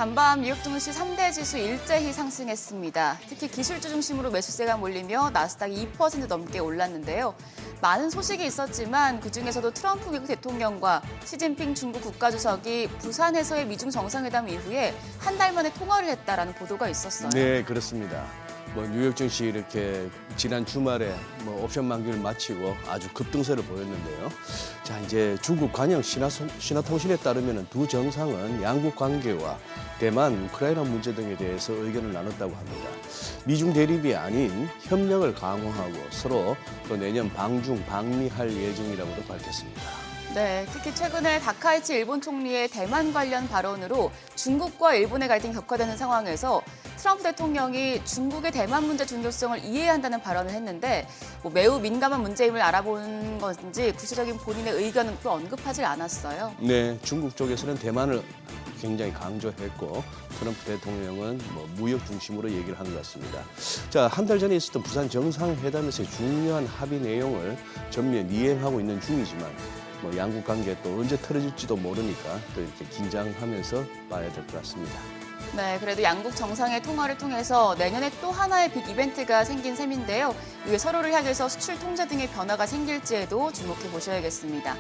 간밤 뉴욕 증시 3대 지수 일제히 상승했습니다. 특히 기술주 중심으로 매수세가 몰리며 나스닥이 2% 넘게 올랐는데요. 많은 소식이 있었지만 그중에서도 트럼프 미국 대통령과 시진핑 중국 국가주석이 부산에서의 미중 정상회담 이후에 한 달 만에 통화를 했다라는 보도가 있었어요. 네, 그렇습니다. 뉴욕 증시 이렇게 지난 주말에 옵션 만기를 마치고 아주 급등세를 보였는데요. 자, 이제 중국 관영 신화통신에 따르면 두 정상은 양국 관계와 대만, 우크라이나 문제 등에 대해서 의견을 나눴다고 합니다. 미중 대립이 아닌 협력을 강화하고 서로 또 내년 방중, 방미할 예정이라고도 밝혔습니다. 네, 특히 최근에 다카이치 일본 총리의 대만 관련 발언으로 중국과 일본의 갈등이 격화되는 상황에서 트럼프 대통령이 중국의 대만 문제 중요성을 이해한다는 발언을 했는데 매우 민감한 문제임을 알아본 건지 구체적인 본인의 의견은 또 언급하지 않았어요. 네, 중국 쪽에서는 대만을 굉장히 강조했고 트럼프 대통령은 무역 중심으로 얘기를 한 것 같습니다. 자, 한 달 전에 있었던 부산 정상회담에서의 중요한 합의 내용을 전면 이행하고 있는 중이지만 양국 관계 또 언제 틀어질지도 모르니까 또 이렇게 긴장하면서 봐야 될 것 같습니다. 네, 그래도 양국 정상의 통화를 통해서 내년에 또 하나의 빅 이벤트가 생긴 셈인데요. 이게 서로를 향해서 수출 통제 등의 변화가 생길지에도 주목해 보셔야겠습니다.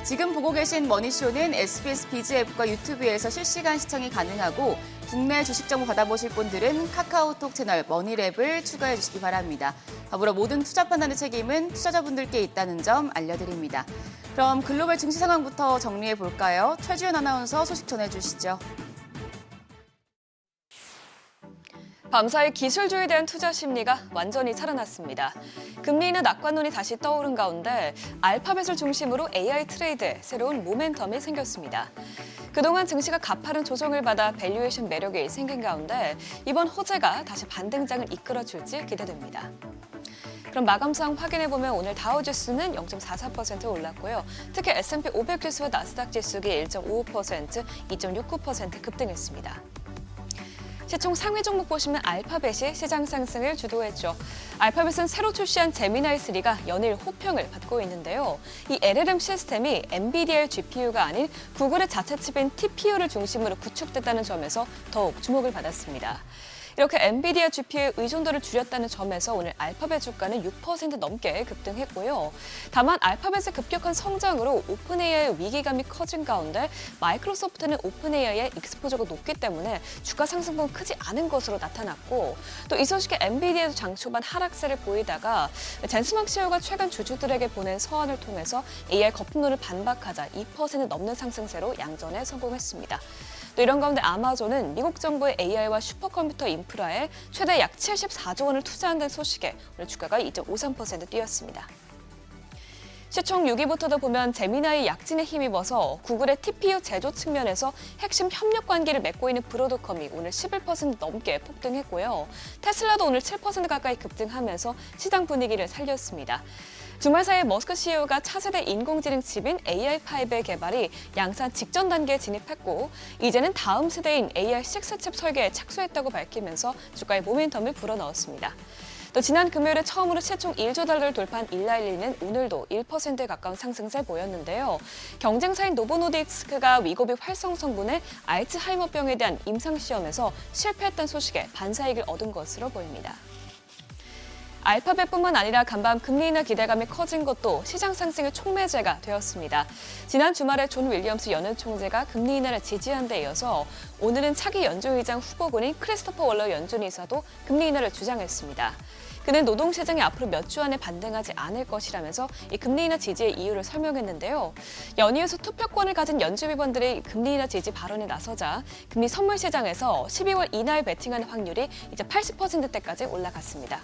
지금 보고 계신 머니쇼는 SBS 비즈 앱과 유튜브에서 실시간 시청이 가능하고 국내 주식 정보 받아보실 분들은 카카오톡 채널 머니랩을 추가해 주시기 바랍니다. 더불어 모든 투자 판단의 책임은 투자자분들께 있다는 점 알려드립니다. 그럼 글로벌 증시 상황부터 정리해 볼까요? 최주연 아나운서 소식 전해주시죠. 밤사이 기술주에 대한 투자 심리가 완전히 살아났습니다. 금리 인하 낙관론이 다시 떠오른 가운데 알파벳을 중심으로 AI 트레이드에 새로운 모멘텀이 생겼습니다. 그동안 증시가 가파른 조정을 받아 밸류에이션 매력이 생긴 가운데 이번 호재가 다시 반등장을 이끌어줄지 기대됩니다. 그럼 마감 상황 확인해보면 오늘 다우지수는 0.44% 올랐고요. 특히 S&P 500 지수와 나스닥 지수가 1.55%, 2.69% 급등했습니다. 시총 상위 종목 보시면 알파벳이 시장 상승을 주도했죠. 알파벳은 새로 출시한 제미나이 3가 연일 호평을 받고 있는데요. 이 LLM 시스템이 엔비디아의 GPU가 아닌 구글의 자체 칩인 TPU를 중심으로 구축됐다는 점에서 더욱 주목을 받았습니다. 이렇게 엔비디아 GPU의 의존도를 줄였다는 점에서 오늘 알파벳 주가는 6% 넘게 급등했고요. 다만 알파벳의 급격한 성장으로 오픈AI의 위기감이 커진 가운데 마이크로소프트는 오픈AI의 익스포저가 높기 때문에 주가 상승폭은 크지 않은 것으로 나타났고 또 이 소식에 엔비디아도 장 초반 하락세를 보이다가 젠스망 CEO가 최근 주주들에게 보낸 서한을 통해서 AI 거품론을 반박하자 2% 넘는 상승세로 양전에 성공했습니다. 또 이런 가운데 아마존은 미국 정부의 AI와 슈퍼컴퓨터 인프라에 최대 약 74조 원을 투자한다는 소식에 오늘 주가가 2.53% 뛰었습니다. 시총 6위부터도 보면 제미나이 약진에 힘입어서 구글의 TPU 제조 측면에서 핵심 협력 관계를 맺고 있는 브로드컴이 오늘 11% 넘게 폭등했고요. 테슬라도 오늘 7% 가까이 급등하면서 시장 분위기를 살렸습니다. 주말 사이 머스크 CEO가 차세대 인공지능 칩인 AI5의 개발이 양산 직전 단계에 진입했고 이제는 다음 세대인 AI6 칩 설계에 착수했다고 밝히면서 주가의 모멘텀을 불어넣었습니다. 또 지난 금요일에 처음으로 시총 1조 달러를 돌파한 일라일리는 오늘도 1%에 가까운 상승세 보였는데요. 경쟁사인 노보노디스크가 위고비 활성 성분의 알츠하이머병에 대한 임상시험에서 실패했던 소식에 반사이익을 얻은 것으로 보입니다. 알파벳뿐만 아니라 간밤 금리 인하 기대감이 커진 것도 시장 상승의 촉매제가 되었습니다. 지난 주말에 존 윌리엄스 연은 총재가 금리 인하를 지지한 데 이어서 오늘은 차기 연준의장 후보군인 크리스토퍼 월러 연준이사도 금리 인하를 주장했습니다. 그는 노동시장이 앞으로 몇 주 안에 반등하지 않을 것이라면서 이 금리 인하 지지의 이유를 설명했는데요. 연이어서 투표권을 가진 연준위원들의 금리 인하 지지 발언에 나서자 금리 선물 시장에서 12월 이날 베팅하는 확률이 이제 80%대까지 올라갔습니다.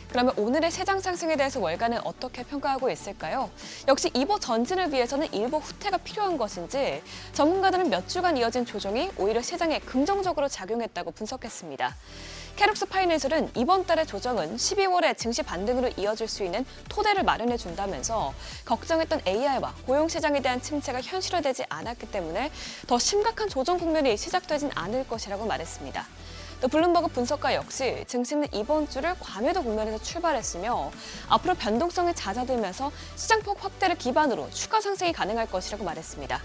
그러면 오늘의 시장 상승에 대해서 월가는 어떻게 평가하고 있을까요? 역시 이보 전진을 위해서는 일보 후퇴가 필요한 것인지 전문가들은 몇 주간 이어진 조정이 오히려 시장에 긍정적으로 작용했다고 분석했습니다. 캐룩스 파이낸셜은 이번 달의 조정은 12월에 증시 반등으로 이어질 수 있는 토대를 마련해 준다면서 걱정했던 AI와 고용 시장에 대한 침체가 현실화되지 않았기 때문에 더 심각한 조정 국면이 시작되진 않을 것이라고 말했습니다. 또 블룸버그 분석가 역시 증시는 이번 주를 과매도 국면에서 출발했으며 앞으로 변동성이 잦아들면서 시장폭 확대를 기반으로 추가 상승이 가능할 것이라고 말했습니다.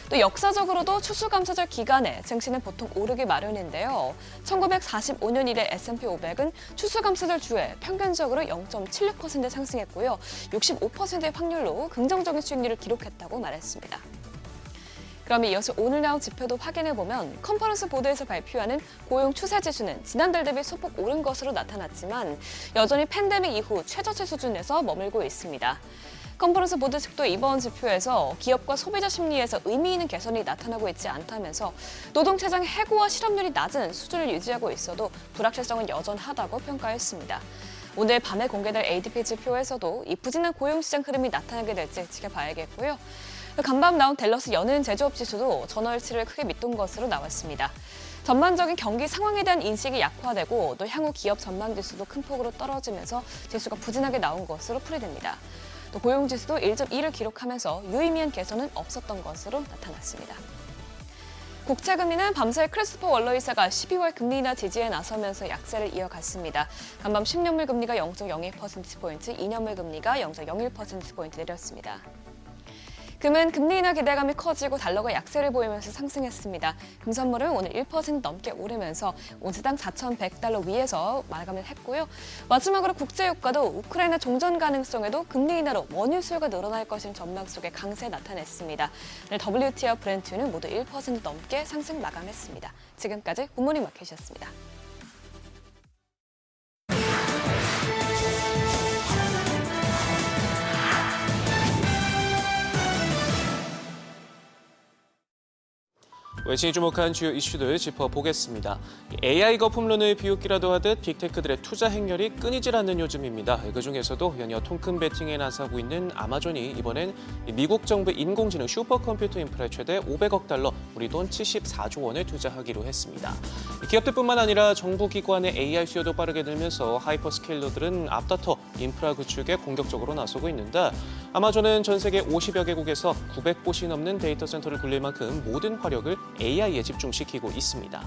또 역사적으로도 추수감사절 기간에 증시는 보통 오르기 마련인데요. 1945년 이래 S&P 500은 추수감사절 주에 평균적으로 0.76% 상승했고요. 65%의 확률로 긍정적인 수익률을 기록했다고 말했습니다. 그럼 이어서 오늘 나온 지표도 확인해보면 컨퍼런스 보드에서 발표하는 고용 추세 지수는 지난달 대비 소폭 오른 것으로 나타났지만 여전히 팬데믹 이후 최저치 수준에서 머물고 있습니다. 컨퍼런스 보드 측도 이번 지표에서 기업과 소비자 심리에서 의미 있는 개선이 나타나고 있지 않다면서 노동시장 해고와 실업률이 낮은 수준을 유지하고 있어도 불확실성은 여전하다고 평가했습니다. 오늘 밤에 공개될 ADP 지표에서도 이 부진한 고용시장 흐름이 나타나게 될지 지켜봐야겠고요. 간밤 나온 댈러스 연은 제조업 지수도 전월치를 크게 밑돈 것으로 나왔습니다. 전반적인 경기 상황에 대한 인식이 약화되고 또 향후 기업 전망 지수도 큰 폭으로 떨어지면서 지수가 부진하게 나온 것으로 풀이됩니다. 또 고용 지수도 1.1을 기록하면서 유의미한 개선은 없었던 것으로 나타났습니다. 국채금리는 밤새 크리스토퍼 월러 이사가 12월 금리 인하 지지에 나서면서 약세를 이어갔습니다. 간밤 10년물 금리가 0.02%포인트, 2년물 금리가 0.01%포인트 내렸습니다. 금은 금리 인하 기대감이 커지고 달러가 약세를 보이면서 상승했습니다. 금 선물은 오늘 1% 넘게 오르면서 온스당 4,100달러 위에서 마감을 했고요. 마지막으로 국제유가도 우크라이나 종전 가능성에도 금리 인하로 원유 수요가 늘어날 것인 전망 속에 강세 나타냈습니다. 오늘 WTI와 브렌트유는 모두 1% 넘게 상승 마감했습니다. 지금까지 굿모닝 마켓이었습니다. 외신이 주목한 주요 이슈들 짚어보겠습니다. AI 거품론을 비웃기라도 하듯 빅테크들의 투자 행렬이 끊이질 않는 요즘입니다. 그중에서도 연이어 통큰 베팅에 나서고 있는 아마존이 이번엔 미국 정부 인공지능 슈퍼컴퓨터 인프라에 최대 500억 달러, 우리 돈 74조 원을 투자하기로 했습니다. 기업들뿐만 아니라 정부 기관의 AI 수요도 빠르게 늘면서 하이퍼스케일러들은 앞다퉈 인프라 구축에 공격적으로 나서고 있는데, 아마존은 전 세계 50여 개국에서 900곳이 넘는 데이터 센터를 굴릴 만큼 모든 화력을 AI에 집중시키고 있습니다.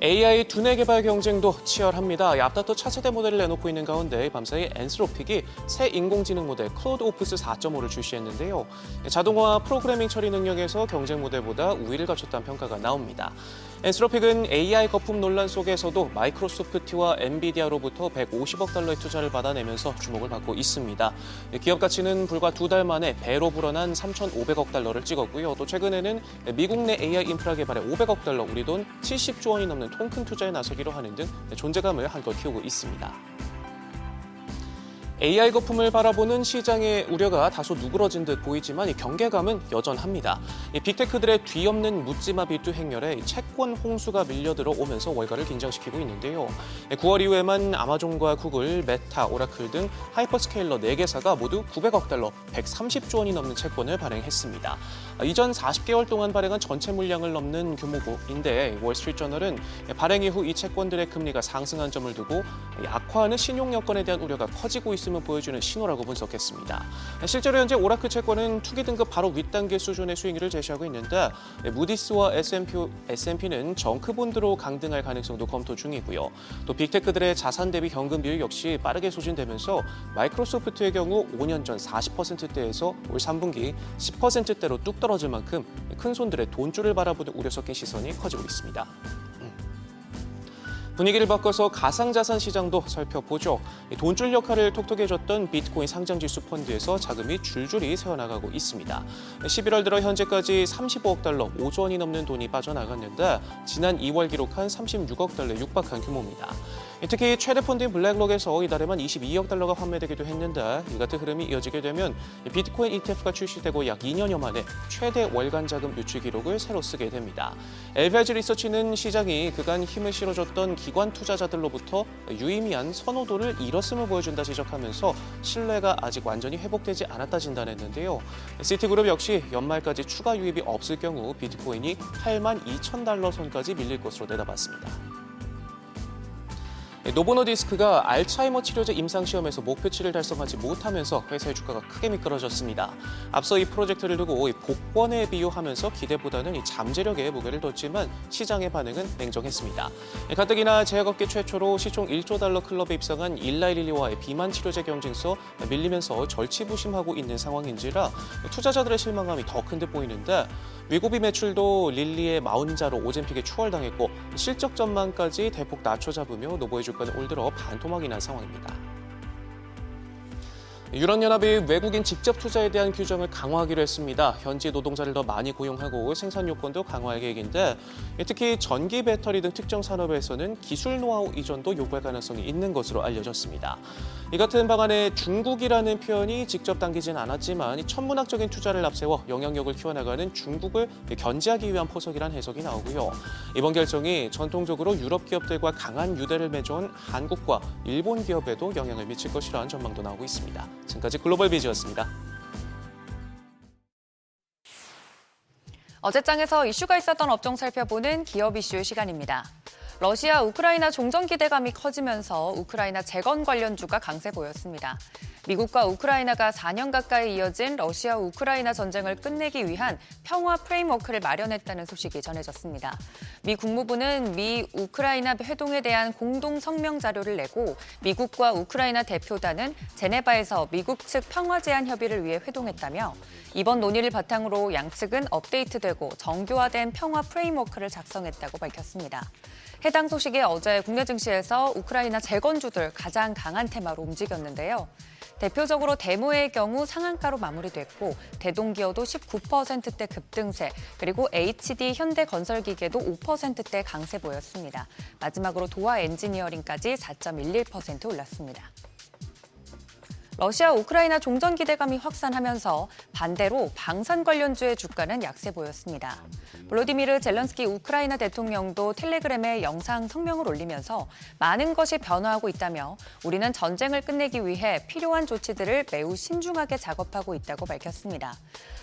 AI 두뇌 개발 경쟁도 치열합니다. 앞다퉈 차세대 모델을 내놓고 있는 가운데 밤사이 엔스로픽이 새 인공지능 모델 클로드 오프스 4.5를 출시했는데요. 자동화 프로그래밍 처리 능력에서 경쟁 모델보다 우위를 갖췄다는 평가가 나옵니다. 엔스로픽은 AI 거품 논란 속에서도 마이크로소프트와 엔비디아로부터 150억 달러의 투자를 받아내면서 주목을 받고 있습니다. 기업 가치는 불과 2달 만에 배로 불어난 3,500억 달러를 찍었고요. 또 최근에는 미국 내 AI 인프라 개발에 500억 달러, 우리 돈 70조 원이 넘는 통큰 투자에 나서기로 하는 등 존재감을 한껏 키우고 있습니다. AI 거품을 바라보는 시장의 우려가 다소 누그러진 듯 보이지만 이 경계감은 여전합니다. 이 빅테크들의 뒤없는 묻지마 비투 행렬에 채권 홍수가 밀려들어 오면서 월가를 긴장시키고 있는데요. 9월 이후에만 아마존과 구글, 메타, 오라클 등 하이퍼스케일러 4개사가 모두 900억 달러, 130조 원이 넘는 채권을 발행했습니다. 이전 40개월 동안 발행한 전체 물량을 넘는 규모인데, 월스트리트저널은 발행 이후 이 채권들의 금리가 상승한 점을 두고 악화하는 신용 여건에 대한 우려가 커지고 있음을 보여주는 신호라고 분석했습니다. 실제로 현재 오라클 채권은 투기 등급 바로 윗단계 수준의 수익률을 제시하고 있는데, 무디스와 S&P는 정크본드로 강등할 가능성도 검토 중이고요. 또 빅테크들의 자산 대비 현금 비율 역시 빠르게 소진되면서 마이크로소프트의 경우 5년 전 40%대에서 올 3분기 10%대로 뚝 떨어질 만큼 큰 손들의 돈줄을 바라보는 우려 섞인 시선이 커지고 있습니다. 분위기를 바꿔서 가상자산 시장도 살펴보죠. 돈줄 역할을 톡톡히 해줬던 비트코인 상장지수 펀드에서 자금이 줄줄이 새어나가고 있습니다. 11월 들어 현재까지 35억 달러, 5조 원이 넘는 돈이 빠져나갔는데, 지난 2월 기록한 36억 달러에 육박한 규모입니다. 특히 최대 펀드인 블랙록에서 이달에만 22억 달러가 환매되기도 했는데, 이 같은 흐름이 이어지게 되면 비트코인 ETF가 출시되고 약 2년여 만에 최대 월간 자금 유출 기록을 새로 쓰게 됩니다. LVIG 리서치는 시장이 그간 힘을 실어줬던 기관 투자자들로부터 유의미한 선호도를 잃었음을 보여준다 지적하면서 신뢰가 아직 완전히 회복되지 않았다 진단했는데요. 시티그룹 역시 연말까지 추가 유입이 없을 경우 비트코인이 82,000달러 선까지 밀릴 것으로 내다봤습니다. 노보노디스크가 알츠하이머 치료제 임상시험에서 목표치를 달성하지 못하면서 회사의 주가가 크게 미끄러졌습니다. 앞서 이 프로젝트를 두고 복권에 비유하면서 기대보다는 잠재력에 무게를 뒀지만 시장의 반응은 냉정했습니다. 가뜩이나 제약업계 최초로 시총 1조 달러 클럽에 입성한 일라이릴리와의 비만 치료제 경쟁서 밀리면서 절치부심하고 있는 상황인지라 투자자들의 실망감이 더 큰 듯 보이는데 위고비 매출도 릴리의 마운자로 오젬픽에 추월당했고 실적 전망까지 대폭 낮춰잡으며 노보의 주가는 올 들어 반토막이 난 상황입니다. 유럽연합이 외국인 직접 투자에 대한 규정을 강화하기로 했습니다. 현지 노동자를 더 많이 고용하고 생산 요건도 강화할 계획인데 특히 전기 배터리 등 특정 산업에서는 기술 노하우 이전도 요구할 가능성이 있는 것으로 알려졌습니다. 이 같은 방안에 중국이라는 표현이 직접 담기진 않았지만 천문학적인 투자를 앞세워 영향력을 키워나가는 중국을 견제하기 위한 포석이란 해석이 나오고요. 이번 결정이 전통적으로 유럽 기업들과 강한 유대를 맺어온 한국과 일본 기업에도 영향을 미칠 것이라는 전망도 나오고 있습니다. 지금까지 글로벌 비즈였습니다. 어제장에서 이슈가 있었던 업종 살펴보는 기업 이슈 시간입니다. 러시아, 우크라이나 종전 기대감이 커지면서 우크라이나 재건 관련주가 강세 보였습니다. 미국과 우크라이나가 4년 가까이 이어진 러시아 우크라이나 전쟁을 끝내기 위한 평화 프레임워크를 마련했다는 소식이 전해졌습니다. 미 국무부는 미 우크라이나 회동에 대한 공동 성명 자료를 내고 미국과 우크라이나 대표단은 제네바에서 미국 측 평화 제안 협의를 위해 회동했다며 이번 논의를 바탕으로 양측은 업데이트되고 정교화된 평화 프레임워크를 작성했다고 밝혔습니다. 해당 소식이 어제 국내 증시에서 우크라이나 재건주들 가장 강한 테마로 움직였는데요. 대표적으로 데모의 경우 상한가로 마무리됐고 대동기어도 19%대 급등세, 그리고 HD 현대건설기계도 5%대 강세 보였습니다. 마지막으로 도화 엔지니어링까지 4.11% 올랐습니다. 러시아 우크라이나 종전 기대감이 확산하면서 반대로 방산 관련주의 주가는 약세 보였습니다. 볼로디미르 젤런스키 우크라이나 대통령도 텔레그램에 영상 성명을 올리면서 많은 것이 변화하고 있다며 우리는 전쟁을 끝내기 위해 필요한 조치들을 매우 신중하게 작업하고 있다고 밝혔습니다.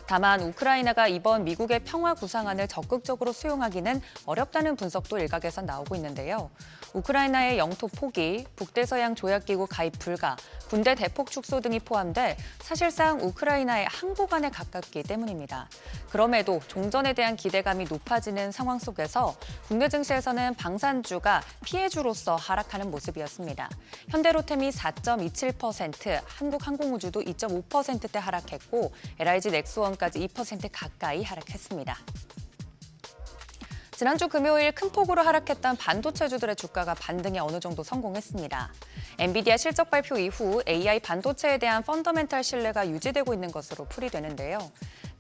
다만 우크라이나가 이번 미국의 평화 구상안을 적극적으로 수용하기는 어렵다는 분석도 일각에서 나오고 있는데요. 우크라이나의 영토 포기, 북대서양 조약기구 가입 불가, 군대 대폭 축소 등이 포함돼 사실상 우크라이나의 항복안에 가깝기 때문입니다. 그럼에도 종전에 대한 기대감이 높아지는 상황 속에서 국내 증시에서는 방산주가 피해주로서 하락하는 모습이었습니다. 현대로템이 4.27%, 한국항공우주도 2.5%대 하락했고 LIG 넥스원까지 2% 가까이 하락했습니다. 지난주 금요일 큰 폭으로 하락했던 반도체주들의 주가가 반등에 어느 정도 성공했습니다. 엔비디아 실적 발표 이후 AI 반도체에 대한 펀더멘탈 신뢰가 유지되고 있는 것으로 풀이되는데요.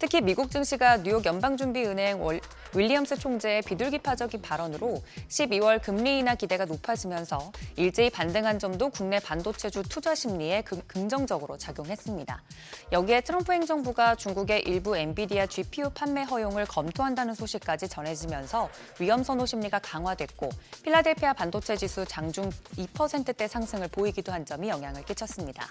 특히 미국 증시가 뉴욕 연방준비은행 윌리엄스 총재의 비둘기파적인 발언으로 12월 금리 인하 기대가 높아지면서 일제히 반등한 점도 국내 반도체주 투자 심리에 긍정적으로 작용했습니다. 여기에 트럼프 행정부가 중국의 일부 엔비디아 GPU 판매 허용을 검토한다는 소식까지 전해지면서 위험 선호 심리가 강화됐고 필라델피아 반도체 지수 장중 2%대 상승을 보이기도 한 점이 영향을 끼쳤습니다.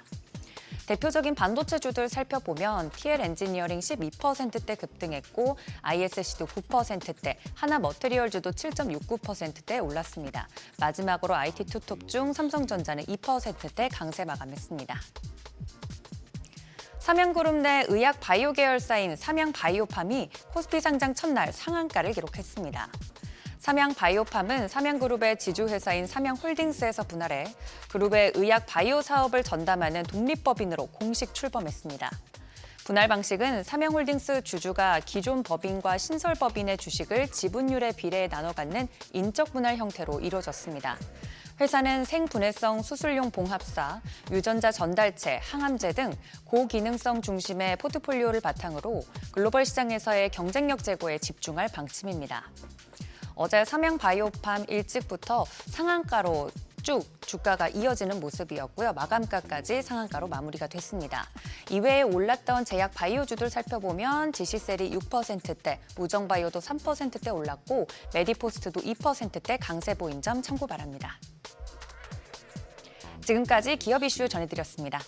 대표적인 반도체주들 살펴보면 TL 엔지니어링 12%대 급등했고 ISC도 9%대, 하나머트리얼주도 7.69%대 올랐습니다. 마지막으로 IT 투톱 중 삼성전자는 2%대 강세 마감했습니다. 삼양그룹 내 의약 바이오 계열사인 삼양바이오팜이 코스피 상장 첫날 상한가를 기록했습니다. 삼양바이오팜은 삼양그룹의 지주회사인 삼양홀딩스에서 분할해 그룹의 의약 바이오 사업을 전담하는 독립법인으로 공식 출범했습니다. 분할 방식은 삼양홀딩스 주주가 기존 법인과 신설법인의 주식을 지분율에 비례해 나눠 갖는 인적 분할 형태로 이루어졌습니다. 회사는 생분해성 수술용 봉합사, 유전자 전달체, 항암제 등 고기능성 중심의 포트폴리오를 바탕으로 글로벌 시장에서의 경쟁력 제고에 집중할 방침입니다. 어제 삼양바이오팜 일찍부터 상한가로 쭉 주가가 이어지는 모습이었고요. 마감가까지 상한가로 마무리가 됐습니다. 이외에 올랐던 제약 바이오주들 살펴보면 지시셀이 6%대, 무정바이오도 3%대 올랐고 메디포스트도 2%대 강세 보인 점 참고 바랍니다. 지금까지 기업 이슈 전해드렸습니다.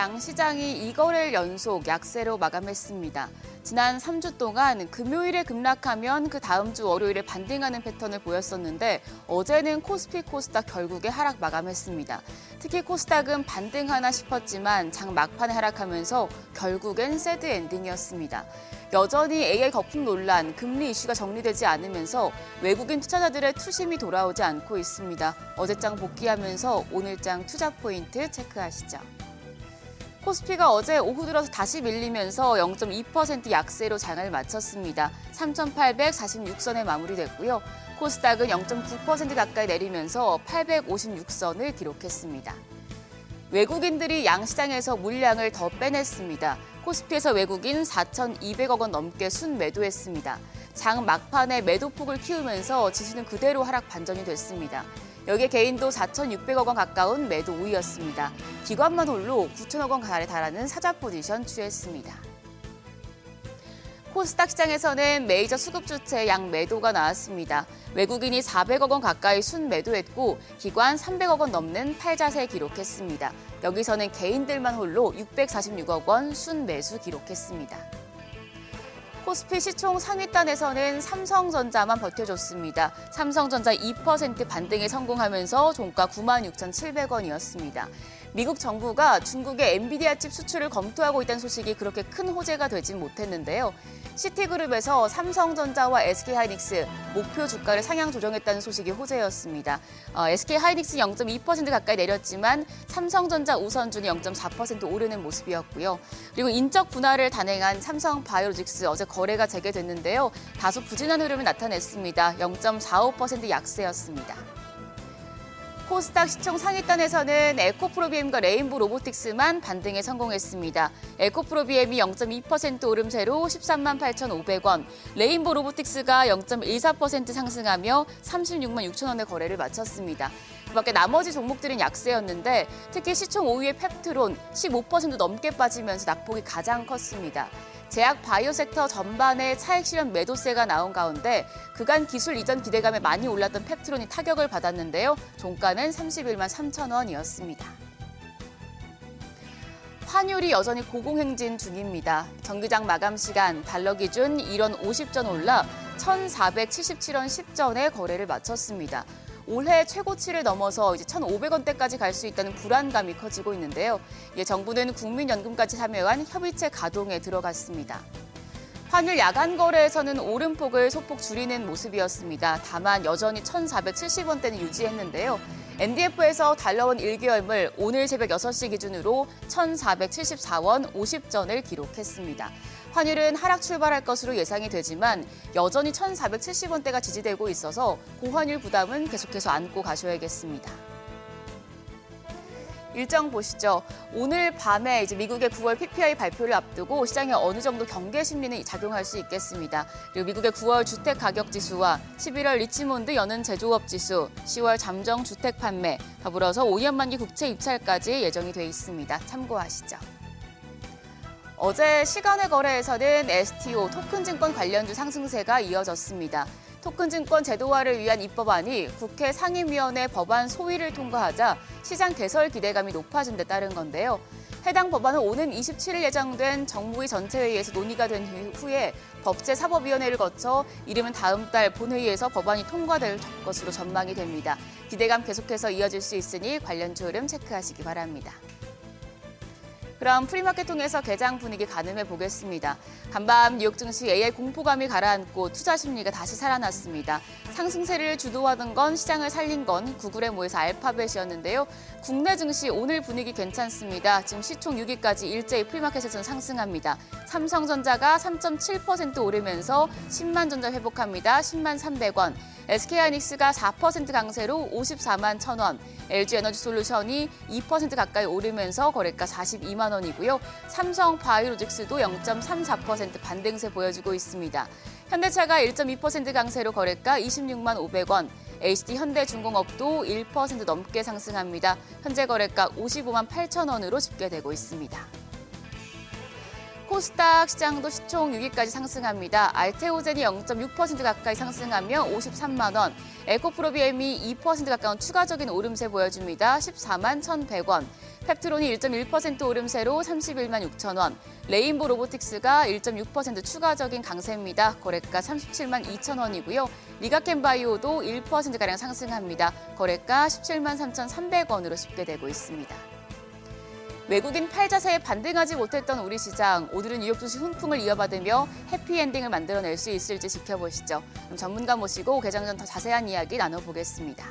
양시장이 2거래일 연속 약세로 마감했습니다. 지난 3주 동안 금요일에 급락하면 그 다음 주 월요일에 반등하는 패턴을 보였었는데 어제는 코스피 코스닥 결국에 하락 마감했습니다. 특히 코스닥은 반등하나 싶었지만 장 막판에 하락하면서 결국엔 새드 엔딩이었습니다. 여전히 AI 거품 논란, 금리 이슈가 정리되지 않으면서 외국인 투자자들의 투심이 돌아오지 않고 있습니다. 어제장 복귀하면서 오늘장 투자 포인트 체크하시죠. 코스피가 어제 오후 들어서 다시 밀리면서 0.2% 약세로 장을 마쳤습니다. 3,846선에 마무리됐고요. 코스닥은 0.9% 가까이 내리면서 856선을 기록했습니다. 외국인들이 양시장에서 물량을 더 빼냈습니다. 코스피에서 외국인 4,200억 원 넘게 순매도했습니다. 장 막판에 매도폭을 키우면서 지수는 그대로 하락 반전이 됐습니다. 여기에 개인도 4,600억 원 가까운 매도 우위였습니다. 기관만 홀로 9천억 원 가에 달하는 사자 포지션 취했습니다. 코스닥 시장에서는 메이저 수급 주체 양 매도가 나왔습니다. 외국인이 400억 원 가까이 순매도했고 기관 300억 원 넘는 팔자세 기록했습니다. 여기서는 개인들만 홀로 646억 원 순매수 기록했습니다. 코스피 시총 상위단에서는 삼성전자만 버텨줬습니다. 삼성전자 2% 반등에 성공하면서 종가 96,700원이었습니다. 미국 정부가 중국의 엔비디아 칩 수출을 검토하고 있다는 소식이 그렇게 큰 호재가 되진 못했는데요. 시티그룹에서 삼성전자와 SK하이닉스 목표 주가를 상향 조정했다는 소식이 호재였습니다. SK하이닉스 0.2% 가까이 내렸지만 삼성전자 우선주는 0.4% 오르는 모습이었고요. 그리고 인적 분할을 단행한 삼성바이오로직스 어제 거래가 재개됐는데요. 다소 부진한 흐름을 나타냈습니다. 0.45% 약세였습니다. 코스닥 시총 상위단에서는 에코프로비엠과 레인보 로보틱스만 반등에 성공했습니다. 에코프로비엠이 0.2% 오름세로 13만 8,500원, 레인보 로보틱스가 0.14% 상승하며 36만 6천 원의 거래를 마쳤습니다. 그밖에 나머지 종목들은 약세였는데 특히 시총 5위의 펩트론 15% 넘게 빠지면서 낙폭이 가장 컸습니다. 제약 바이오 섹터 전반에 차익 실현 매도세가 나온 가운데 그간 기술 이전 기대감에 많이 올랐던 펩트론이 타격을 받았는데요. 종가는 31만 3천 원이었습니다. 환율이 여전히 고공행진 중입니다. 정기장 마감 시간 달러 기준 1원 50전 올라 1,477원 10전에 거래를 마쳤습니다. 올해 최고치를 넘어서 이제 1,500원대까지 갈 수 있다는 불안감이 커지고 있는데요. 이에 정부는 국민연금까지 참여한 협의체 가동에 들어갔습니다. 환율 야간 거래에서는 오름폭을 소폭 줄이는 모습이었습니다. 다만 여전히 1,470원대는 유지했는데요. NDF에서 달러원 1개월물 오늘 새벽 6시 기준으로 1,474원 50전을 기록했습니다. 환율은 하락 출발할 것으로 예상이 되지만 여전히 1,470원대가 지지되고 있어서 고환율 부담은 계속해서 안고 가셔야겠습니다. 일정 보시죠. 오늘 밤에 이제 미국의 9월 PPI 발표를 앞두고 시장에 어느 정도 경계 심리는 작용할 수 있겠습니다. 그리고 미국의 9월 주택 가격 지수와 11월 리치몬드 연은 제조업 지수, 10월 잠정 주택 판매, 더불어서 5년 만기 국채 입찰까지 예정이 돼 있습니다. 참고하시죠. 어제 시간외 거래에서는 STO 토큰증권 관련주 상승세가 이어졌습니다. 토큰증권 제도화를 위한 입법안이 국회 상임위원회 법안 소위를 통과하자 시장 개설 기대감이 높아진 데 따른 건데요. 해당 법안은 오는 27일 예정된 정무위 전체회의에서 논의가 된 후에 법제사법위원회를 거쳐 이르면 다음 달 본회의에서 법안이 통과될 것으로 전망이 됩니다. 기대감 계속해서 이어질 수 있으니 관련주 흐름 체크하시기 바랍니다. 그럼 프리마켓 통해서 개장 분위기 가늠해 보겠습니다. 간밤 뉴욕 증시 AI 공포감이 가라앉고 투자 심리가 다시 살아났습니다. 상승세를 주도하던 건 시장을 살린 건 구글의 모에서 알파벳이었는데요. 국내 증시 오늘 분위기 괜찮습니다. 지금 시총 6위까지 일제히 프리마켓에서는 상승합니다. 삼성전자가 3.7% 오르면서 10만 전자 회복합니다. 10만 300원. SK하이닉스가 4% 강세로 54만 1,000원, LG에너지솔루션이 2% 가까이 오르면서 거래가 42만 원이고요. 삼성바이오로직스도 0.34% 반등세 보여주고 있습니다. 현대차가 1.2% 강세로 거래가 26만 500원, HD현대중공업도 1% 넘게 상승합니다. 현재 거래가 55만 8천 원으로 집계되고 있습니다. 코스닥 시장도 시총 6위까지 상승합니다. 알테오젠이 0.6% 가까이 상승하며 53만 원, 에코프로비엠이 2% 가까운 추가적인 오름세 보여줍니다. 14만 1,100원. 펩트론이 1.1% 오름세로 31만 6천 원, 레인보 로보틱스가 1.6% 추가적인 강세입니다. 거래가 37만 2천 원이고요. 리가켄바이오도 1%가량 상승합니다. 거래가 17만 3,300원으로 집계되고 있습니다. 외국인 팔자세에 반등하지 못했던 우리 시장, 오늘은 뉴욕 증시 훈풍을 이어받으며 해피엔딩을 만들어낼 수 있을지 지켜보시죠. 그럼 전문가 모시고 개장 전 더 자세한 이야기 나눠보겠습니다.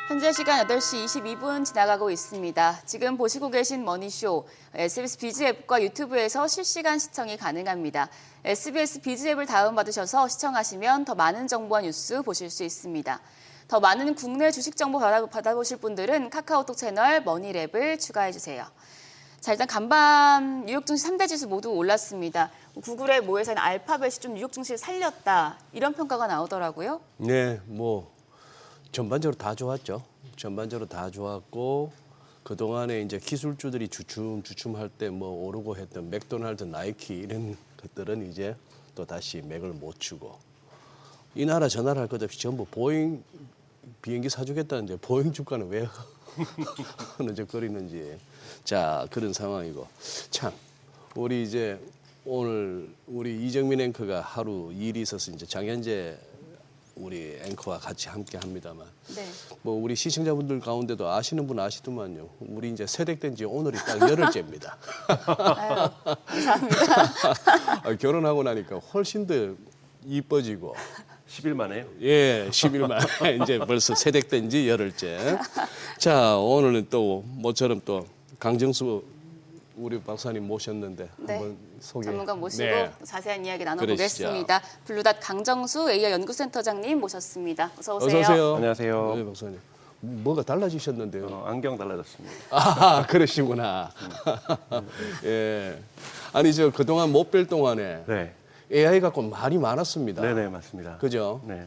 현재 시간 8시 22분 지나가고 있습니다. 지금 보시고 계신 머니쇼, SBS 비즈 앱과 유튜브에서 실시간 시청이 가능합니다. SBS 비즈 앱을 다운받으셔서 시청하시면 더 많은 정보와 뉴스 보실 수 있습니다. 더 많은 국내 주식 정보 받아보실 분들은 카카오톡 채널 머니랩을 추가해주세요. 자, 일단 간밤 뉴욕 증시 3대 지수 모두 올랐습니다. 구글의 모회사인 알파벳이 좀 뉴욕 증시를 살렸다, 이런 평가가 나오더라고요. 네, 뭐 전반적으로 다 좋았죠. 전반적으로 다 좋았고 그동안에 이제 기술주들이 주춤할 때 뭐 오르고 했던 맥도날드, 나이키 이런 것들은 이제 또 다시 맥을 못 추고, 이 나라 저 나라 할 것 없이 전부 보잉 비행기 사주겠다는데 보잉 주가는 왜 흐느적거리는지, 자, 그런 상황이고, 참 우리 이제 오늘 우리 이정민 앵커가 하루 일이 있어서 이제 장현재 우리 앵커와 같이 함께 합니다만, 네. 뭐 우리 시청자분들 가운데도 아시는 분 아시더만요. 우리 이제 세댁된 지 오늘이 딱 열흘째입니다. 아유, 감사합니다. 결혼하고 나니까 훨씬 더 이뻐지고. 10일 만에요? 예, 10일 만에 이제 벌써 세댁된 지 열흘째. 자, 오늘은 또 모처럼 또 강정수 우리 박사님 모셨는데 네. 한번 소개. 전문가 모시고 네. 자세한 이야기 나눠보겠습니다. 블루닷 강정수 AI 연구센터장님 모셨습니다. 어서 오세요. 어서 오세요. 안녕하세요. 네, 박사님. 뭐가 달라지셨는데요? 안경 달라졌습니다. 아, 그러시구나. 예. 아니, 저 그동안 못 뵐 동안에 네. AI 갖고 말이 많았습니다. 네네, 맞습니다. 그죠? 네.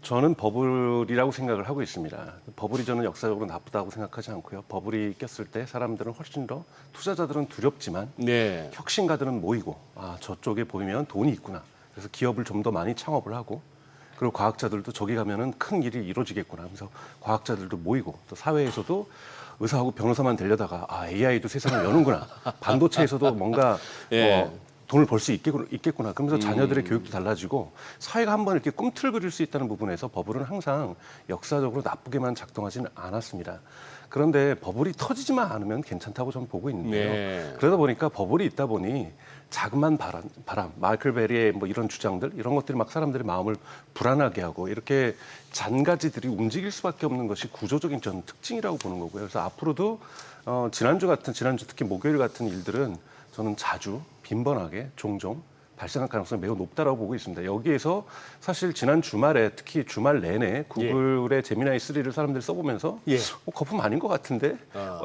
저는 버블이라고 생각을 하고 있습니다. 버블이 저는 역사적으로 나쁘다고 생각하지 않고요. 버블이 꼈을 때 사람들은 훨씬 더, 투자자들은 두렵지만 네. 혁신가들은 모이고, 아, 저쪽에 보이면 돈이 있구나. 그래서 기업을 좀 더 많이 창업을 하고, 그리고 과학자들도 저기 가면은 큰 일이 이루어지겠구나 하면서 과학자들도 모이고, 또 사회에서도 의사하고 변호사만 되려다가 아, AI도 세상을 여는구나. 반도체에서도 뭔가 예. 돈을 벌 수 있겠구나. 그러면서 자녀들의 교육도 달라지고 사회가 한번 이렇게 꿈틀거릴 수 있다는 부분에서 버블은 항상 역사적으로 나쁘게만 작동하지는 않았습니다. 그런데 버블이 터지지만 않으면 괜찮다고 저는 보고 있는데요. 네. 그러다 보니까 버블이 있다 보니 자그만 바람, 마이클 베리의 뭐 이런 주장들, 이런 것들이 막 사람들의 마음을 불안하게 하고 이렇게 잔가지들이 움직일 수밖에 없는 것이 구조적인 저는 특징이라고 보는 거고요. 그래서 앞으로도 지난주 특히 목요일 같은 일들은 저는 자주 빈번하게 종종 발생할 가능성이 매우 높다라고 보고 있습니다. 여기에서 사실 지난 주말에 특히 주말 내내 구글의 제미나이 3를 사람들이 써보면서 예. 거품 아닌 것 같은데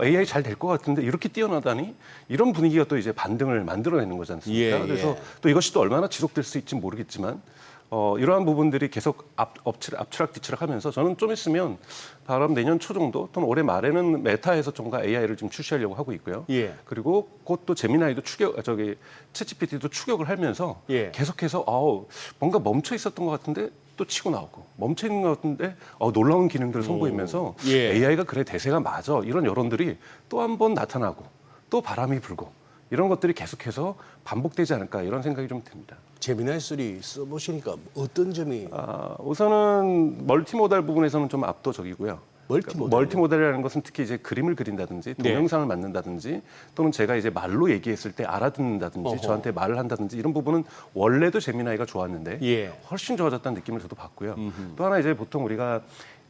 AI 잘 될 것 같은데 이렇게 뛰어나다니 이런 분위기가 또 이제 반등을 만들어내는 거지 않습니까? 예, 그래서 예. 또 이것이 또 얼마나 지속될 수 있지 모르겠지만 이러한 부분들이 계속 앞치락뒤치락하면서 저는 좀 있으면 바로 내년 초 정도 또는 올해 말에는 메타에서 좀가 AI를 좀 출시하려고 하고 있고요. 예. 그리고 곧 또 제미나이도 챗GPT도 추격을 하면서 예. 계속해서 뭔가 멈춰 있었던 것 같은데 또 치고 나오고 멈춰 있는 것 같은데 놀라운 기능들을 선보이면서 예. AI가 그래 대세가 맞아 이런 여론들이 또 한 번 나타나고 또 바람이 불고 이런 것들이 계속해서 반복되지 않을까 이런 생각이 좀 듭니다. 제미나이 3 써보시니까 어떤 점이 우선은 멀티모달 부분에서는 좀 압도적이고요. 멀티모달이라는 것은 특히 이제 그림을 그린다든지 네. 동영상을 만든다든지 또는 제가 이제 말로 얘기했을 때 알아듣는다든지 어허. 저한테 말을 한다든지 이런 부분은 원래도 제미나이가 좋았는데 예. 훨씬 좋아졌다는 느낌을 저도 받고요. 또 하나 이제 보통 우리가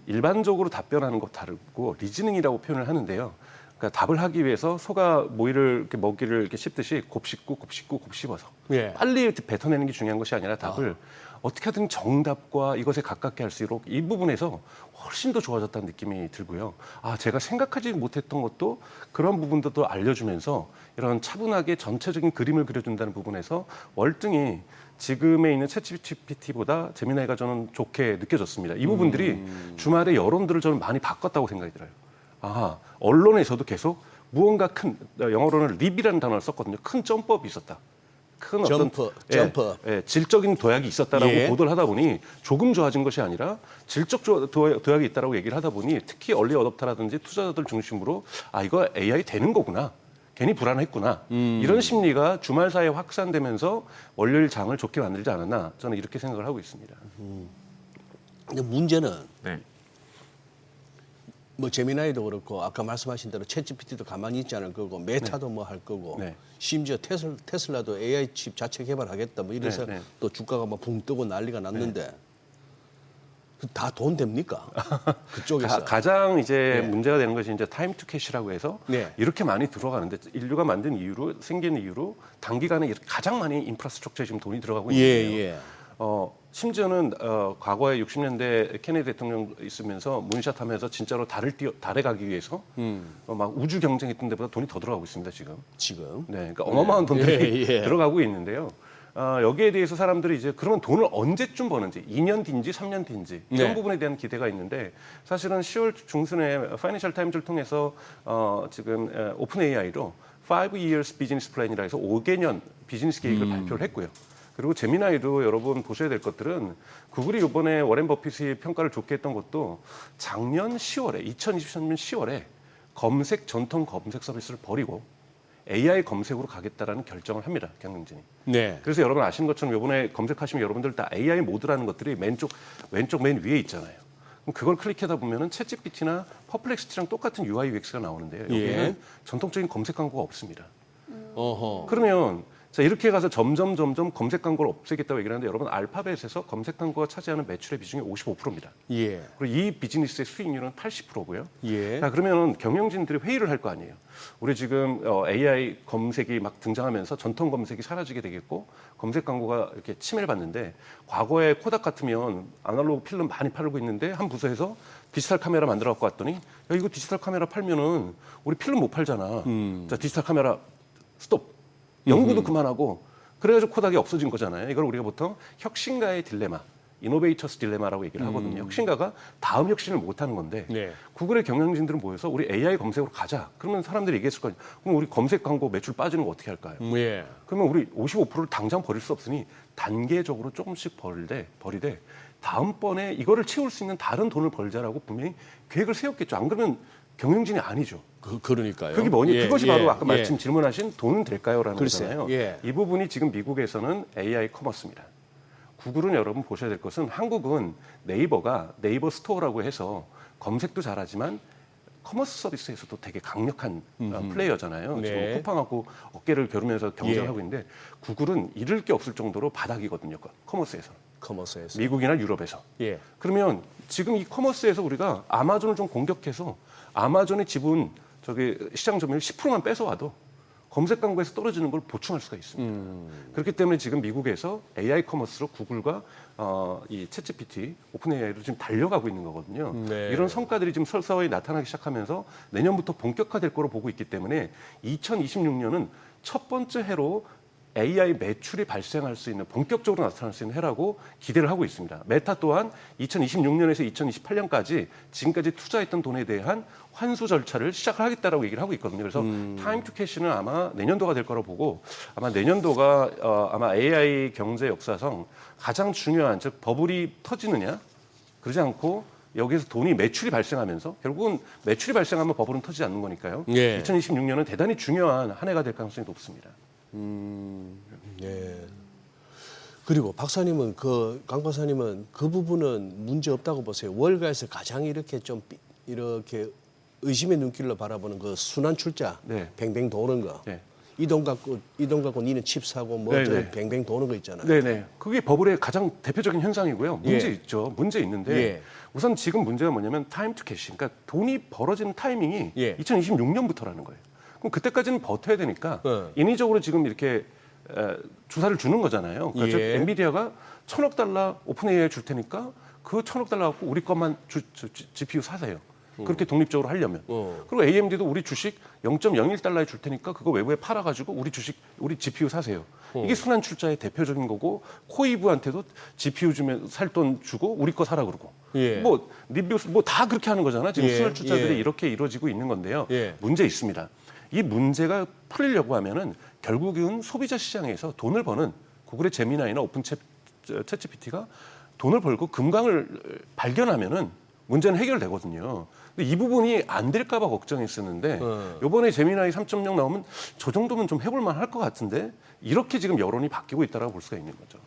일반적으로 답변하는 것 다르고 리즈닝이라고 표현을 하는데요. 그러니까 답을 하기 위해서 소가 모이를 이렇게 먹이를 이렇게 씹듯이 곱씹고 곱씹어서 예. 빨리 뱉어내는 게 중요한 것이 아니라 답을 어떻게 하든 정답과 이것에 가깝게 할 수 있도록 이 부분에서 훨씬 더 좋아졌다는 느낌이 들고요. 제가 생각하지 못했던 것도 그런 부분들도 알려주면서 이런 차분하게 전체적인 그림을 그려준다는 부분에서 월등히 지금에 있는 챗GPT보다 제미나이가 저는 좋게 느껴졌습니다. 이 부분들이 주말에 여론들을 저는 많이 바꿨다고 생각이 들어요. 언론에서도 계속 무언가 큰 영어로는 립이라는 단어를 썼거든요. 큰 점프업이 있었다. 큰 점프. 질적인 도약이 있었다라고 예. 보도를 하다 보니 조금 좋아진 것이 아니라 질적 도약이 있다라고 얘기를 하다 보니 특히 얼리 어댑터라든지 투자자들 중심으로 이거 AI 되는 거구나. 괜히 불안했구나. 이런 심리가 주말 사이에 확산되면서 월요일 장을 좋게 만들지 않았나 저는 이렇게 생각을 하고 있습니다. 근데 문제는 네. 뭐 제미나이도 그렇고 아까 말씀하신 대로 챗GPT도 가만히 있지 않을 거고 메타도 뭐 할 거고 네. 심지어 테슬라도 AI 칩 자체 개발하겠다 뭐 이래서 네. 또 주가가 막 붕 뜨고 난리가 났는데 다 돈 됩니까? 그쪽에서. 가장 이제 네. 문제가 되는 것이 이제 타임 투 캐시라고 해서 네. 이렇게 많이 들어가는데 인류가 만든 이후로 생긴 이후로 단기간에 이렇게 가장 많이 인프라스트럭처에 지금 돈이 들어가고 있는데요. 예. 심지어는 과거에 60년대 케네디 대통령 있으면서 문샷 하면서 진짜로 달에 가기 위해서 막 우주 경쟁했던 데보다 돈이 더 들어가고 있습니다, 지금. 지금. 네, 그러니까 어마어마한 돈들이 예. 들어가고 있는데요. 여기에 대해서 사람들이 이제 그러면 돈을 언제쯤 버는지 2년 뒤인지 3년 뒤인지 이런 네. 부분에 대한 기대가 있는데 사실은 10월 중순에 파이낸셜 타임즈를 통해서 지금 오픈 AI로 5 years 비즈니스 플랜이라 해서 5개년 비즈니스 계획을 발표를 했고요. 그리고 제미나이도 여러분 보셔야 될 것들은 구글이 이번에 워렌 버핏이 평가를 좋게 했던 것도 작년 10월에 2023년 10월에 전통 검색 서비스를 버리고 AI 검색으로 가겠다라는 결정을 합니다. 경영진이. 네. 그래서 여러분 아시는 것처럼 이번에 검색하시면 여러분들 다 AI 모드라는 것들이 왼쪽 맨 위에 있잖아요. 그럼 그걸 클릭하다 보면은 챗GPT나 퍼플렉시티랑 똑같은 UI UX가 나오는데요. 여기는 예. 전통적인 검색 광고가 없습니다. 어허. 그러면 자 이렇게 가서 점점 검색 광고를 없애겠다고 얘기를 하는데 여러분 알파벳에서 검색 광고가 차지하는 매출의 비중이 55%입니다. 예. 그리고 이 비즈니스의 수익률은 80%고요. 예. 자 그러면 경영진들이 회의를 할 거 아니에요. 우리 지금 AI 검색이 막 등장하면서 전통 검색이 사라지게 되겠고 검색 광고가 이렇게 침해를 받는데 과거에 코닥 같으면 아날로그 필름 많이 팔고 있는데 한 부서에서 디지털 카메라 만들어 갖고 왔더니 야 이거 디지털 카메라 팔면은 우리 필름 못 팔잖아. 자 디지털 카메라 스톱. 연구도 그만하고 그래가지고 코닥이 없어진 거잖아요. 이걸 우리가 보통 혁신가의 딜레마, 이노베이터스 딜레마라고 얘기를 하거든요. 혁신가가 다음 혁신을 못하는 건데 네. 구글의 경영진들은 모여서 우리 AI 검색으로 가자. 그러면 사람들이 얘기했을 거예요. 그럼 우리 검색 광고 매출 빠지는 거 어떻게 할까요? 예. 그러면 우리 55%를 당장 버릴 수 없으니 단계적으로 조금씩 버리되 다음번에 이거를 채울 수 있는 다른 돈을 벌자라고 분명히 계획을 세웠겠죠. 안 그러면 경영진이 아니죠. 그러니까요. 그게 뭐니? 예, 그것이 예, 바로 아까 예. 말씀 질문하신 돈은 될까요?라는 글쎄, 거잖아요. 예. 이 부분이 지금 미국에서는 AI 커머스입니다. 구글은 여러분 보셔야 될 것은 한국은 네이버가 네이버 스토어라고 해서 검색도 잘하지만 커머스 서비스에서도 되게 강력한 플레이어잖아요. 네. 지금 쿠팡하고 어깨를 겨루면서 경쟁을 예. 하고 있는데 구글은 잃을 게 없을 정도로 바닥이거든요. 커머스에서. 커머스에서. 미국이나 유럽에서. 예. 그러면 지금 이 커머스에서 우리가 아마존을 좀 공격해서 아마존의 지분 시장 점유율 10%만 뺏어와도 검색 광고에서 떨어지는 걸 보충할 수가 있습니다. 그렇기 때문에 지금 미국에서 AI 커머스로 구글과 이 챗GPT, 오픈 AI로 지금 달려가고 있는 거거든요. 네. 이런 성과들이 지금 서서히 나타나기 시작하면서 내년부터 본격화될 거로 보고 있기 때문에 2026년은 첫 번째 해로 AI 매출이 발생할 수 있는 본격적으로 나타날 수 있는 해라고 기대를 하고 있습니다. 메타 또한 2026년에서 2028년까지 지금까지 투자했던 돈에 대한 환수 절차를 시작하겠다라고 얘기를 하고 있거든요. 그래서 타임 투 캐시는 아마 내년도가 될 거라고 보고 아마 내년도가 아마 AI 경제 역사상 가장 중요한 즉 버블이 터지느냐 그러지 않고 여기에서 돈이 매출이 발생하면서 결국은 매출이 발생하면 버블은 터지지 않는 거니까요. 예. 2026년은 대단히 중요한 한 해가 될 가능성이 높습니다. 예. 그리고 박사님은 강 박사님은 그 부분은 문제 없다고 보세요. 월가에서 가장 이렇게 좀 이렇게 의심의 눈길로 바라보는 그 순환 출자, 네. 뱅뱅 도는 거. 네. 이 돈 갖고 니는 칩 사고 뭐 네, 저 네. 뱅뱅 도는 거 있잖아요. 네네. 그게 버블의 가장 대표적인 현상이고요. 문제 예. 있죠. 문제 있는데 예. 우선 지금 문제가 뭐냐면 타임 투 캐시. 그러니까 돈이 벌어지는 타이밍이 예. 2026년부터라는 거예요. 그럼 그때까지는 버텨야 되니까 인위적으로 인위적으로 지금 이렇게 주사를 주는 거잖아요. 그러니까 즉 예. 엔비디아가 $1,000억 오픈 AI 줄 테니까 그 $1,000억 갖고 우리 것만 GPU 사세요. 그렇게 독립적으로 하려면. 그리고 AMD도 우리 주식 $0.01에 줄 테니까 그거 외부에 팔아가지고 우리 GPU 사세요. 이게 순환 출자의 대표적인 거고 코이브한테도 GPU 주면 살 돈 주고 우리 거 사라 그러고. 예. 뭐 리뷰 뭐 다 그렇게 하는 거잖아. 지금 예. 순환 출자들이 예. 이렇게 이루어지고 있는 건데요. 예. 문제 있습니다. 이 문제가 풀리려고 하면은 결국은 소비자 시장에서 돈을 버는 구글의 제미나이나 오픈 챗GPT가 돈을 벌고 금강을 발견하면은 문제는 해결되거든요. 근데 이 부분이 안 될까 봐 걱정했었는데 이번에 제미나이 3.0 나오면 저 정도면 좀 해볼 만할 것 같은데 이렇게 지금 여론이 바뀌고 있다라고 볼 수가 있는 거죠.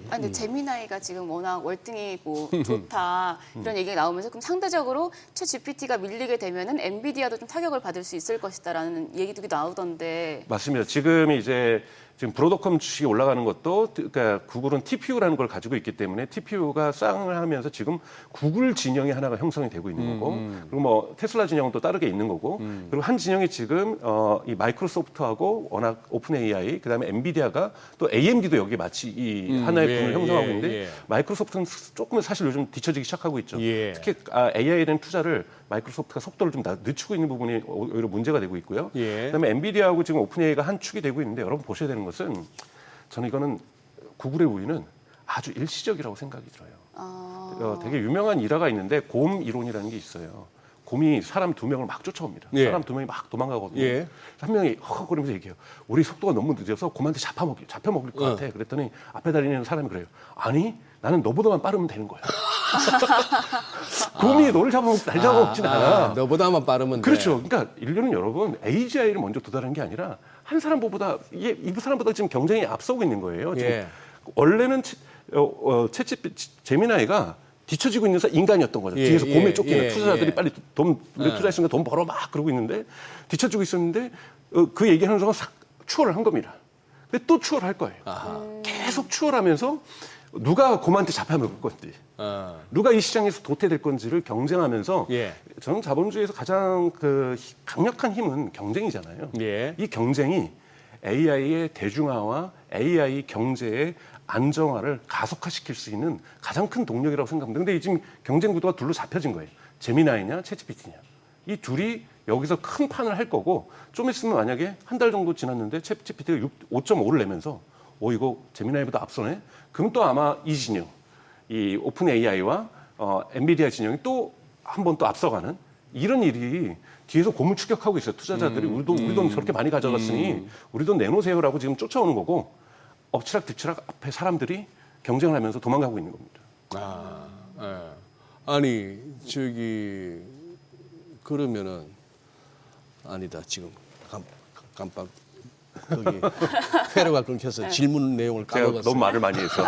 아, 근데 제미나이가 지금 워낙 월등히 뭐 좋다 이런 얘기가 나오면서 그럼 상대적으로 챗 GPT가 밀리게 되면은 엔비디아도 좀 타격을 받을 수 있을 것이다라는 얘기도 나오던데. 맞습니다. 지금 브로드컴 주식이 올라가는 것도 그러니까 구글은 TPU라는 걸 가지고 있기 때문에 TPU가 쌍을 하면서 지금 구글 진영이 하나가 형성이 되고 있는 거고 그리고 뭐 테슬라 진영은 또 다르게 있는 거고 그리고 한 진영이 지금 이 마이크로소프트하고 워낙 오픈 AI 그다음에 엔비디아가 또 AMD도 여기 마치 이 하나의 예, 분을 형성하고 예, 있는데 예. 마이크로소프트는 조금 사실 요즘 뒤처지기 시작하고 있죠. 예. 특히 AI에 대한 투자를 마이크로소프트가 속도를 좀 늦추고 있는 부분이 오히려 문제가 되고 있고요. 예. 그다음에 엔비디아하고 지금 오픈 AI가 한 축이 되고 있는데 여러분 보셔야 되는 것은 저는 이거는 구글의 우위는 아주 일시적이라고 생각이 들어요. 되게 유명한 일화가 있는데 곰 이론이라는 게 있어요. 곰이 사람 2명을 막 쫓아옵니다. 예. 사람 2명이 막 도망가거든요. 예. 한 명이 헉헉거리면서 얘기해요. 우리 속도가 너무 늦어서 곰한테 잡혀먹을 것 같아. 그랬더니 앞에 달리는 사람이 그래요. 아니 나는 너보다만 빠르면 되는 거야. 곰이 너를 날 잡아먹진 않아. 너보다만 빠르면 돼. 그렇죠. 그러니까 인류는 여러분 AGI를 먼저 도달한 게 아니라 한 사람보다 이 사람보다 지금 경쟁이 앞서고 있는 거예요. 지금 예. 원래는 제미나이가 뒤처지고 있는 인간이었던 거죠. 예, 뒤에서 곰에 예, 쫓기는 예, 투자자들이 예. 빨리 우리 투자했으니까 돈 벌어 막 그러고 있는데 뒤처지고 있었는데 그 얘기하는 순간 싹 추월을 한 겁니다. 근데 또 추월할 거예요. 계속 추월하면서 누가 곰한테 잡혀먹을 건지 누가 이 시장에서 도태될 건지를 경쟁하면서 예. 저는 자본주의에서 가장 강력한 힘은 경쟁이잖아요. 예. 이 경쟁이 AI의 대중화와 AI 경제의 안정화를 가속화시킬 수 있는 가장 큰 동력이라고 생각합니다. 근데 지금 경쟁 구도가 둘로 잡혀진 거예요. 제미나이냐 챗GPT냐. 이 둘이 여기서 큰 판을 할 거고 좀 있으면 만약에 한 달 정도 지났는데 챗GPT가 5.5를 내면서 이거 제미나이보다 앞서네? 그럼 또 아마 이 진영, 이 오픈 AI와 엔비디아 진영이 또 한 번 또 앞서가는 이런 일이 뒤에서 고물 추격하고 있어요. 투자자들이 우리 돈 저렇게 많이 가져갔으니 우리 돈 내놓으세요라고 지금 쫓아오는 거고 엎치락 뒤치락 앞에 사람들이 경쟁을 하면서 도망가고 있는 겁니다. 아니 그러면은 아니다 지금 깜빡 거기 회로가 끊겨서 질문 내용을 제가 까먹었어요. 너무 말을 많이 해서.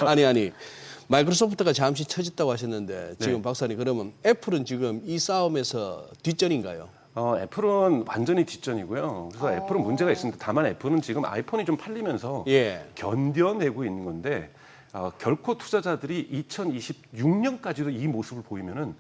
아니 마이크로소프트가 잠시 처졌다고 하셨는데 지금 박사님 그러면 애플은 지금 이 싸움에서 뒷전인가요? 애플은 완전히 뒷전이고요. 그래서 애플은 문제가 있습니다. 다만 애플은 지금 아이폰이 좀 팔리면서 예. 견뎌내고 있는 건데 결코 투자자들이 2026년까지도 이 모습을 보이면은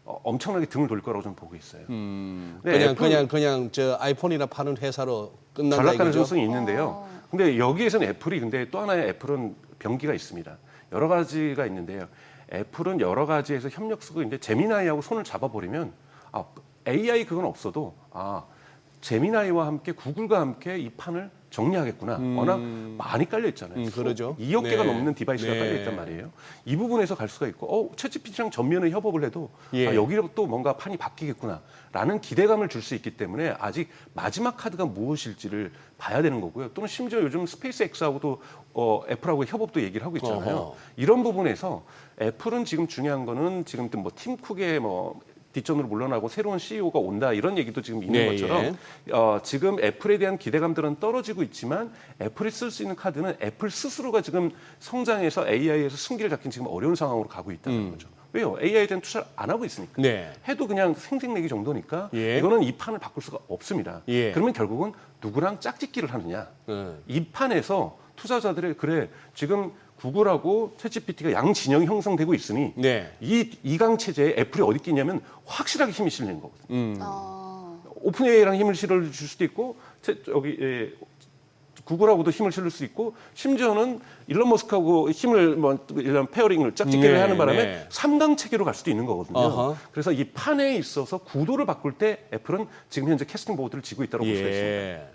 엄청나게 등을 돌 거라고 저는 보고 있어요. 네, 그냥 저 아이폰이나 파는 회사로 끝난다 전락할 이거죠? 가능성이 있는데요. 근데 여기에서는 애플이 근데 또 하나의 애플은 병기가 있습니다. 여러 가지가 있는데요. 애플은 여러 가지에서 협력 쓰고 있는데 제미나이하고 손을 잡아버리면 AI 그건 없어도 제미나이와 함께 구글과 함께 이 판을 정리하겠구나. 워낙 많이 깔려 있잖아요. 그러죠. 2억 개가 네. 넘는 디바이스가 네. 깔려 있단 말이에요. 이 부분에서 갈 수가 있고, 챗GPT랑 전면에 협업을 해도 예. 여기로 또 뭔가 판이 바뀌겠구나라는 기대감을 줄 수 있기 때문에 아직 마지막 카드가 무엇일지를 봐야 되는 거고요. 또는 심지어 요즘 스페이스X하고도 애플하고 협업도 얘기를 하고 있잖아요. 어허. 이런 부분에서 애플은 지금 중요한 거는 지금 뭐 팀 쿡의 뭐 뒷전으로 물러나고 새로운 CEO가 온다 이런 얘기도 지금 있는 네, 것처럼 지금 애플에 대한 기대감들은 떨어지고 있지만 애플이 쓸 수 있는 카드는 애플 스스로가 지금 성장해서 AI에서 승기를 잡긴 지금 어려운 상황으로 가고 있다는 거죠. 왜요? AI에 대한 투자를 안 하고 있으니까. 네. 해도 그냥 생색내기 정도니까 예. 이거는 이 판을 바꿀 수가 없습니다. 예. 그러면 결국은 누구랑 짝짓기를 하느냐. 이 판에서 투자자들의 그래 지금 구글하고 챗GPT가 양진영이 형성되고 있으니 네. 이 이강 체제에 애플이 어디 있겠냐면 확실하게 힘이 실리는 거거든요. 어, 오픈AI랑 힘을 실어줄 수도 있고 구글하고도 힘을 실을 수 있고 심지어는 일론 머스크하고 힘을 이런 페어링을 짝짓기를 네, 하는 바람에 네. 3강 체계로 갈 수도 있는 거거든요. 어허. 그래서 이 판에 있어서 구도를 바꿀 때 애플은 지금 현재 캐스팅 보드를 지고 있다고 볼 수가 있습니다. 예.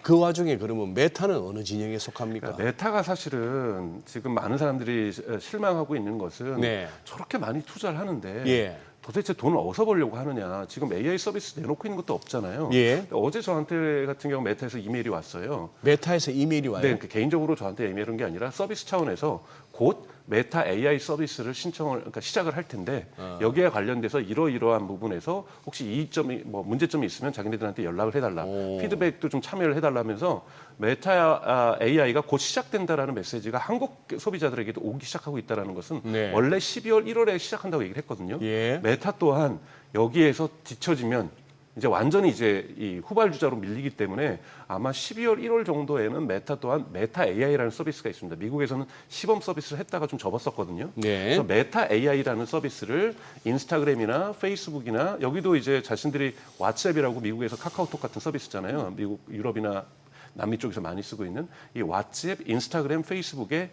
그 와중에 그러면 메타는 어느 진영에 속합니까? 메타가 사실은 지금 많은 사람들이 실망하고 있는 것은 네. 저렇게 많이 투자를 하는데 예. 도대체 돈을 어디서 벌려고 하느냐. 지금 AI 서비스 내놓고 있는 것도 없잖아요. 예. 어제 저한테 같은 경우 메타에서 이메일이 왔어요. 메타에서 이메일이 와요. 네, 그러니까 개인적으로 저한테 이메일 온 게 아니라 서비스 차원에서 곧 메타 AI 서비스를 그러니까 시작을 할 텐데 여기에 관련돼서 이러이러한 부분에서 혹시 이점이 뭐 문제점이 있으면 자기네들한테 연락을 해달라. 오. 피드백도 좀 참여를 해달라면서 메타 AI가 곧 시작된다라는 메시지가 한국 소비자들에게도 오기 시작하고 있다는 것은 네. 원래 12월 1월에 시작한다고 얘기를 했거든요. 예. 메타 또한 여기에서 뒤처지면 이제 완전히 이제 이 후발주자로 밀리기 때문에 아마 12월 1월 정도에는 메타 또한 메타 AI라는 서비스가 있습니다. 미국에서는 시범 서비스를 했다가 좀 접었었거든요. 네. 그래서 메타 AI라는 서비스를 인스타그램이나 페이스북이나 여기도 이제 자신들이 왓츠앱이라고 미국에서 카카오톡 같은 서비스잖아요. 미국, 유럽이나 남미 쪽에서 많이 쓰고 있는 이 왓츠앱, 인스타그램, 페이스북에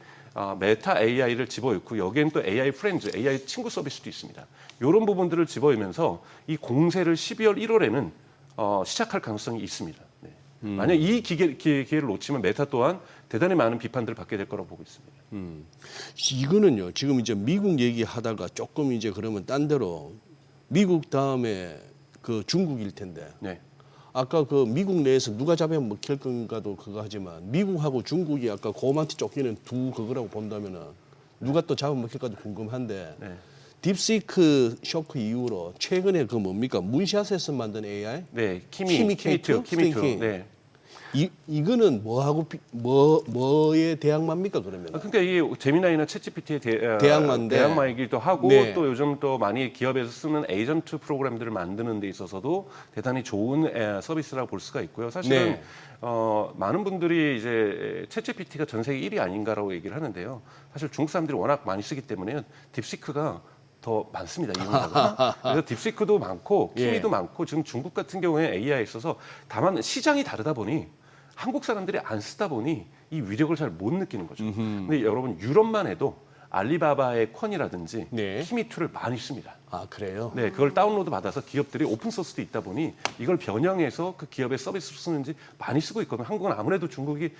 메타 AI를 집어넣고 여기에는 또 AI 프렌즈, AI 친구 서비스도 있습니다. 이런 부분들을 집어넣으면서 이 공세를 12월 1월에는 시작할 가능성이 있습니다. 네. 만약 이 기회를 놓치면 메타 또한 대단히 많은 비판들을 받게 될 거라고 보고 있습니다. 이거는요. 지금 이제 미국 얘기하다가 조금 이제 그러면 딴 데로 미국 다음에 그 중국일 텐데. 네. 아까 그 미국 내에서 누가 잡으면 먹힐 건가도 그거 하지만 미국하고 중국이 아까 고만티 쫓기는 두 그거라고 본다면은 누가 또 잡아 먹힐까도 궁금한데 네. 딥시크 쇼크 이후로 최근에 그 뭡니까 문샷에서 만든 AI 네, 키미투? 키미투. 네. 이거는 뭐하고 뭐에 대항마입니까 그러면? 그러니까 이게 제미나이나 챗GPT의 대항마인데. 대항마이기도 하고 네. 또 요즘 또 많이 기업에서 쓰는 에이전트 프로그램들을 만드는 데 있어서도 대단히 좋은 서비스라고 볼 수가 있고요. 사실은 네. 많은 분들이 이제 챗GPT가 전 세계 1위 아닌가라고 얘기를 하는데요. 사실 중국 사람들이 워낙 많이 쓰기 때문에 딥시크가 더 많습니다. 이용자가. 그래서 딥시크도 많고 키미도 예. 많고 지금 중국 같은 경우에 AI에 있어서 다만 시장이 다르다 보니 한국 사람들이 안 쓰다 보니 이 위력을 잘 못 느끼는 거죠. 근데 여러분 유럽만 해도 알리바바의 퀀이라든지 네. 키미투를 많이 씁니다. 아 그래요? 네, 그걸 다운로드 받아서 기업들이 오픈 소스도 있다 보니 이걸 변형해서 그 기업의 서비스로 쓰는지 많이 쓰고 있거든요. 한국은 아무래도 중국이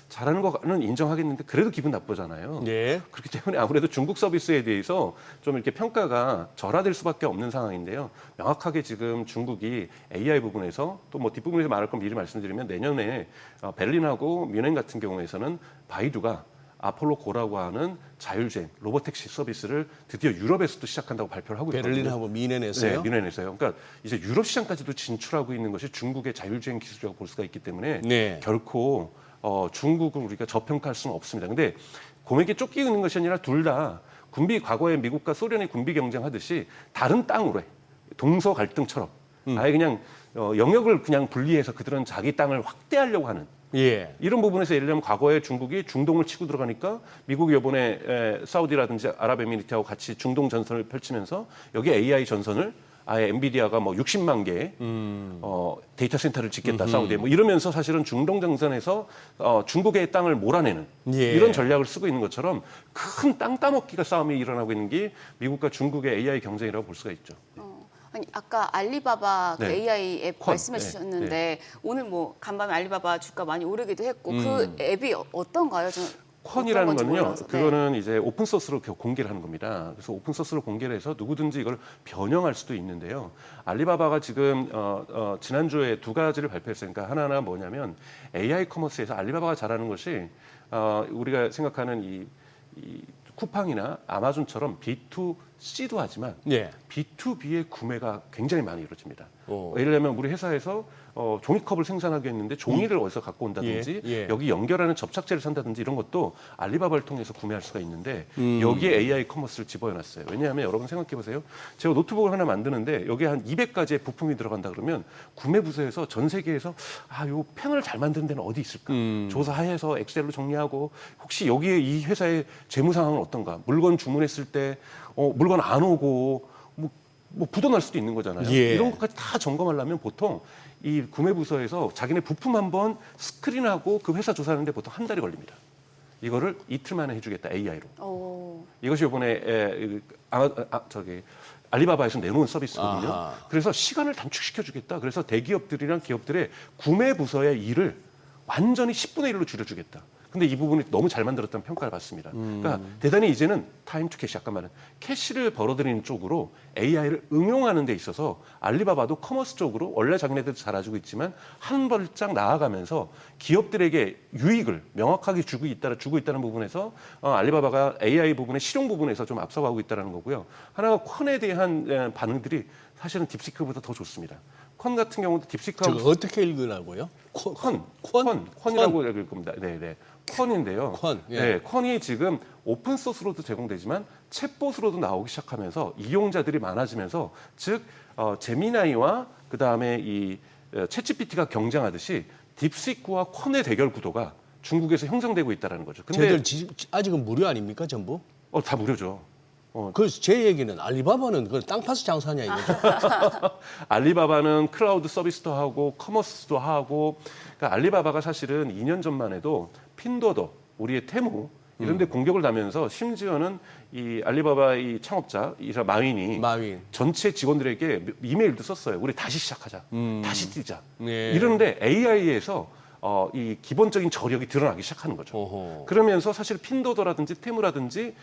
잘하는 거는 인정하겠는데 그래도 기분 나쁘잖아요. 예. 그렇기 때문에 아무래도 중국 서비스에 대해서 좀 이렇게 평가가 절하될 수밖에 없는 상황인데요. 명확하게 지금 중국이 AI 부분에서 또 뭐 뒷부분에서 말할 건 미리 말씀드리면 내년에 베를린하고 뮌헨 같은 경우에서는 바이두가 아폴로 고라고 하는 자율주행 로보택시 서비스를 드디어 유럽에서도 시작한다고 발표를 하고 있거든요. 베를린하고 미넨에서요? 네, 뮌헨에서요. 그러니까 이제 유럽 시장까지도 진출하고 있는 것이 중국의 자율주행 기술이라고 볼 수가 있기 때문에 네. 결코 중국을 우리가 저평가할 수는 없습니다. 근데 공에게 쫓기는 것이 아니라 둘 다 과거에 미국과 소련이 군비 경쟁하듯이 다른 땅으로 해. 동서 갈등처럼 아예 그냥 영역을 그냥 분리해서 그들은 자기 땅을 확대하려고 하는 예. 이런 부분에서 예를 들면 과거에 중국이 중동을 치고 들어가니까 미국이 이번에 사우디라든지 아랍에미리트하고 같이 중동 전선을 펼치면서 여기 AI 전선을 아예 엔비디아가 뭐 60만 개의 데이터 센터를 짓겠다 사우디에 뭐 이러면서 사실은 중동 전선에서 중국의 땅을 몰아내는 예. 이런 전략을 쓰고 있는 것처럼 큰 땅 따먹기가 싸움이 일어나고 있는 게 미국과 중국의 AI 경쟁이라고 볼 수가 있죠. 아니 아까 알리바바 그 네. AI 앱 콘. 말씀해 네. 주셨는데 오늘 뭐 간밤에 알리바바 주가 많이 오르기도 했고 그 앱이 어떤가요? 저는 콘이라는 어떤 건지 거는요, 몰라서. 네. 그거는 이제 오픈 소스로 공개를 하는 겁니다. 그래서 오픈 소스로 공개를 해서 누구든지 이걸 변형할 수도 있는데요. 알리바바가 지금 지난주에 두 가지를 발표했으니까 하나는 뭐냐면 AI 커머스에서 알리바바가 잘하는 것이 우리가 생각하는 이 쿠팡이나 아마존처럼 B2C도 하지만 예. B2B의 구매가 굉장히 많이 이루어집니다. 오. 예를 들면 우리 회사에서 종이컵을 생산하게 했는데 종이를 어디서 갖고 온다든지 예, 예. 여기 연결하는 접착제를 산다든지 이런 것도 알리바바를 통해서 구매할 수가 있는데 여기에 AI 커머스를 집어넣었어요. 왜냐하면 여러분 생각해 보세요. 제가 노트북을 하나 만드는데 여기에 한 200가지의 부품이 들어간다 그러면 구매 부서에서 전 세계에서 요 펜을 잘 만드는 데는 어디 있을까? 조사해서 엑셀로 정리하고 혹시 여기에 이 회사의 재무 상황은 어떤가? 물건 주문했을 때 물건 안 오고 뭐 부도날 수도 있는 거잖아요. 예. 이런 것까지 다 점검하려면 보통 이 구매 부서에서 자기네 부품 한번 스크린하고 그 회사 조사하는데 보통 한 달이 걸립니다. 이거를 이틀 만에 해주겠다 AI로. 오. 이것이 이번에 알리바바에서 내놓은 서비스거든요. 아하. 그래서 시간을 단축시켜주겠다. 그래서 대기업들이랑 기업들의 구매 부서의 일을 완전히 10분의 1로 줄여주겠다. 근데 이 부분이 너무 잘 만들었다는 평가를 받습니다. 그러니까 대단히 이제는 타임 투 캐시, 아까 말한 캐시를 벌어들이는 쪽으로 AI를 응용하는 데 있어서 알리바바도 커머스 쪽으로 원래 자기네들도 잘해주고 있지만 한 발짝 나아가면서 기업들에게 유익을 명확하게 주고 있다는 부분에서 알리바바가 AI 부분의 실용 부분에서 좀 앞서가고 있다는 거고요. 하나가 콘에 대한 반응들이 사실은 딥시크보다 더 좋습니다. 콘 같은 경우도 딥시크하고 저거 어떻게 읽으라고요? 콘이라고 읽을 겁니다. 네. 콘인데요. 콘, 예. 네, 콘이 지금 오픈 소스로도 제공되지만 챗봇으로도 나오기 시작하면서 이용자들이 많아지면서 즉 제미나이와 그 다음에 이 챗GPT가 경쟁하듯이 딥시크와 콘의 대결 구도가 중국에서 형성되고 있다는 거죠. 근데 쟤들 아직은 무료 아닙니까 전부? 다 무료죠. 그래서 제 얘기는 알리바바는 그 땅 파서 장사냐 이거죠. 알리바바는 클라우드 서비스도 하고 커머스도 하고 그러니까 알리바바가 사실은 2년 전만 해도 핀도더, 우리의 테무 이런 데 공격을 하면서 심지어는 이 알리바바 이 창업자 이사 마윈이 전체 직원들에게 이메일도 썼어요. 우리 다시 시작하자. 다시 뛰자. 네. 이런데 AI에서 이 기본적인 저력이 드러나기 시작하는 거죠. 어허. 그러면서 사실 핀도더라든지 테무라든지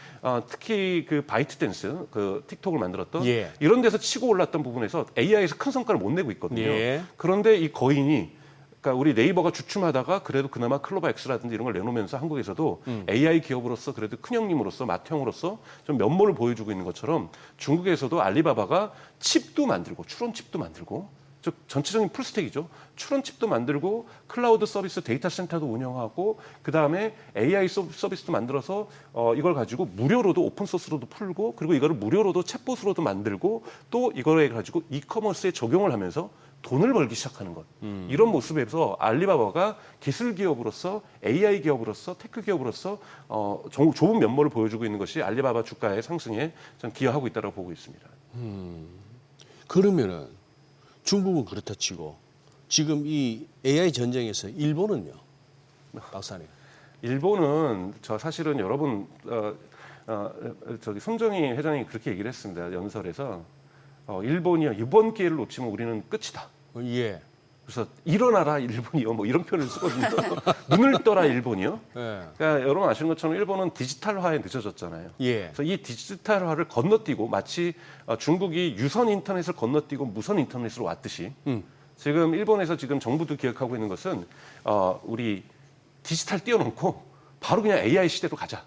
특히 그 바이트댄스 그 틱톡을 만들었던 예. 이런 데서 치고 올랐던 부분에서 AI에서 큰 성과를 못 내고 있거든요. 예. 그런데 이 거인이 그러니까 우리 네이버가 주춤하다가 그래도 그나마 클로바 X라든지 이런 걸 내놓으면서 한국에서도 AI 기업으로서 그래도 큰 형님으로서 맏형으로서 좀 면모를 보여주고 있는 것처럼 중국에서도 알리바바가 칩도 만들고 추론 칩도 만들고 즉 전체적인 풀스택이죠. 추론 칩도 만들고 클라우드 서비스 데이터 센터도 운영하고 그다음에 AI 서비스도 만들어서 이걸 가지고 무료로도 오픈 소스로도 풀고 그리고 이거를 무료로도 챗봇으로도 만들고 또 이걸 가지고 이커머스에 적용을 하면서 돈을 벌기 시작하는 것. 이런 모습에서 알리바바가 기술 기업으로서 AI 기업으로서 테크 기업으로서 좋은 면모를 보여주고 있는 것이 알리바바 주가의 상승에 전 기여하고 있다고 보고 있습니다. 그러면은 중국은 그렇다 치고 지금 이 AI 전쟁에서 일본은요, 박사님? 일본은 사실은 여러분 손정희 회장이 그렇게 얘기를 했습니다. 연설에서 일본이요 이번 기회를 놓치면 우리는 끝이다. 예. 그래서 일어나라 일본이요 뭐 이런 표현을 쓰거든요. 눈을 떠라 일본이요. 예. 그러니까 여러분 아시는 것처럼 일본은 디지털화에 늦어졌잖아요. 예. 그래서 이 디지털화를 건너뛰고 마치 중국이 유선 인터넷을 건너뛰고 무선 인터넷으로 왔듯이 지금 일본에서 지금 정부도 기획하고 있는 것은 우리 디지털 띄워놓고 바로 그냥 AI 시대로 가자.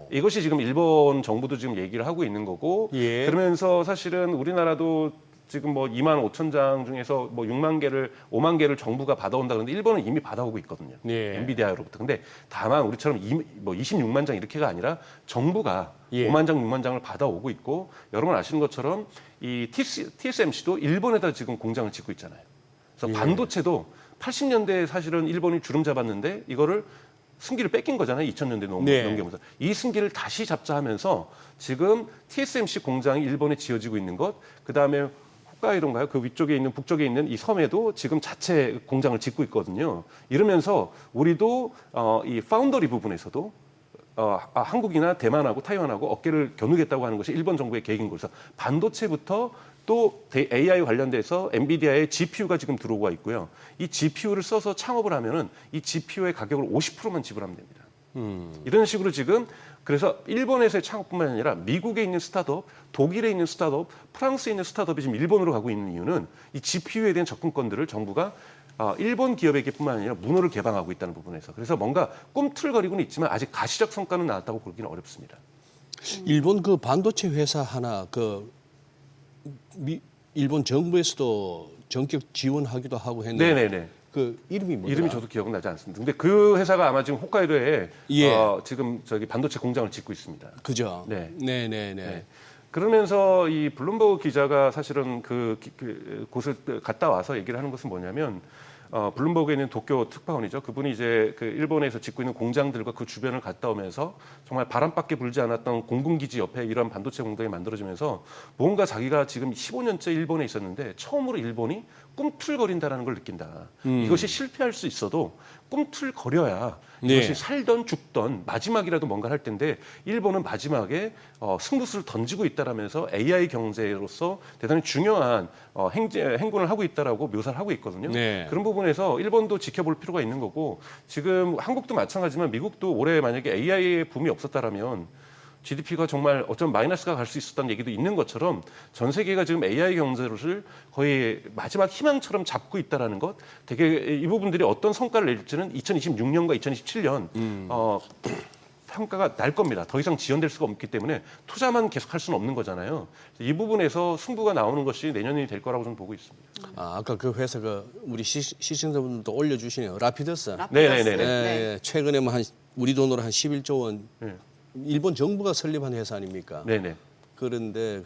이것이 지금 일본 정부도 지금 얘기를 하고 있는 거고 예. 그러면서 사실은 우리나라도 지금 뭐 2만 5천 장 중에서 뭐 5만 개를 정부가 받아온다 그러는데 일본은 이미 받아오고 있거든요. 예. 엔비디아로부터. 근데 다만 우리처럼 26만 장 이렇게가 아니라 정부가 예. 5만 장, 6만 장을 받아오고 있고 여러분 아시는 것처럼 이 TSMC도 일본에다 지금 공장을 짓고 있잖아요. 그래서 예. 반도체도 80년대에 사실은 일본이 주름 잡았는데 이거를 승기를 뺏긴 거잖아요. 2000년대 넘겨면서. 이 승기를 다시 잡자 하면서 지금 TSMC 공장이 일본에 지어지고 있는 것, 그다음에 홋카이도인가요? 그 위쪽에 있는 북쪽에 있는 이 섬에도 지금 자체 공장을 짓고 있거든요. 이러면서 우리도 이 파운더리 부분에서도 한국이나 대만하고 타이완하고 어깨를 겨누겠다고 하는 것이 일본 정부의 계획인 거죠. 반도체부터 또 AI 관련돼서 엔비디아의 GPU가 지금 들어오고 있고요. 이 GPU를 써서 창업을 하면은 이 GPU의 가격을 50%만 지불하면 됩니다. 이런 식으로 지금 그래서 일본에서의 창업뿐만 아니라 미국에 있는 스타트업, 독일에 있는 스타트업, 프랑스에 있는 스타트업이 지금 일본으로 가고 있는 이유는 이 GPU에 대한 접근권들을 정부가 일본 기업에게뿐만 아니라 문호를 개방하고 있다는 부분에서 그래서 뭔가 꿈틀거리고는 있지만 아직 가시적 성과는 나왔다고 보기는 어렵습니다. 일본 그 반도체 회사 하나 일본 정부에서도 전격 지원하기도 하고 했는데 네네네. 그 이름이 뭐더라? 이름이 저도 기억나지 않습니다. 근데 그 회사가 아마 지금 홋카이도에 예. 지금 저기 반도체 공장을 짓고 있습니다. 그죠? 네. 네네네. 네. 그러면서 이 블룸버그 기자가 사실은 곳을 갔다 와서 얘기를 하는 것은 뭐냐면 블룸버그에 있는 도쿄 특파원이죠. 그분이 이제 그 일본에서 짓고 있는 공장들과 그 주변을 갔다 오면서 정말 바람밖에 불지 않았던 공군기지 옆에 이런 반도체 공장이 만들어지면서 뭔가 자기가 지금 15년째 일본에 있었는데 처음으로 일본이 꿈틀거린다라는 걸 느낀다. 이것이 실패할 수 있어도 꿈틀거려야 이것이 네. 살던 죽던 마지막이라도 뭔가를 할 텐데 일본은 마지막에 승부수를 던지고 있다라면서 AI 경제로서 대단히 중요한 행군을 하고 있다라고 묘사를 하고 있거든요. 네. 그런 부분에서 일본도 지켜볼 필요가 있는 거고 지금 한국도 마찬가지지만 미국도 올해 만약에 AI의 붐이 없었다라면 GDP가 정말 어쩌면 마이너스가 갈 수 있었다는 얘기도 있는 것처럼 전 세계가 지금 AI 경제를 거의 마지막 희망처럼 잡고 있다는 것 되게 이 부분들이 어떤 성과를 낼지는 2026년과 2027년 평가가 날 겁니다. 더 이상 지연될 수가 없기 때문에 투자만 계속할 수는 없는 거잖아요. 이 부분에서 승부가 나오는 것이 내년이 될 거라고 저는 보고 있습니다. 아까 그 회사가 우리 시청자분들도 올려주시네요. 라피더스. 네네네. 네. 최근에 뭐 우리 돈으로 한 11조 원 네. 일본 정부가 설립한 회사 아닙니까? 네네. 그런데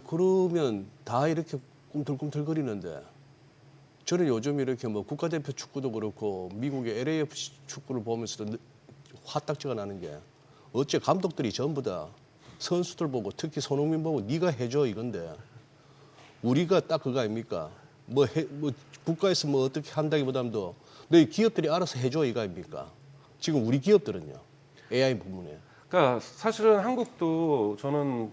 그러면 다 이렇게 꿈틀꿈틀거리는데 저는 요즘 이렇게 뭐 국가대표 축구도 그렇고 미국의 LAFC 축구를 보면서도 화딱지가 나는 게 어째 감독들이 전부 다 선수들 보고 특히 손흥민 보고 네가 해줘 이건데 우리가 딱 그거 아닙니까? 뭐 국가에서 뭐 어떻게 한다기보다도 너희 기업들이 알아서 해줘 이거 아닙니까? 지금 우리 기업들은요. AI 부분에. 그러니까 사실은 한국도 저는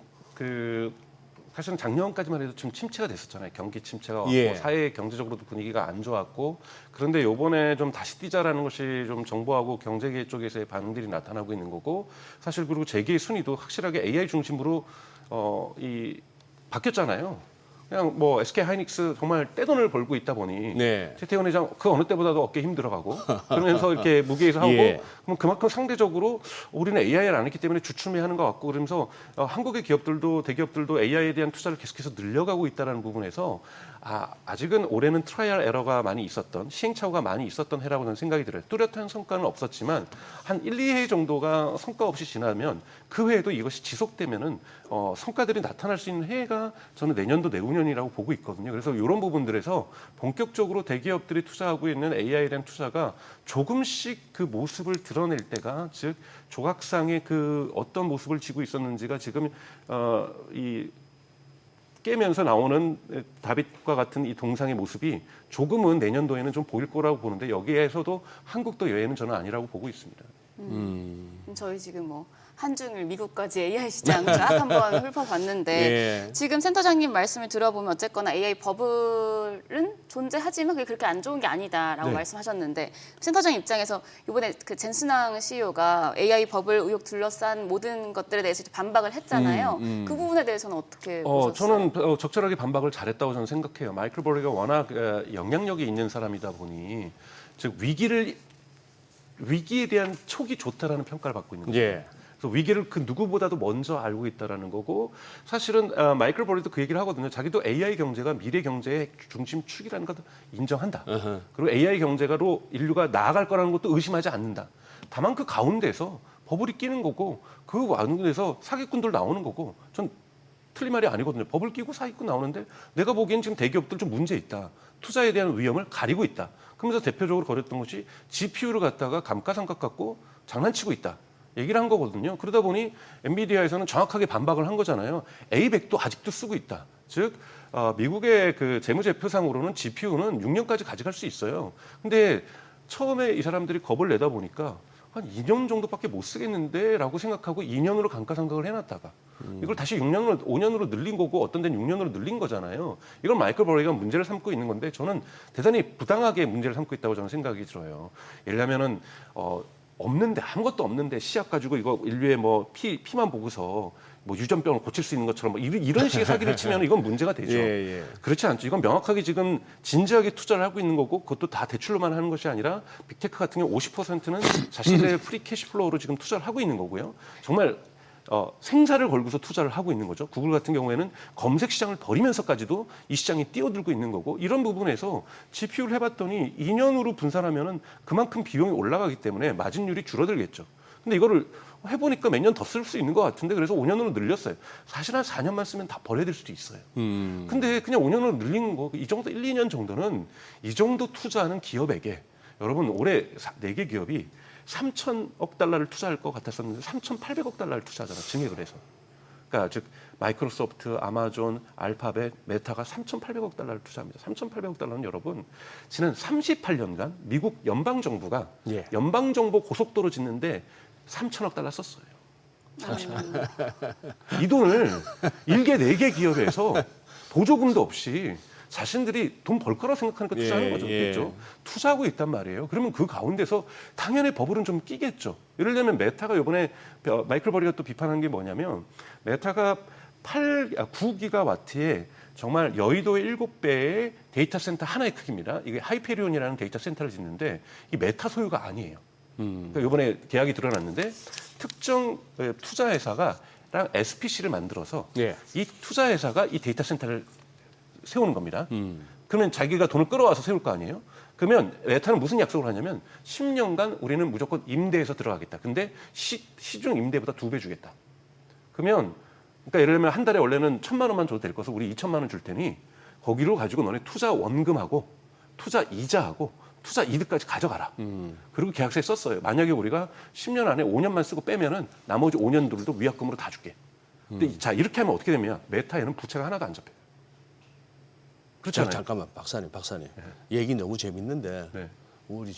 사실은 작년까지만 해도 좀 침체가 됐었잖아요. 경기 침체가 왔고 예. 사회 경제적으로도 분위기가 안 좋았고 그런데 이번에 좀 다시 뛰자라는 것이 좀 정부하고 경제계 쪽에서의 반응들이 나타나고 있는 거고 사실 그리고 재계의 순위도 확실하게 AI 중심으로 바뀌었잖아요. 그냥 뭐 SK 하이닉스 정말 떼돈을 벌고 있다 보니 네. 최태원 회장 그 어느 때보다도 어깨 힘들어가고 그러면서 이렇게 무게에서 하고 예. 그럼 그만큼 상대적으로 우리는 AI를 안 했기 때문에 주춤해하는 것 같고 그러면서 한국의 기업들도 대기업들도 AI에 대한 투자를 계속해서 늘려가고 있다는 부분에서 아직은 올해는 트라이얼 에러가 많이 있었던 시행착오가 많이 있었던 해라고 저는 생각이 들어요. 뚜렷한 성과는 없었지만 한 1, 2해 정도가 성과 없이 지나면 그 해에도 이것이 지속되면은 성과들이 나타날 수 있는 해가 저는 내년도 내후년이라고 보고 있거든요. 그래서 이런 부분들에서 본격적으로 대기업들이 투자하고 있는 AI에 대한 투자가 조금씩 그 모습을 드러낼 때가 즉 조각상의 그 어떤 모습을 지고 있었는지가 지금 깨면서 나오는 다빗과 같은 이 동상의 모습이 조금은 내년도에는 좀 보일 거라고 보는데 여기에서도 한국도 예외는 저는 아니라고 보고 있습니다. 저희 지금 뭐 한중일 미국까지 AI 시장 쫙 한번 훑어봤는데 예. 지금 센터장님 말씀을 들어보면 어쨌거나 AI 버블은 존재하지만 그게 그렇게 안 좋은 게 아니다라고 네. 말씀하셨는데 센터장 입장에서 이번에 그 젠스낭 CEO가 AI 버블 의혹 둘러싼 모든 것들에 대해서 이제 반박을 했잖아요. 그 부분에 대해서는 어떻게 보셨어요? 저는 적절하게 반박을 잘했다고 저는 생각해요. 마이클 버리가 워낙 영향력이 있는 사람이다 보니 즉 위기에 대한 촉이 좋다라는 평가를 받고 있는 거예요. 예. 그래서 위기를 그 누구보다도 먼저 알고 있다라는 거고 사실은 마이클 버리도 그 얘기를 하거든요. 자기도 AI 경제가 미래 경제의 중심축이라는 것도 인정한다. 그리고 AI 경제가로 인류가 나아갈 거라는 것도 의심하지 않는다. 다만 그 가운데서 버블이 끼는 거고 그 가운데서 사기꾼들 나오는 거고 전 틀린 말이 아니거든요. 버블 끼고 사기꾼 나오는데 내가 보기엔 지금 대기업들 좀 문제 있다. 투자에 대한 위험을 가리고 있다. 그러면서 대표적으로 거렸던 것이 GPU를 갖다가 감가상각 갖고 장난치고 있다. 얘기를 한 거거든요. 그러다 보니 엔비디아에서는 정확하게 반박을 한 거잖아요. A100도 아직도 쓰고 있다. 즉 미국의 그 재무제표상으로는 GPU는 6년까지 가져갈 수 있어요. 근데 처음에 이 사람들이 겁을 내다 보니까 한 2년 정도밖에 못 쓰겠는데라고 생각하고 2년으로 감가상각을 해놨다가 이걸 다시 6년으로 5년으로 늘린 거고 어떤 데는 6년으로 늘린 거잖아요. 이걸 마이클 버리가 문제를 삼고 있는 건데 저는 대단히 부당하게 문제를 삼고 있다고 저는 생각이 들어요. 예를 들면은 없는데 아무것도 없는데 시약 가지고 이거 인류의 뭐 피만 보고서 뭐 유전병을 고칠 수 있는 것처럼 뭐 이런 식의 사기를 치면 이건 문제가 되죠. 예, 예. 그렇지 않죠. 이건 명확하게 지금 진지하게 투자를 하고 있는 거고 그것도 다 대출로만 하는 것이 아니라 빅테크 같은 경우 50%는 자신들의 프리 캐시플로우로 지금 투자를 하고 있는 거고요. 정말 생사를 걸고서 투자를 하고 있는 거죠. 구글 같은 경우에는 검색 시장을 버리면서까지도 이 시장에 뛰어들고 있는 거고 이런 부분에서 GPU를 해봤더니 2년으로 분산하면은 그만큼 비용이 올라가기 때문에 마진율이 줄어들겠죠. 근데 이거를 해보니까 몇 년 더 쓸 수 있는 것 같은데 그래서 5년으로 늘렸어요. 사실 한 4년만 쓰면 다 버려야 될 수도 있어요. 근데 그냥 5년으로 늘린 거, 이 정도 1, 2년 정도는 이 정도 투자하는 기업에게 여러분 올해 4개 기업이 3천억 달러를 투자할 것 같았었는데 3,800억 달러를 투자하잖아, 증액을 해서. 그러니까 즉 마이크로소프트, 아마존, 알파벳, 메타가 3,800억 달러를 투자합니다. 3,800억 달러는 여러분 지난 38년간 미국 연방정부가 예. 연방정보 고속도로 짓는데 3천억 달러 썼어요. 이 돈을 1개, 4개 기업에서 보조금도 없이 자신들이 돈 벌 거라고 생각하니까 투자하는 거죠. 그렇죠? 투자하고 있단 말이에요. 그러면 그 가운데서 당연히 버블은 좀 끼겠죠. 예를 들면 메타가 이번에 마이클 버리가 또 비판한 게 뭐냐면 메타가 9기가와트의 정말 여의도의 7배의 데이터 센터 하나의 크기입니다. 이게 하이페리온이라는 데이터 센터를 짓는데 이 메타 소유가 아니에요. 그러니까 이번에 계약이 드러났는데 특정 투자회사가 SPC를 만들어서 예. 이 투자회사가 이 데이터 센터를 세우는 겁니다. 그러면 자기가 돈을 끌어와서 세울 거 아니에요? 그러면 메타는 무슨 약속을 하냐면 10년간 우리는 무조건 임대해서 들어가겠다. 근데 시중 임대보다 2배 주겠다. 그러면 그러니까 예를 들면 한 달에 원래는 1,000만 원만 줘도 될 것을 우리 2천만 원 줄 테니 거기로 가지고 너네 투자 원금하고 투자 이자하고 투자 이득까지 가져가라. 그리고 계약서에 썼어요. 만약에 우리가 10년 안에 5년만 쓰고 빼면은 나머지 5년들도 위약금으로 다 줄게. 근데 자 이렇게 하면 어떻게 되면 메타에는 부채가 하나도 안 잡혀요. 그렇지 않아요? 잠깐만 박사님. 얘기 너무 재밌는데 네. 우리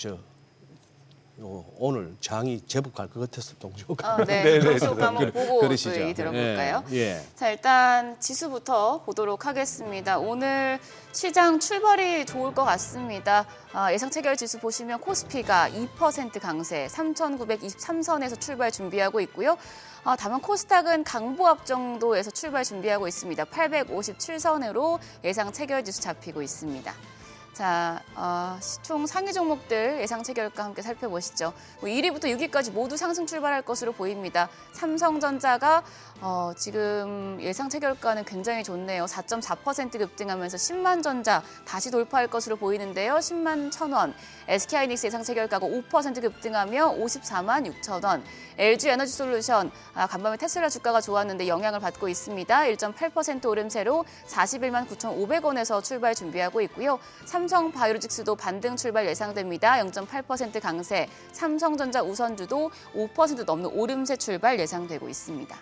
오늘 장이 제법 갈 것 같았어 동조가. 네, 계속 한번 보고 그러시죠. 또 얘기 들어볼까요? 예. 자, 일단 지수부터 보도록 하겠습니다. 오늘 시장 출발이 좋을 것 같습니다. 예상 체결 지수 보시면 코스피가 2% 강세, 3,923선에서 출발 준비하고 있고요. 다만 코스닥은 강보합 정도에서 출발 준비하고 있습니다. 857선으로 예상 체결 지수 잡히고 있습니다. 자, 총 상위 종목들 예상 체결가 함께 살펴보시죠. 1위부터 6위까지 모두 상승 출발할 것으로 보입니다. 삼성전자가 지금 예상 체결가는 굉장히 좋네요. 4.4% 급등하면서 10만 전자 다시 돌파할 것으로 보이는데요. 10만 1,000원. SK하이닉스 예상 체결가가 5% 급등하며 54만 6천 원. LG에너지솔루션 간밤에 테슬라 주가가 좋았는데 영향을 받고 있습니다. 1.8% 오름세로 41만 9,500원에서 출발 준비하고 있고요. 삼성바이오로직스도 반등 출발 예상됩니다. 0.8% 강세. 삼성전자 우선주도 5% 넘는 오름세 출발 예상되고 있습니다.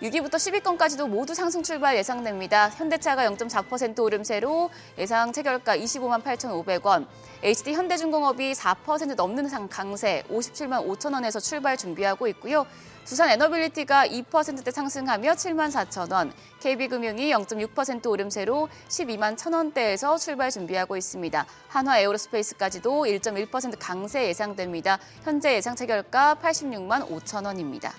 6위부터 10위권까지도 모두 상승 출발 예상됩니다. 현대차가 0.4% 오름세로 예상 체결가 25만 8,500원. HD 현대중공업이 4% 넘는 강세 57만 5천 원에서 출발 준비하고 있고요. 두산 에너빌리티가 2%대 상승하며 7만 4천 원. KB금융이 0.6% 오름세로 12만 1천 원대에서 출발 준비하고 있습니다. 한화 에어로스페이스까지도 1.1% 강세 예상됩니다. 현재 예상 체결가 86만 5천 원입니다.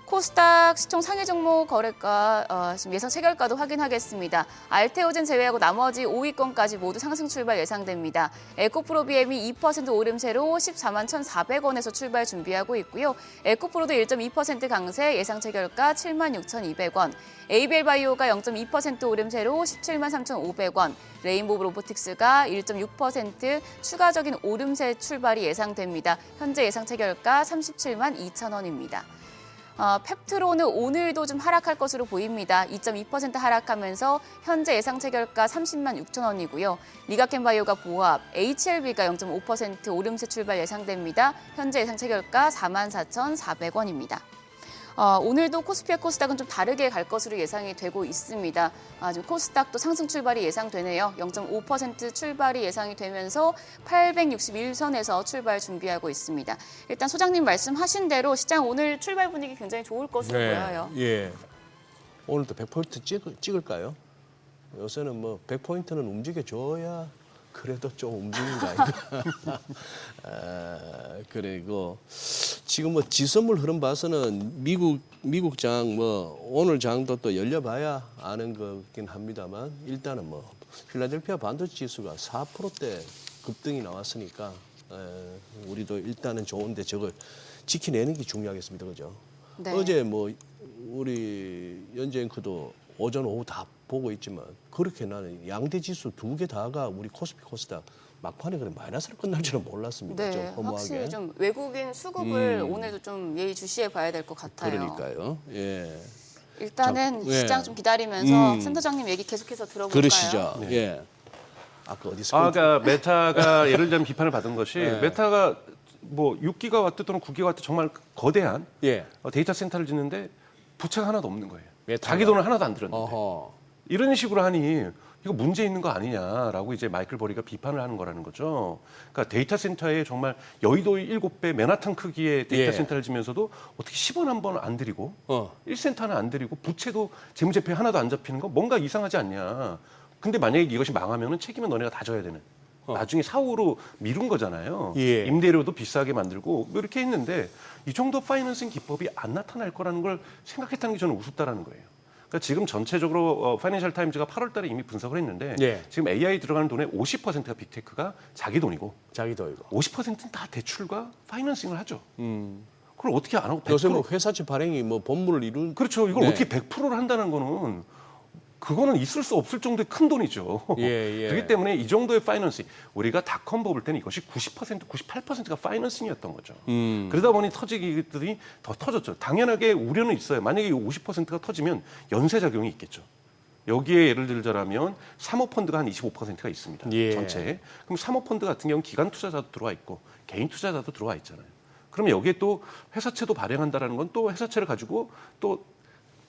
코스닥 시총 상위 종목 거래가 지금 예상 체결가도 확인하겠습니다. 알테오젠 제외하고 나머지 5위권까지 모두 상승 출발 예상됩니다. 에코프로비엠이 2% 오름세로 14만 1,400원에서 출발 준비하고 있고요. 에코프로도 1.2% 강세 예상 체결가 7만 6,200원. ABL바이오가 0.2% 오름세로 17만 3,500원. 레인보우 로보틱스가 1.6% 추가적인 오름세 출발이 예상됩니다. 현재 예상 체결가 37만 2천 원입니다. 펩트로는 오늘도 좀 하락할 것으로 보입니다. 2.2% 하락하면서 현재 예상 체결가 30만 6천 원이고요. 리가켄바이오가 보합, HLB가 0.5% 오름세 출발 예상됩니다. 현재 예상 체결가 4만 4,400원입니다. 오늘도 코스피와 코스닥은 좀 다르게 갈 것으로 예상이 되고 있습니다. 지금 코스닥도 상승 출발이 예상되네요. 0.5% 출발이 예상이 되면서 861선에서 출발 준비하고 있습니다. 일단 소장님 말씀하신 대로 시장 오늘 출발 분위기 굉장히 좋을 것으로 보여요. 예. 오늘도 100포인트 찍을까요? 요새는 뭐 100포인트는 움직여줘야 그래도 좀 움직이는 거 아닌가. 그리고 지금 뭐 지선물 흐름 봐서는 미국 장 뭐 오늘 장도 또 열려봐야 아는 거긴 합니다만 일단은 뭐 필라델피아 반도체 지수가 4%대 급등이 나왔으니까 우리도 일단은 좋은데 저걸 지켜내는 게 중요하겠습니다. 그죠? 네. 어제 뭐 우리 연재 앵커도 오전 오후 다 보고 있지만 그렇게 나는 양대 지수 두 개 다가 우리 코스피 코스닥 막판에 그래 마이너스로 끝날 줄은 몰랐습니다. 좀 네, 허무하게. 확실히 좀 외국인 수급을 오늘도 좀 예의주시해 봐야 될 것 같아요. 그러니까요. 예. 일단은 예. 시장 좀 기다리면서 센터장님 얘기 계속해서 들어볼까요? 그러시죠. 예. 아까 어디서 그러니까 메타가 예를 들면 비판을 받은 것이 메타가 뭐 6기가와트 또는 9기가와트 정말 거대한 예. 데이터 센터를 짓는데 부채가 하나도 없는 거예요. 메타가. 자기 돈을 하나도 안 들였는데. 어허. 이런 식으로 하니 이거 문제 있는 거 아니냐라고 이제 마이클 버리가 비판을 하는 거라는 거죠. 그러니까 데이터 센터에 정말 여의도의 7배 맨하탄 크기의 데이터 예. 센터를 지면서도 어떻게 10원 한 번 안 들이고 1센트 하나 안 들이고 부채도 재무제표에 하나도 안 잡히는 거 뭔가 이상하지 않냐. 근데 만약에 이것이 망하면은 책임은 너네가 다 져야 되는. 나중에 사후로 미룬 거잖아요. 예. 임대료도 비싸게 만들고 뭐 이렇게 했는데 이 정도 파이낸싱 기법이 안 나타날 거라는 걸 생각했다는 게 저는 우습다라는 거예요. 그러니까 지금 전체적으로 파이낸셜 타임즈가 8월 달에 이미 분석을 했는데 예. 지금 AI 들어가는 돈의 50%가 빅테크가 자기 돈이고 자기도 이거. 50%는 다 대출과 파이낸싱을 하죠. 그걸 어떻게 안 하고 100%? 요새 뭐 회사채 발행이 뭐 본물을 이룬. 그렇죠. 이걸 네. 어떻게 100%를 한다는 거는 그거는 있을 수 없을 정도의 큰 돈이죠. 예. 그렇기 때문에 이 정도의 파이낸싱 우리가 닷컴 버블 때는 이것이 90%, 98%가 파이낸싱이었던 거죠. 그러다 보니 터지기들이 더 터졌죠. 당연하게 우려는 있어요. 만약에 이 50%가 터지면 연쇄작용이 있겠죠. 여기에 예를 들자면 사모펀드가 한 25%가 있습니다. 예. 전체에. 그럼 사모펀드 같은 경우는 기관 투자자도 들어와 있고 개인 투자자도 들어와 있잖아요. 그러면 여기에 또 회사채도 발행한다라는 건 또 회사채를 가지고 또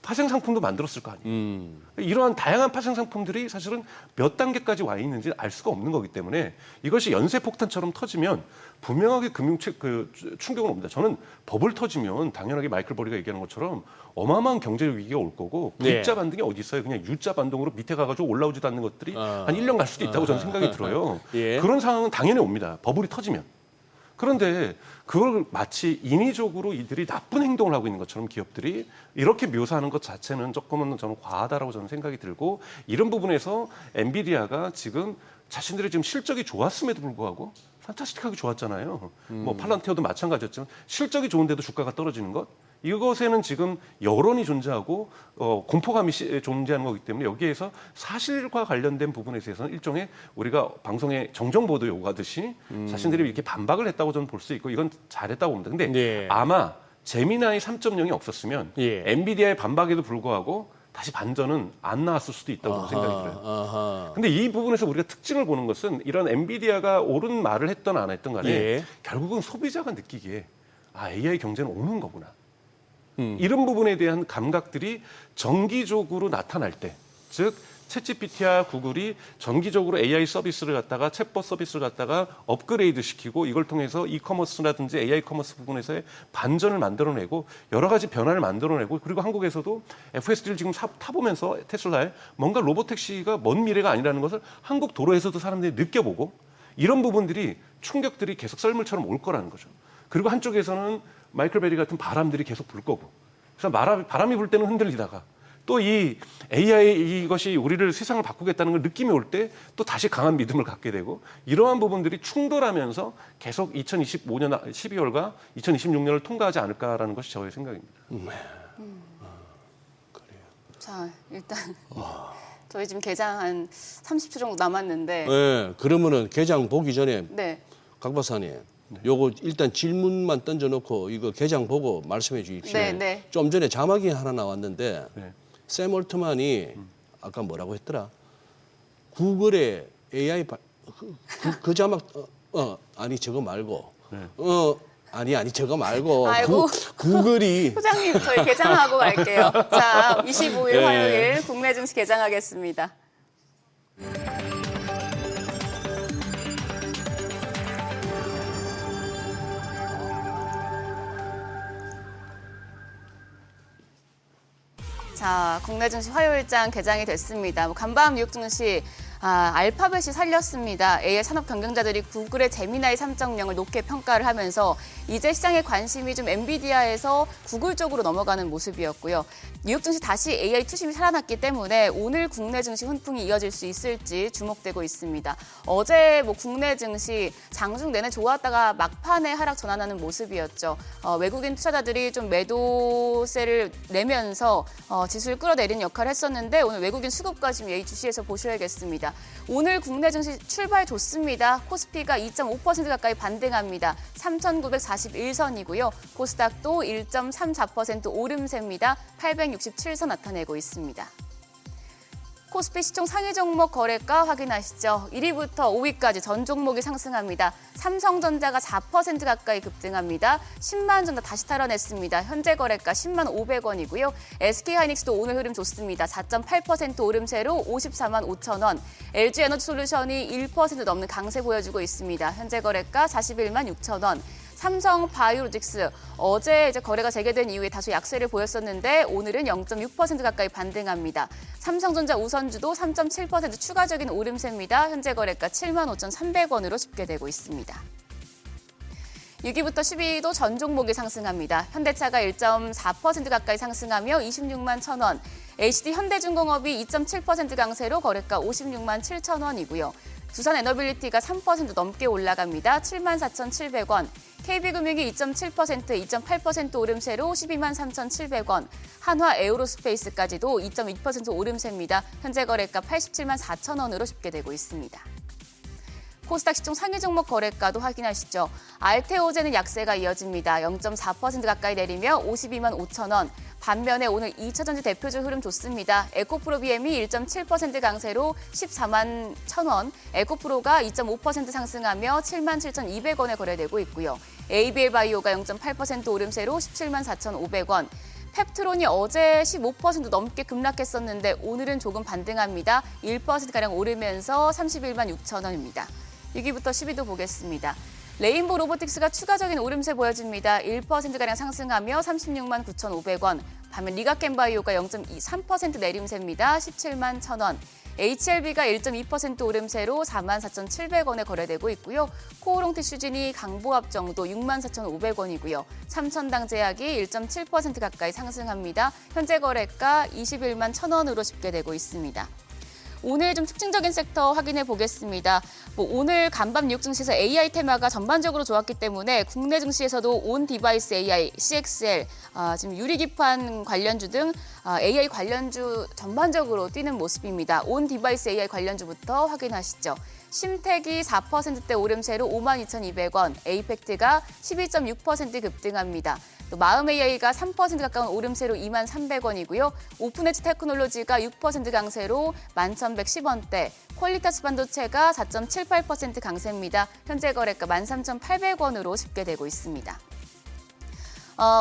파생 상품도 만들었을 거 아니에요. 이러한 다양한 파생 상품들이 사실은 몇 단계까지 와 있는지 알 수가 없는 거기 때문에 이것이 연쇄 폭탄처럼 터지면 분명하게 충격은 옵니다. 저는 버블 터지면 당연하게 마이클 버리가 얘기하는 것처럼 어마어마한 경제적 위기가 올 거고 V자 반등이 어디 있어요? 그냥 U자 반등으로 밑에 가가지고 올라오지도 않는 것들이 한 1년 갈 수도 있다고 저는 생각이 들어요. 예. 그런 상황은 당연히 옵니다. 버블이 터지면. 그런데 그걸 마치 인위적으로 이들이 나쁜 행동을 하고 있는 것처럼 기업들이 이렇게 묘사하는 것 자체는 조금은 저는 과하다라고 저는 생각이 들고 이런 부분에서 엔비디아가 지금 자신들의 지금 실적이 좋았음에도 불구하고 판타스틱하게 좋았잖아요. 뭐 팔란티어도 마찬가지였지만 실적이 좋은데도 주가가 떨어지는 것 이것에는 지금 여론이 존재하고 공포감이 존재하는 거기 때문에 여기에서 사실과 관련된 부분에 대해서는 일종의 우리가 방송에 정정 보도 요구하듯이 자신들이 이렇게 반박을 했다고 저는 볼 수 있고 이건 잘했다고 봅니다. 근데 네. 아마 제미나이 3.0이 없었으면 예. 엔비디아의 반박에도 불구하고 다시 반전은 안 나왔을 수도 있다고 저는 생각이 들어요. 아하. 근데 이 부분에서 우리가 특징을 보는 것은 이런 엔비디아가 옳은 말을 했던 안 했던 간에 예. 결국은 소비자가 느끼기에 AI 경제는 오는 거구나. 이런 부분에 대한 감각들이 정기적으로 나타날 때, 즉 챗GPT와 구글이 정기적으로 AI 서비스를 갖다가 챗봇 서비스를 갖다가 업그레이드 시키고 이걸 통해서 이커머스라든지 AI 커머스 부분에서의 반전을 만들어내고 여러 가지 변화를 만들어내고 그리고 한국에서도 FSD를 지금 타보면서 테슬라에 뭔가 로보택시가 먼 미래가 아니라는 것을 한국 도로에서도 사람들이 느껴보고 이런 부분들이 충격들이 계속 썰물처럼 올 거라는 거죠. 그리고 한쪽에서는 마이클 베리 같은 바람들이 계속 불 거고 그래서 바람이 불 때는 흔들리다가 또 이 AI 이것이 우리를 세상을 바꾸겠다는 걸 느낌이 올 때 또 다시 강한 믿음을 갖게 되고 이러한 부분들이 충돌하면서 계속 2025년 12월과 2026년을 통과하지 않을까라는 것이 저의 생각입니다. 자, 일단 저희 지금 개장 한 30초 정도 남았는데 네. 그러면은 개장 보기 전에 네. 각 박사님, 요거 일단 질문만 던져놓고 이거 개장 보고 말씀해 주십시오. 네, 네. 좀 전에 자막이 하나 나왔는데 네. 샘 올트만이 아까 뭐라고 했더라? 구글의 AI 그 자막 아니 저거 말고 네. 아니 저거 말고 아이고. 구글이 소장님 저희 개장하고 갈게요. 자, 25일 네. 화요일 국내 증시 개장하겠습니다. 자, 국내 증시 화요일장 개장이 됐습니다. 간밤 뉴욕 증시 알파벳이 살렸습니다. AI 산업 경쟁자들이 구글의 제미나이 3.0을 높게 평가를 하면서 이제 시장의 관심이 좀 엔비디아에서 구글 쪽으로 넘어가는 모습이었고요. 뉴욕 증시 다시 AI 투심이 살아났기 때문에 오늘 국내 증시 훈풍이 이어질 수 있을지 주목되고 있습니다. 어제 국내 증시 장중 내내 좋았다가 막판에 하락 전환하는 모습이었죠. 외국인 투자자들이 좀 매도세를 내면서 지수를 끌어내리는 역할을 했었는데 오늘 외국인 수급과 지금 A 주시에서 보셔야겠습니다. 오늘 국내 증시 출발 좋습니다. 코스피가 2.5% 가까이 반등합니다. 3,941선이고요. 코스닥도 1.34% 오름세입니다. 867선 나타내고 있습니다. 코스피 시총 상위 종목 거래가 확인하시죠. 1위부터 5위까지 전 종목이 상승합니다. 삼성전자가 4% 가까이 급등합니다. 10만 전 다시 탈환했습니다. 현재 거래가 10만 500원이고요. SK하이닉스도 오늘 흐름 좋습니다. 4.8% 오름세로 54만 5천 원. LG에너지솔루션이 1% 넘는 강세 보여주고 있습니다. 현재 거래가 41만 6천 원. 삼성 바이오로직스 어제 거래가 재개된 이후에 다소 약세를 보였었는데 오늘은 0.6% 가까이 반등합니다. 삼성전자 우선주도 3.7% 추가적인 오름세입니다. 현재 거래가 7만 5,300원으로 집계되고 있습니다. 6위부터 10위도 전 종목이 상승합니다. 현대차가 1.4% 가까이 상승하며 26만 1,000원. HD 현대중공업이 2.7% 강세로 거래가 56만 7천 원이고요. 두산에너빌리티가 3% 넘게 올라갑니다. 7만 4,700원. KB금융이 2.7%, 2.8% 오름세로 12만 3,700원. 한화 에어로스페이스까지도 2.2% 오름세입니다. 현재 거래가 87만 4천 원으로 집계되고 있습니다. 코스닥 시총 상위 종목 거래가도 확인하시죠. 알테오제는 약세가 이어집니다. 0.4% 가까이 내리며 52만 5천 원. 반면에 오늘 2차전지 대표주 흐름 좋습니다. 에코프로 BM이 1.7% 강세로 14만 1,000원, 에코프로가 2.5% 상승하며 7만 7,200원에 거래되고 있고요. ABL 바이오가 0.8% 오름세로 17만 4,500원. 펩트론이 어제 15% 넘게 급락했었는데 오늘은 조금 반등합니다. 1%가량 오르면서 31만 6천 원입니다. 6위부터 10위도 보겠습니다. 레인보 로보틱스가 추가적인 오름세 보여줍니다. 1%가량 상승하며 36만 9,500원. 반면 리가켄바이오가 0.23% 내림세입니다. 17만 1,000원. HLB가 1.2% 오름세로 4만 4,700원에 거래되고 있고요. 코오롱 티슈진이 강보합정도 6만 4,500원이고요. 삼천당 제약이 1.7% 가까이 상승합니다. 현재 거래가 21만 1,000원으로 집계되고 있습니다. 오늘 좀 특징적인 섹터 확인해 보겠습니다. 오늘 간밤 뉴욕 증시에서 AI 테마가 전반적으로 좋았기 때문에 국내 증시에서도 온 디바이스 AI, CXL, 지금 유리기판 관련주 등 AI 관련주 전반적으로 뛰는 모습입니다. 온 디바이스 AI 관련주부터 확인하시죠. 심택이 4%대 오름세로 52,200원, 에이펙트가 12.6% 급등합니다. 또 마음 AI가 3% 가까운 오름세로 23,300원이고요. 오픈엣지 테크놀로지가 6% 강세로 11,110원대, 퀄리타스 반도체가 4.78% 강세입니다. 현재 거래가 13,800원으로 집계되고 있습니다.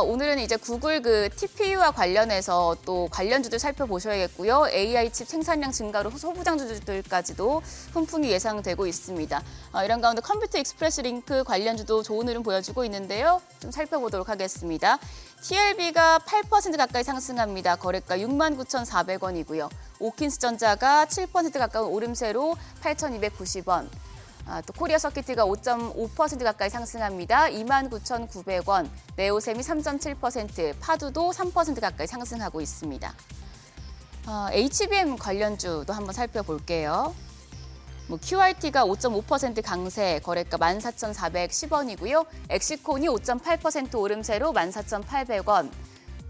오늘은 이제 구글 TPU와 관련해서 또 관련주들 살펴보셔야겠고요. AI 칩 생산량 증가로 소부장주들까지도 훈풍이 예상되고 있습니다. 이런 가운데 컴퓨터 익스프레스 링크 관련주도 좋은 흐름 보여주고 있는데요. 좀 살펴보도록 하겠습니다. TLB가 8% 가까이 상승합니다. 거래가 69,400원이고요. 오킨스전자가 7% 가까운 오름세로 8,290원. 또 코리아 서키트가 5.5% 가까이 상승합니다. 29,900원. 네오셈이 3.7%, 파두도 3% 가까이 상승하고 있습니다. HBM 관련주도 한번 살펴볼게요. QRT가 5.5% 강세, 거래가 14,410원이고요. 엑시콘이 5.8% 오름세로 14,800원.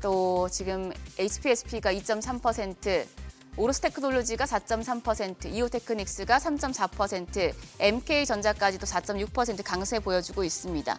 또 지금 HPSP가 2.3%, 오로스 테크놀로지가 4.3%, 이오테크닉스가 3.4%, MK전자까지도 4.6% 강세 보여주고 있습니다.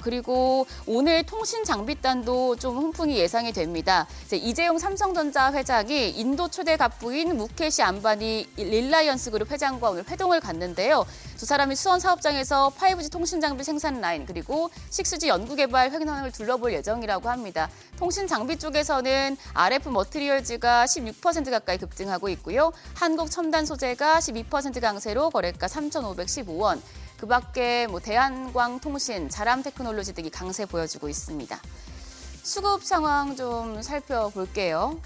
그리고 오늘 통신 장비단도 좀 훈풍이 예상이 됩니다. 이제 이재용 삼성전자 회장이 인도 초대 갑부인 무케시 암바니 릴라이언스 그룹 회장과 오늘 회동을 갖는데요. 두 사람이 수원 사업장에서 5G 통신 장비 생산 라인 그리고 6G 연구개발 횡단을 둘러볼 예정이라고 합니다. 통신 장비 쪽에서는 RF 머티리얼즈가 16% 가까이 급등하고 있고요. 한국 첨단 소재가 12% 강세로 거래가 3,515원. 그 밖에 대한광통신, 자람테크놀로지 등이 강세 보여주고 있습니다. 수급 상황 좀 살펴볼게요.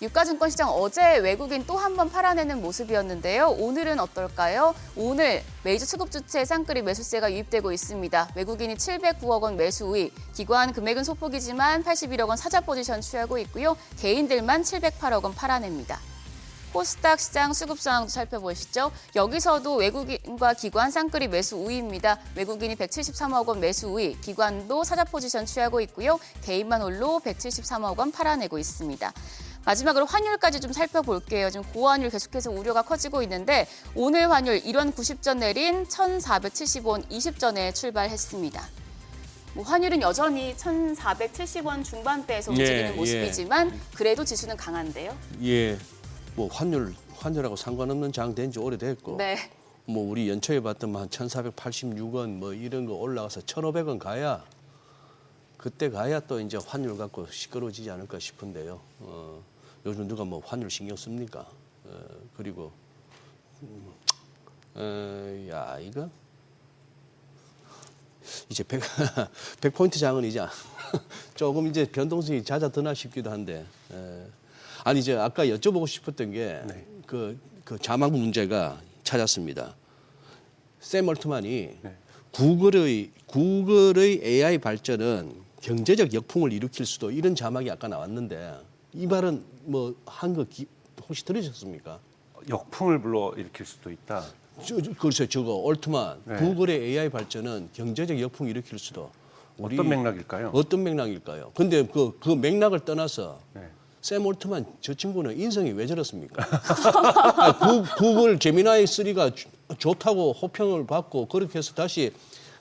유가증권 시장 어제 외국인 또 한 번 팔아내는 모습이었는데요. 오늘은 어떨까요? 오늘 메이저 수급 주체 쌍끌이 매수세가 유입되고 있습니다. 외국인이 709억 원 매수 우위, 기관 금액은 소폭이지만 81억 원 사자 포지션 취하고 있고요. 개인들만 708억 원 팔아냅니다. 코스닥 시장 수급 상황도 살펴보시죠. 여기서도 외국인과 기관 쌍끌이 매수 우위입니다. 외국인이 173억 원 매수 우위, 기관도 사자 포지션 취하고 있고요. 개인만 홀로 173억 원 팔아내고 있습니다. 마지막으로 환율까지 좀 살펴볼게요. 지금 고환율 계속해서 우려가 커지고 있는데 오늘 환율 1원 90전 내린 1,470원 20전에 출발했습니다. 환율은 여전히 1,470원 중반대에서 움직이는 모습이지만 그래도 지수는 강한데요. 예. 환율하고 상관없는 장 된 지 오래됐고 네. 우리 연초에 봤던 한 1,486원 이런 거 올라가서 1,500원 가야 그때 가야 또 이제 환율 갖고 시끄러워지지 않을까 싶은데요. 요즘 누가 환율 신경 씁니까? 그리고 이거 이제 100포인트 장은 이제 조금 이제 변동성이 잦아드나 싶기도 한데. 아니 이제 아까 여쭤보고 싶었던 게 그 자막 문제가 찾았습니다. 샘 얼트만이 구글의 AI 발전은 경제적 역풍을 일으킬 수도 이런 자막이 아까 나왔는데 이 말은 한 거 혹시 들으셨습니까? 역풍을 불러일으킬 수도 있다. 글쎄 저거 얼트만 구글의 AI 발전은 경제적 역풍을 일으킬 수도. 어떤 맥락일까요? 어떤 맥락일까요? 근데 그 맥락을 떠나서 샘 올트만 저 친구는 인성이 왜 저렇습니까? 구글 제미나이 3가 좋다고 호평을 받고 그렇게 해서 다시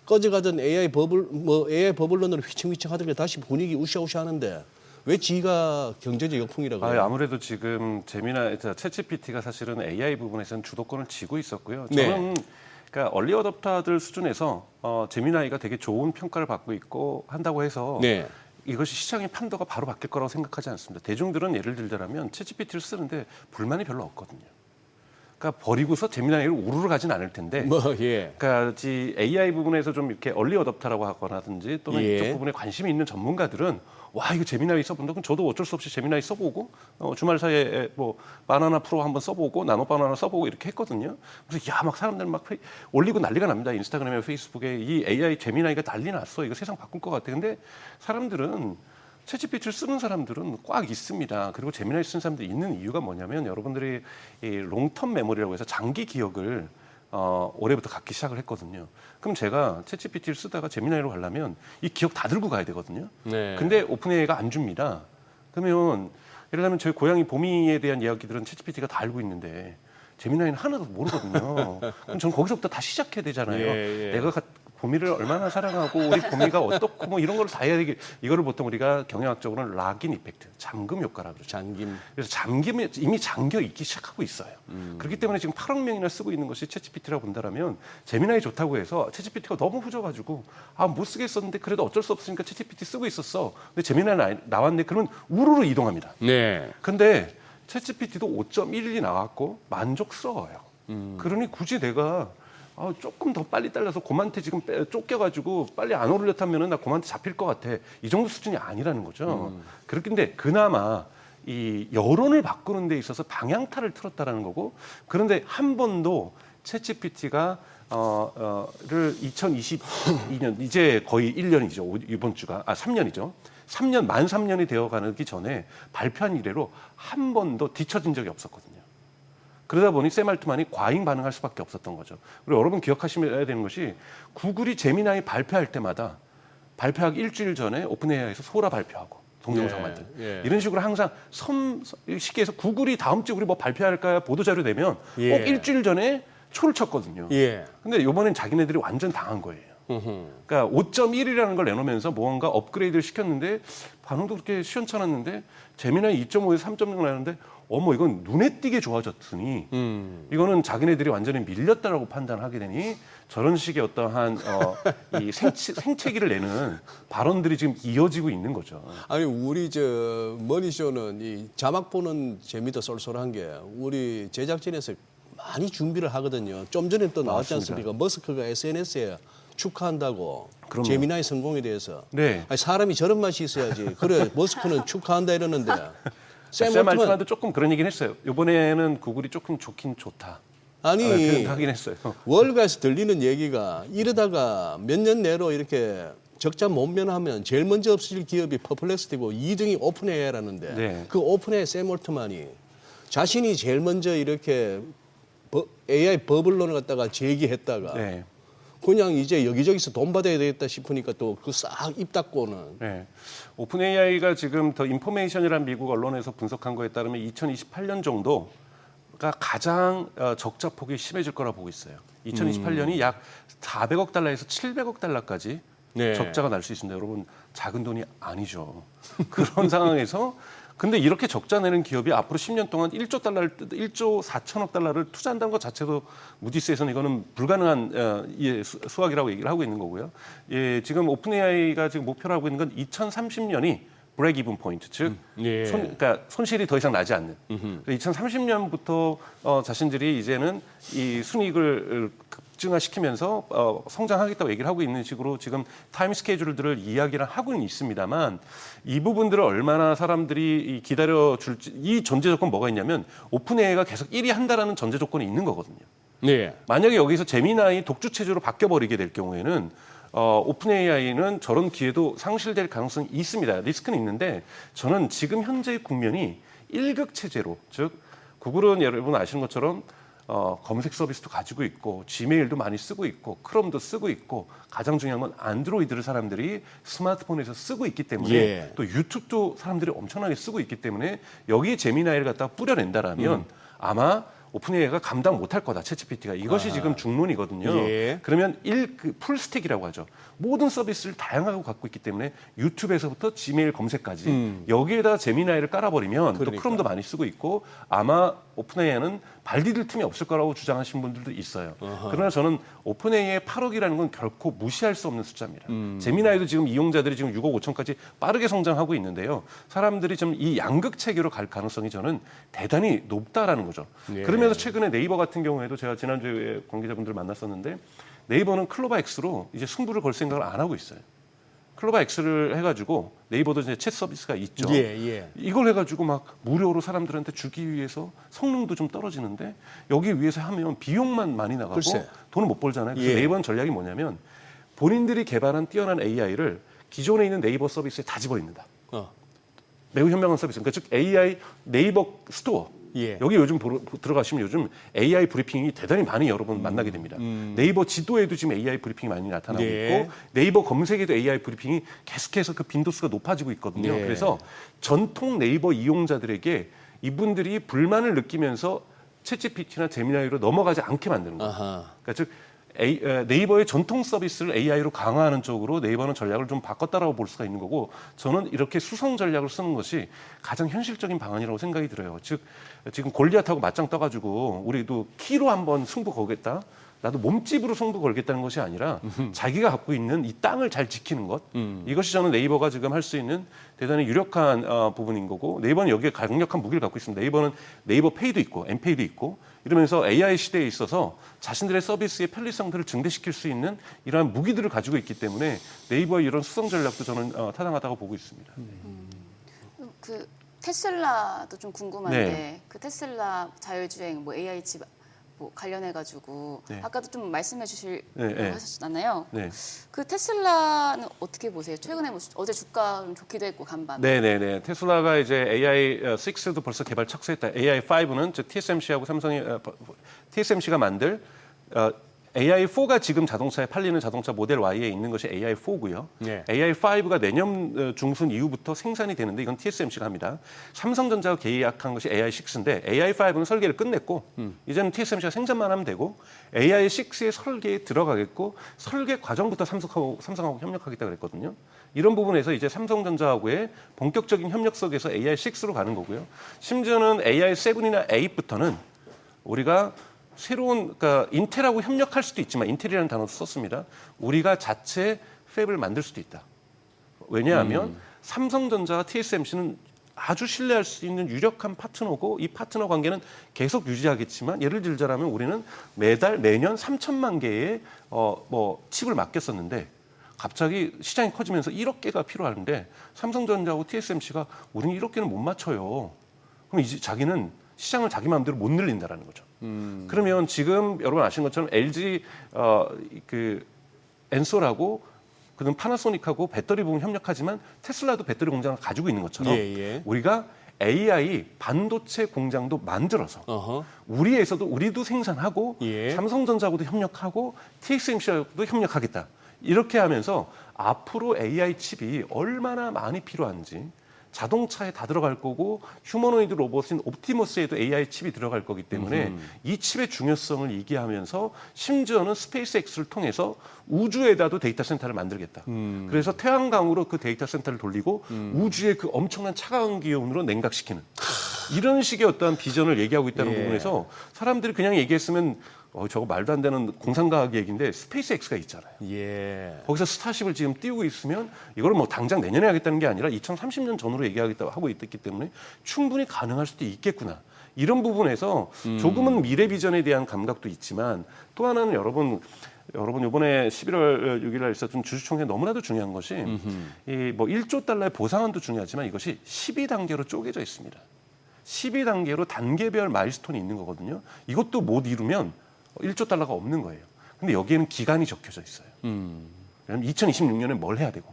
꺼져가던 AI 버블론으로 휘청휘청 하던 게 다시 분위기 우샤우샤 하는데 왜 지가 경제적 역풍이라고 해요? 아무래도 지금 챗GPT가 사실은 AI 부분에서는 주도권을 쥐고 있었고요. 네. 저는 그러니까 얼리 어댑터들 수준에서 제미나이가 되게 좋은 평가를 받고 있고 한다고 해서 네. 이것이 시장의 판도가 바로 바뀔 거라고 생각하지 않습니다. 대중들은 예를 들자면 챗GPT를 쓰는데 불만이 별로 없거든요. 그러니까 버리고서 제미나이를 우르르 가진 않을 텐데. 그러니까 AI 부분에서 좀 이렇게 얼리 어댑터라고 하거나든지 또는 이쪽 부분에 관심이 있는 전문가들은 와 이거 제미나이 써본다. 그럼 저도 어쩔 수 없이 제미나이 써보고 주말 사이에 바나나 프로 한번 써보고 나노 바나나 써보고 이렇게 했거든요. 그래서 막 사람들 막 올리고 난리가 납니다. 인스타그램에 페이스북에 이 AI 제미나이가 난리 났어. 이거 세상 바꿀 것 같아. 근데 사람들은 챗GPT를 쓰는 사람들은 꽉 있습니다. 그리고 제미나이 쓰는 사람들이 있는 이유가 뭐냐면 여러분들이 이 롱텀 메모리라고 해서 장기 기억을 올해부터 갖기 시작을 했거든요. 그럼 제가 챗GPT를 쓰다가 제미나이로 가려면 이 기억 다 들고 가야 되거든요. 네. 근데 오픈AI가 안 줍니다. 그러면 예를 들면 저희 고양이 보미에 대한 이야기들은 챗GPT가 다 알고 있는데 제미나이는 하나도 모르거든요. 그럼 저는 거기서부터 다 시작해야 되잖아요. 내가 보미를 얼마나 사랑하고 우리 보미가 어떻고 이런 걸 다 해야 되기. 이거를 보통 우리가 경영학적으로는 락인 이펙트, 잠금 효과라고 그러죠. 잠김. 그래서 잠김이 이미 잠겨 있기 시작하고 있어요. 그렇기 때문에 지금 8억 명이나 쓰고 있는 것이 챗GPT라고 본다라면 제미나이 좋다고 해서 챗GPT가 너무 후져가지고 못 쓰겠었는데 그래도 어쩔 수 없으니까 챗GPT 쓰고 있었어. 근데 제미나이 나왔네. 그러면 우르르 이동합니다. 네. 근데 챗GPT도 5.11이 나왔고 만족스러워요. 그러니 굳이 내가 조금 더 빨리 딸려서 곰한테 지금 쫓겨가지고 빨리 안 오르려타면은 나 곰한테 잡힐 것 같아. 이 정도 수준이 아니라는 거죠. 그런데 그나마 이 여론을 바꾸는 데 있어서 방향타를 틀었다라는 거고 그런데 한 번도 챗GPT가 를 2022년 이제 거의 1년이죠. 이번 주가 3년이죠. 만 3년이 되어가기 전에 발표한 이래로 한 번도 뒤처진 적이 없었거든요. 그러다 보니 샘 알트만이 과잉 반응할 수밖에 없었던 거죠. 그리고 여러분 기억하셔야 되는 것이 구글이 제미나이 발표할 때마다 발표하기 일주일 전에 오픈AI에서 소라 발표하고 동영상 만든 이런 식으로 항상 시기에서 구글이 다음 주에 우리 발표할까요? 보도자료 내면 꼭 일주일 전에 초를 쳤거든요. 근데 이번엔 자기네들이 완전 당한 거예요. 그러니까 5.1이라는 걸 내놓으면서 뭔가 업그레이드를 시켰는데 반응도 그렇게 시원찮았는데 제미나이 2.5에서 3.0 나왔는데 어머 이건 눈에 띄게 좋아졌으니 이거는 자기네들이 완전히 밀렸다라고 판단하게 되니 저런 식의 어떠한 이 생채기를 내는 발언들이 지금 이어지고 있는 거죠. 아니 우리 저 머니쇼는 이 자막 보는 재미도 쏠쏠한 게 우리 제작진에서 많이 준비를 하거든요. 좀 전에 또 나왔지 맞습니다. 않습니까? 머스크가 SNS에 축하한다고 그럼요. 제미나이 성공에 대해서. 네. 아니, 사람이 저런 맛이 있어야지. 그래 머스크는 축하한다 이러는데 샘 샘 올트만 알트만도 조금 그런 얘기는 했어요. 이번에는 구글이 조금 좋긴 좋다. 아니 그런 하긴 했어요. 월가에서 들리는 얘기가 이러다가 몇 년 내로 이렇게 적자 못 면하면 제일 먼저 없어질 기업이 퍼플렉스티고 2등이 오픈AI라는데 네. 그 오픈AI 샘 올트만이 자신이 제일 먼저 이렇게 AI 버블론을 갖다가 제기했다가 네. 그냥 이제 여기저기서 돈 받아야 되겠다 싶으니까 또 그 싹 입 닫고는 네. 오픈 AI가 지금 더 인포메이션이라는 미국 언론에서 분석한 거에 따르면 2028년 정도가 가장 적자 폭이 심해질 거라 보고 있어요. 2028년이 약 400억 달러에서 700억 달러까지 네. 적자가 날 수 있습니다. 여러분 작은 돈이 아니죠. 그런 상황에서 근데 이렇게 적자 내는 기업이 앞으로 10년 동안 1조 4천억 달러를 투자한다는 것 자체도 무디스에서는 이거는 불가능한 수학이라고 얘기를 하고 있는 거고요. 예, 지금 오픈 AI가 지금 목표로 하고 있는 건 2030년이 브레이크 이븐 포인트, 즉 예. 그러니까 손실이 더 이상 나지 않는. 2030년부터 자신들이 이제는 이 순이익을 급증화시키면서 성장하겠다고 얘기를 하고 있는 식으로 지금 타임 스케줄들을 이야기를 하고는 있습니다만 이 부분들을 얼마나 사람들이 기다려 줄지 이 전제 조건 뭐가 있냐면 오픈 AI가 계속 1위 한다라는 전제 조건이 있는 거거든요. 네. 만약에 여기서 제미나이 독주 체제로 바뀌어버리게 될 경우에는 오픈 AI는 저런 기회도 상실될 가능성이 있습니다. 리스크는 있는데 저는 지금 현재의 국면이 1극 체제로 즉 구글은 여러분 아시는 것처럼 검색 서비스도 가지고 있고 지메일도 많이 쓰고 있고 크롬도 쓰고 있고 가장 중요한 건 안드로이드를 사람들이 스마트폰에서 쓰고 있기 때문에 예. 또 유튜브도 사람들이 엄청나게 쓰고 있기 때문에 여기에 제미나이를 갖다가 뿌려낸다라면 아마 오픈AI가 감당 못할 거다, 챗GPT가. 이것이 지금 중론이거든요. 예. 그러면 풀스택이라고 하죠. 모든 서비스를 다양하게 갖고 있기 때문에 유튜브에서부터 지메일 검색까지 여기에다 제미나이를 깔아버리면 그러니까. 또 크롬도 많이 쓰고 있고 아마 오픈AI는 발 디딜 틈이 없을 거라고 주장하시는 분들도 있어요. 그러나 저는 오픈AI의 8억이라는 건 결코 무시할 수 없는 숫자입니다. 제미나이도 지금 이용자들이 지금 6억 5천까지 빠르게 성장하고 있는데요. 사람들이 좀 이 양극 체계로 갈 가능성이 저는 대단히 높다라는 거죠. 예. 그러면서 최근에 네이버 같은 경우에도 제가 지난주에 관계자분들 만났었는데 네이버는 클로바 X로 이제 승부를 걸 생각을 안 하고 있어요. 클로바 X를 해가지고 네이버도 이제 챗 서비스가 있죠. 예, 예. 이걸 해가지고 막 무료로 사람들한테 주기 위해서 성능도 좀 떨어지는데 여기 위해서 하면 비용만 많이 나가고 글쎄. 돈을 못 벌잖아요. 그래서 예. 네이버는 전략이 뭐냐면 본인들이 개발한 뛰어난 AI를 기존에 있는 네이버 서비스에 다 집어넣는다. 매우 현명한 서비스. 그러니까 즉 AI 네이버 스토어. 예. 여기 요즘 들어가시면 요즘 AI 브리핑이 대단히 많이 여러분 만나게 됩니다. 네이버 지도에도 지금 AI 브리핑이 많이 나타나고 네. 있고 네이버 검색에도 AI 브리핑이 계속해서 그 빈도수가 높아지고 있거든요. 네. 그래서 전통 네이버 이용자들에게 이분들이 불만을 느끼면서 챗GPT나 제미나이로 넘어가지 않게 만드는 거예요. 아하. 그러니까 즉 네이버의 전통 서비스를 AI로 강화하는 쪽으로 네이버는 전략을 좀 바꿨다라고 볼 수가 있는 거고 저는 이렇게 수성 전략을 쓰는 것이 가장 현실적인 방안이라고 생각이 들어요. 즉 지금 골리앗하고 맞짱 떠가지고 우리도 키로 한번 승부 거겠다. 나도 몸집으로 승부 걸겠다는 것이 아니라 자기가 갖고 있는 이 땅을 잘 지키는 것 이것이 저는 네이버가 지금 할 수 있는 대단히 유력한 부분인 거고 네이버는 여기에 강력한 무기를 갖고 있습니다. 네이버는 네이버 페이도 있고 엠페이도 있고 이러면서 AI 시대에 있어서 자신들의 서비스의 편리성들을 증대시킬 수 있는 이러한 무기들을 가지고 있기 때문에 네이버의 이런 수성 전략도 저는 타당하다고 보고 있습니다. 그 테슬라도 좀 궁금한데 네. 그 테슬라 자율주행 뭐 AI 집 뭐 관련해가지고 네. 아까도 좀 말씀해 주실 네. 하셨잖아요. 네. 그 테슬라는 어떻게 보세요? 최근에 뭐 어제 주가 좀 좋기도 했고 간밤에. 네네네. 테슬라가 이제 AI6도 벌써 개발 착수했다. AI5는 즉 TSMC하고 삼성이 TSMC가 만들 AI4가 지금 자동차에 팔리는 자동차 모델 Y에 있는 것이 AI4고요. 네. AI5가 내년 중순 이후부터 생산이 되는데 이건 TSMC가 합니다. 삼성전자가 계약한 것이 AI6인데 AI5는 설계를 끝냈고 이제는 TSMC가 생산만 하면 되고 AI6의 설계에 들어가겠고 설계 과정부터 삼성하고 협력하겠다 그랬거든요. 이런 부분에서 이제 삼성전자하고의 본격적인 협력 속에서 AI6로 가는 거고요. 심지어는 AI7이나 8부터는 우리가 새로운 그러니까 인텔하고 협력할 수도 있지만 인텔이라는 단어도 썼습니다. 우리가 자체 팹을 만들 수도 있다. 왜냐하면 삼성전자와 TSMC는 아주 신뢰할 수 있는 유력한 파트너고 이 파트너 관계는 계속 유지하겠지만 예를 들자면 우리는 매년 3천만 개의 칩을 맡겼었는데 갑자기 시장이 커지면서 1억 개가 필요한데 삼성전자하고 TSMC가 우리는 1억 개는 못 맞춰요. 그럼 이제 자기는 시장을 자기 마음대로 못 늘린다라는 거죠. 그러면 지금 여러분 아시는 것처럼 LG 엔솔하고 그다음 파나소닉하고 배터리 부분 협력하지만 테슬라도 배터리 공장을 가지고 있는 것처럼 우리가 AI 반도체 공장도 만들어서 우리도 생산하고 삼성전자하고도 협력하고 TSMC하고도 협력하겠다. 이렇게 하면서 앞으로 AI 칩이 얼마나 많이 필요한지 자동차에 다 들어갈 거고 휴머노이드 로봇인 옵티머스에도 AI 칩이 들어갈 거기 때문에 이 칩의 중요성을 얘기하면서 심지어는 스페이스X를 통해서 우주에다도 데이터 센터를 만들겠다. 그래서 태양광으로 그 데이터 센터를 돌리고 우주의 그 엄청난 차가운 기온으로 냉각시키는 이런 식의 어떠한 비전을 얘기하고 있다는 부분에서 사람들이 그냥 얘기했으면 저거 말도 안 되는 공상과학 얘기인데 스페이스X가 있잖아요. 거기서 스타쉽을 지금 띄우고 있으면 이걸 뭐 당장 내년에 하겠다는 게 아니라 2030년 전으로 얘기하겠다고 하고 있기 때문에 충분히 가능할 수도 있겠구나. 이런 부분에서 조금은 미래 비전에 대한 감각도 있지만 또 하나는 여러분 이번에 11월 6일 날 있었던 주주총회 너무나도 중요한 것이 이 뭐 1조 달러의 보상안도 중요하지만 이것이 12단계로 쪼개져 있습니다. 12단계로 단계별 마일스톤이 있는 거거든요. 이것도 못 이루면 1조 달러가 없는 거예요. 근데 여기에는 기간이 적혀져 있어요. 왜냐하면 2026년에 뭘 해야 되고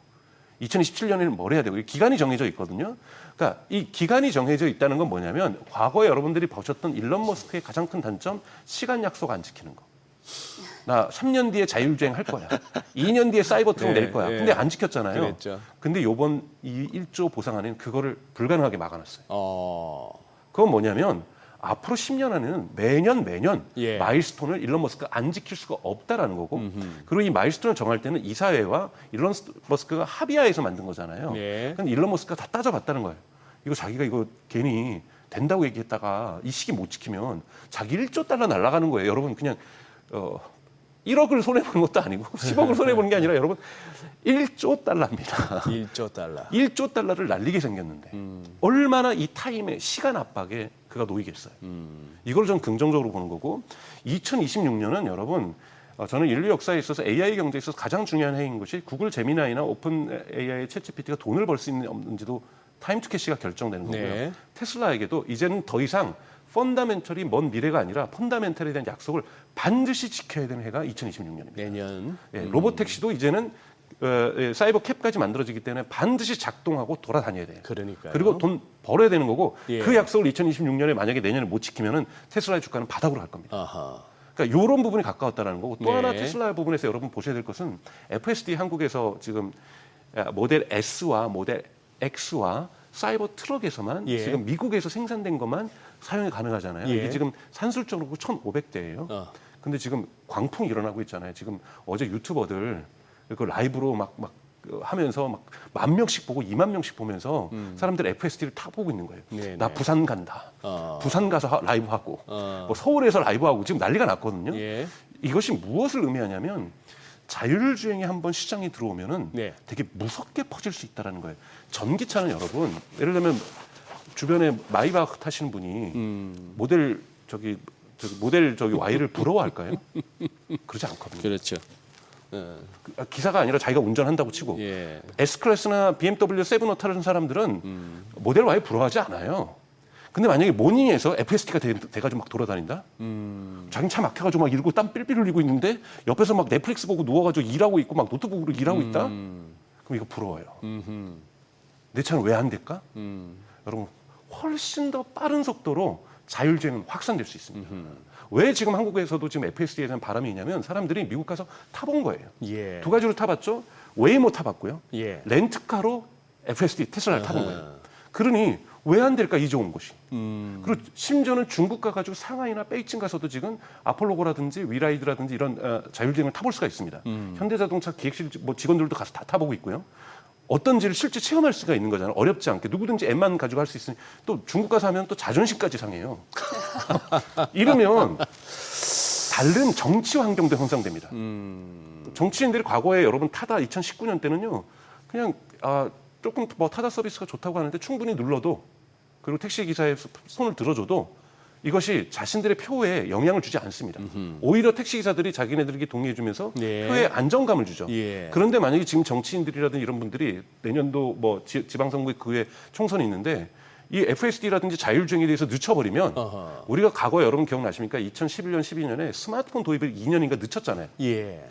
2027년에는 뭘 해야 되고 기간이 정해져 있거든요. 그러니까 이 기간이 정해져 있다는 건 뭐냐면 과거에 여러분들이 보셨던 일론 머스크의 가장 큰 단점 시간 약속 안 지키는 거. 나 3년 뒤에 자율주행 할 거야. 2년 뒤에 사이버 트럭 낼 거야. 근데 안 지켰잖아요. 그랬죠. 근데 요번 이 1조 보상안에는 그거를 불가능하게 막아놨어요. 그건 뭐냐면 앞으로 10년 안에는 매년 마일스톤을 일론 머스크가 안 지킬 수가 없다라는 거고 그리고 이 마일스톤을 정할 때는 이사회와 일론 머스크가 합의하에서 만든 거잖아요. 근데 일론 머스크가 다 따져봤다는 거예요. 이거 자기가 이거 괜히 된다고 얘기했다가 이 시기 못 지키면 자기 1조 달러 날아가는 거예요. 여러분 그냥 1억을 손해보는 것도 아니고 10억을 손해보는 게 아니라 여러분 1조 달러입니다. 1조 달러. 1조 달러를 날리게 생겼는데 얼마나 이 타임의 시간 압박에 그가 놓이겠어요. 이걸 좀 긍정적으로 보는 거고 2026년은 여러분 저는 인류 역사에 있어서 AI 경제에 있어서 가장 중요한 해인 것이 구글 제미나이나 오픈 AI의 챗GPT가 돈을 벌 수 있는지 없는지도 타임 투 캐시가 결정되는 거고요. 테슬라에게도 이제는 더 이상 펀다멘털이 먼 미래가 아니라 펀다멘털에 대한 약속을 반드시 지켜야 되는 해가 2026년입니다. 내년. 로보택시도 이제는 사이버 캡까지 만들어지기 때문에 반드시 작동하고 돌아다녀야 돼요. 그러니까요. 그리고 돈 벌어야 되는 거고 그 약속을 2026년에 만약에 내년에 못 지키면은 테슬라의 주가는 바닥으로 갈 겁니다. 그러니까 이런 부분이 가까웠다는 거고 또 하나 테슬라 부분에서 여러분 보셔야 될 것은 FSD 한국에서 지금 모델 S와 모델 X와 사이버 트럭에서만 지금 미국에서 생산된 것만 사용이 가능하잖아요. 이게 지금 산술적으로 1,500대예요. 근데 지금 광풍이 일어나고 있잖아요. 지금 어제 유튜버들 그 라이브로 막 하면서 막 10,000명씩 보고 20,000명씩 보면서 사람들 FSD를 타 보고 있는 거예요. 나 부산 간다. 부산 가서 라이브 하고 뭐 서울에서 라이브 하고 지금 난리가 났거든요. 이것이 무엇을 의미하냐면 자율주행이 한번 시장에 들어오면은 되게 무섭게 퍼질 수 있다라는 거예요. 전기차는 여러분 예를 들면 주변에 마이바흐 타시는 분이 모델 Y를 부러워할까요? 그러지 않거든요. 그렇죠. 기사가 아니라 자기가 운전한다고 치고 S클래스나 BMW 7을 타는 사람들은 모델 Y 부러워하지 않아요. 근데 만약에 모닝에서 FSD가 돼가지고 막 돌아다닌다? 자기는 차 막혀가지고 막 이러고 땀 삘삘 흘리고 있는데 옆에서 막 넷플릭스 보고 누워가지고 일하고 있고 막 노트북으로 일하고 있다? 그럼 이거 부러워요. 내 차는 왜 안 될까? 여러분 훨씬 더 빠른 속도로 자율주행은 확산될 수 있습니다. 왜 지금 한국에서도 지금 FSD에 대한 바람이 있냐면 사람들이 미국 가서 타본 거예요. 예. 두 가지로 타봤죠. 웨이모 타봤고요. 예. 렌트카로 FSD 테슬라를 타본 거예요. 그러니 왜 안 될까 이 좋은 곳이. 그리고 심지어는 중국 가가지고 상하이나 베이징 가서도 지금 아폴로고라든지 위라이드라든지 이런 자율주행을 타볼 수가 있습니다. 현대자동차 기획실 뭐 직원들도 가서 다 타보고 있고요. 어떤지를 실제 체험할 수가 있는 거잖아요. 어렵지 않게 누구든지 앱만 가지고 할 수 있으니 또 중국 가서 하면 또 자존심까지 상해요. 이러면 다른 정치 환경도 형성됩니다. 정치인들이 과거에 여러분 타다 2019년 때는요. 그냥 조금 뭐 타다 서비스가 좋다고 하는데 충분히 눌러도 그리고 택시 기사의 손을 들어줘도 이것이 자신들의 표에 영향을 주지 않습니다. 오히려 택시 기사들이 자기네들에게 동의해주면서 예. 표에 안정감을 주죠. 예. 그런데 만약에 지금 정치인들이라든지 이런 분들이 내년도 뭐 지방선거에 그에 총선이 있는데 이 FSD라든지 자율주행에 대해서 늦춰버리면 어허. 우리가 과거에 여러분 기억나십니까? 2011년, 12년에 스마트폰 도입을 2년인가 늦췄잖아요. 예.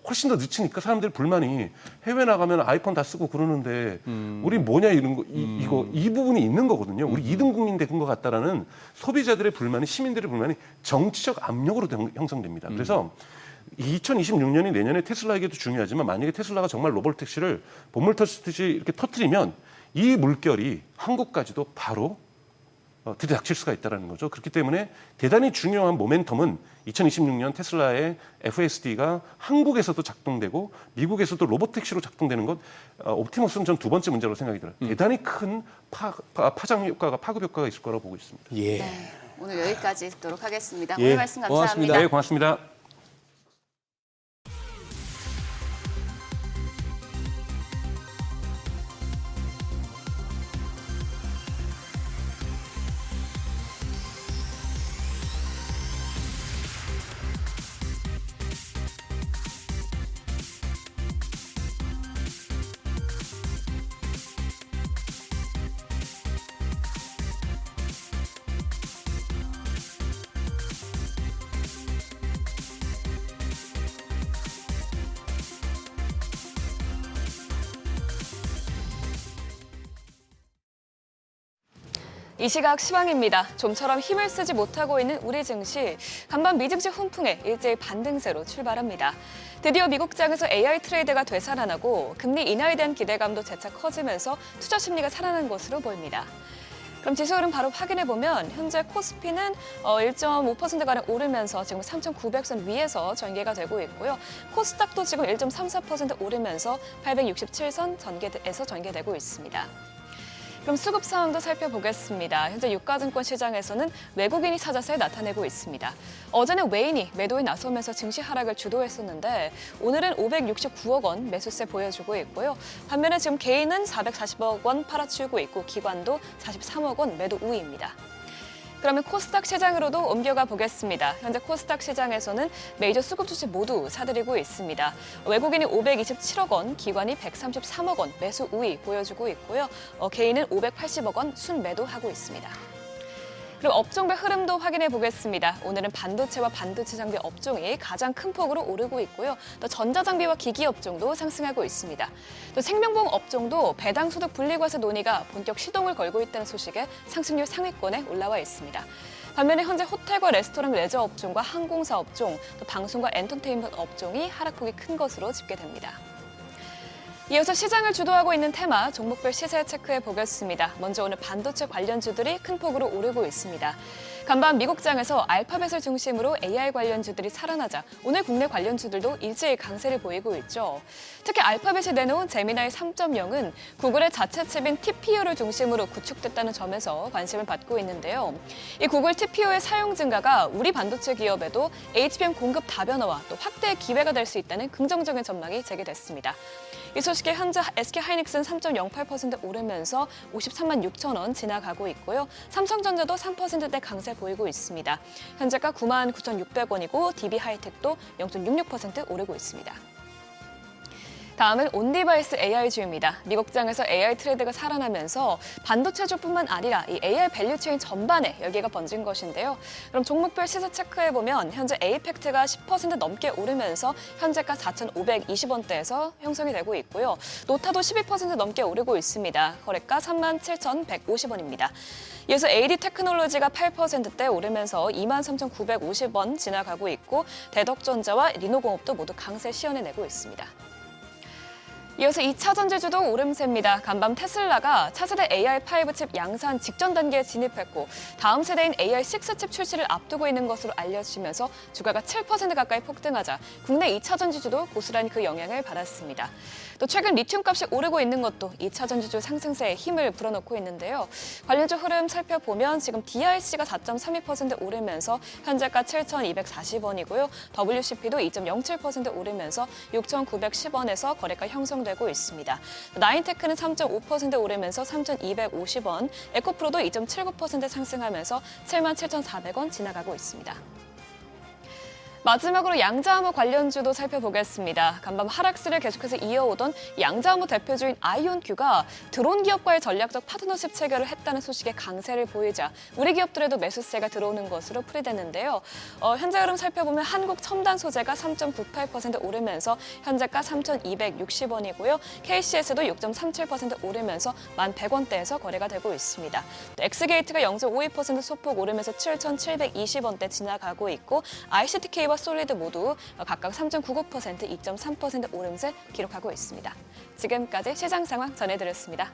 훨씬 더 늦추니까 사람들 불만이 해외 나가면 아이폰 다 쓰고 그러는데 우리 뭐냐 이런 거 이 부분이 있는 거거든요. 우리 2등 국민 된 것 같다라는 소비자들의 불만이 시민들의 불만이 정치적 압력으로 형성됩니다. 그래서 2026년이 내년에 테슬라에게도 중요하지만 만약에 테슬라가 정말 로봇 택시를 본물 터지듯이 이렇게 터트리면 이 물결이 한국까지도 바로 들이닥칠 수가 있다는 거죠. 그렇기 때문에 대단히 중요한 모멘텀은 2026년 테슬라의 FSD가 한국에서도 작동되고 미국에서도 로봇택시로 작동되는 것 옵티머스는 전 두 번째 문제로 생각이 들어요. 대단히 큰 파장 효과가 파급 효과가 있을 거라고 보고 있습니다. 예. 네, 오늘 여기까지 듣도록 하겠습니다. 예, 오늘 말씀 감사합니다. 고맙습니다. 네, 고맙습니다. 이 시각 시황입니다. 좀처럼 힘을 쓰지 못하고 있는 우리 증시, 간밤 미증시 훈풍에 일제히 반등세로 출발합니다. 드디어 미국장에서 AI 트레이드가 되살아나고 금리 인하에 대한 기대감도 재차 커지면서 투자 심리가 살아난 것으로 보입니다. 그럼 지수 흐름 바로 확인해보면 현재 코스피는 1.5%가량 오르면서 지금 3,900선 위에서 전개가 되고 있고요. 코스닥도 지금 1.34% 오르면서 867선 전개에서 전개되고 있습니다. 그럼 수급 상황도 살펴보겠습니다. 현재 유가증권 시장에서는 외국인이 사자세에 나타내고 있습니다. 어제는 외인이 매도에 나서면서 증시 하락을 주도했었는데 오늘은 569억 원 매수세 보여주고 있고요. 반면에 지금 개인은 440억 원 팔아치우고 있고 기관도 43억 원 매도 우위입니다. 그러면 코스닥 시장으로도 옮겨가 보겠습니다. 현재 코스닥 시장에서는 메이저 수급 주식 모두 사들이고 있습니다. 외국인이 527억 원, 기관이 133억 원 매수 우위 보여주고 있고요. 개인은 580억 원 순매도하고 있습니다. 그리고 업종별 흐름도 확인해 보겠습니다. 오늘은 반도체와 반도체 장비 업종이 가장 큰 폭으로 오르고 있고요. 또 전자장비와 기기 업종도 상승하고 있습니다. 또 생명보험 업종도 배당 소득 분리과세 논의가 본격 시동을 걸고 있다는 소식에 상승률 상위권에 올라와 있습니다. 반면에 현재 호텔과 레스토랑 레저 업종과 항공사 업종, 또 방송과 엔터테인먼트 업종이 하락폭이 큰 것으로 집계됩니다. 이어서 시장을 주도하고 있는 테마, 종목별 시세 체크해 보겠습니다. 먼저 오늘 반도체 관련주들이 큰 폭으로 오르고 있습니다. 간밤 미국장에서 알파벳을 중심으로 AI 관련주들이 살아나자 오늘 국내 관련주들도 일제히 강세를 보이고 있죠. 특히 알파벳이 내놓은 제미나이 3.0은 구글의 자체 칩인 TPU를 중심으로 구축됐다는 점에서 관심을 받고 있는데요. 이 구글 TPU의 사용 증가가 우리 반도체 기업에도 HBM 공급 다변화와 또 확대의 기회가 될 수 있다는 긍정적인 전망이 제기됐습니다. 이 소식에 현재 SK하이닉스는 3.08% 오르면서 53만 6천 원 지나가고 있고요. 삼성전자도 3%대 강세 보이고 있습니다. 현재가 9만 9,600원이고 DB하이텍도 0.66% 오르고 있습니다. 다음은 온디바이스 AI주입니다. 미국장에서 AI 트레이드가 살아나면서 반도체주뿐만 아니라 이 AI 밸류체인 전반에 열기가 번진 것인데요. 그럼 종목별 시세 체크해보면 현재 에이펙트가 10% 넘게 오르면서 현재가 4,520원대에서 형성이 되고 있고요. 노타도 12% 넘게 오르고 있습니다. 거래가 37,150원입니다. 이어서 AD 테크놀로지가 8%대 오르면서 23,950원 지나가고 있고 대덕전자와 리노공업도 모두 강세 시연해내고 있습니다. 이어서 2차 전지주도 오름세입니다. 간밤 테슬라가 차세대 AI5 칩 양산 직전 단계에 진입했고 다음 세대인 AI6 칩 출시를 앞두고 있는 것으로 알려지면서 주가가 7% 가까이 폭등하자 국내 2차 전지주도 고스란히 그 영향을 받았습니다. 또 최근 리튬 값이 오르고 있는 것도 2차 전지주 상승세에 힘을 불어넣고 있는데요. 관련주 흐름 살펴보면 지금 DIC가 4.32% 오르면서 현재가 7,240원이고요. WCP도 2.07% 오르면서 6,910원에서 거래가 형성되고 있습니다. 나인테크는 3.5% 오르면서 3,250원, 에코프로도 2.79% 상승하면서 77,400원 지나가고 있습니다. 마지막으로 양자암호 관련주도 살펴보겠습니다. 간밤 하락세를 계속해서 이어오던 양자암호 대표주인 아이온큐가 드론 기업과의 전략적 파트너십 체결을 했다는 소식에 강세를 보이자 우리 기업들에도 매수세가 들어오는 것으로 풀이됐는데요. 현재 흐름 살펴보면 한국 첨단 소재가 3.98% 오르면서 현재가 3,260원이고요. KCS도 6.37% 오르면서 1,100원대에서 거래가 되고 있습니다. 또 엑스게이트가 0.52% 소폭 오르면서 7,720원대 지나가고 있고 ICTK와 솔리드 모두 각각 3.99%, 2.3% 오름세 기록하고 있습니다. 지금까지 시장 상황 전해드렸습니다.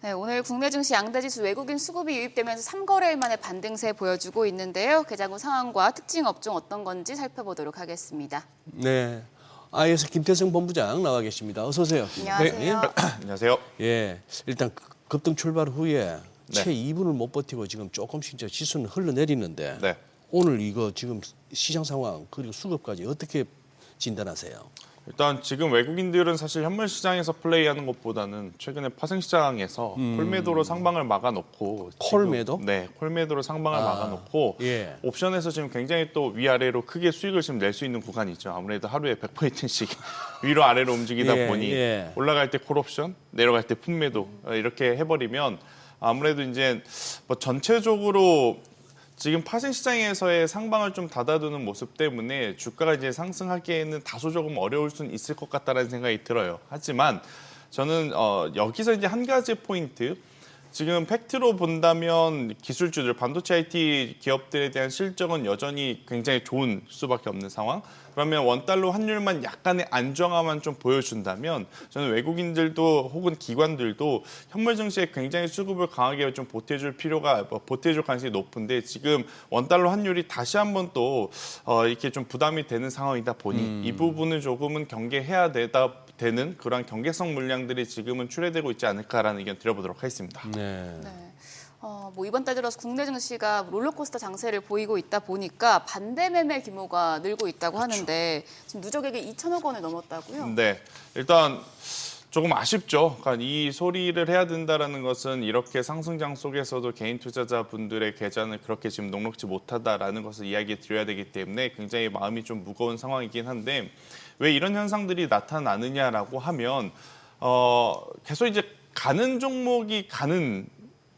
네, 오늘 국내 증시 양대지수 외국인 수급이 유입되면서 3거래일 만에 반등세 보여주고 있는데요. 개장 후 상황과 특징 업종 어떤 건지 살펴보도록 하겠습니다. 네. IS 김태성 본부장 나와 계십니다. 어서 오세요. 안녕하세요. 안녕하세요. 예. 일단 급등 출발 후에 네. 채 2분을 못 버티고 지금 조금씩 이제 지수는 흘러내리는데 네. 오늘 이거 지금 시장 상황 그리고 수급까지 어떻게 진단하세요? 일단 지금 외국인들은 사실 현물 시장에서 플레이하는 것보다는 최근에 파생 시장에서 콜매도로 상방을 막아놓고 콜매도? 네, 콜매도로 상방을 막아놓고 예. 옵션에서 지금 굉장히 또 위아래로 크게 수익을 지금 낼 수 있는 구간이 있죠. 아무래도 하루에 100포인트씩 위로 아래로 움직이다 예, 보니 예. 올라갈 때 콜옵션, 내려갈 때 풋매도 이렇게 해버리면 아무래도 이제 뭐 전체적으로 지금 파생 시장에서의 상방을 좀 닫아두는 모습 때문에 주가가 이제 상승하기에는 다소 조금 어려울 수는 있을 것 같다라는 생각이 들어요. 하지만 저는 여기서 이제 한 가지 포인트, 지금 팩트로 본다면 기술주들, 반도체 IT 기업들에 대한 실적은 여전히 굉장히 좋은 수밖에 없는 상황. 그러면 원달러 환율만 약간의 안정화만 좀 보여준다면 저는 외국인들도 혹은 기관들도 현물 증시에 굉장히 수급을 강하게 좀 보태줄 가능성이 높은데 지금 원달러 환율이 다시 한번 또 이렇게 좀 부담이 되는 상황이다 보니 이 부분을 조금은 경계해야 되는 그런 경계성 물량들이 지금은 출회되고 있지 않을까라는 의견 드려보도록 하겠습니다. 네. 네. 뭐 이번 달 들어서 국내 증시가 롤러코스터 장세를 보이고 있다 보니까 반대 매매 규모가 늘고 있다고 하는데 지금 누적액이 2천억 원을 넘었다고요? 네, 일단 조금 아쉽죠. 그러니까 이 소리를 해야 된다라는 것은 이렇게 상승장 속에서도 개인 투자자분들의 계좌는 그렇게 지금 녹록지 못하다라는 것을 이야기 드려야 되기 때문에 굉장히 마음이 좀 무거운 상황이긴 한데 왜 이런 현상들이 나타나느냐라고 하면 계속 이제 가는 종목이 가는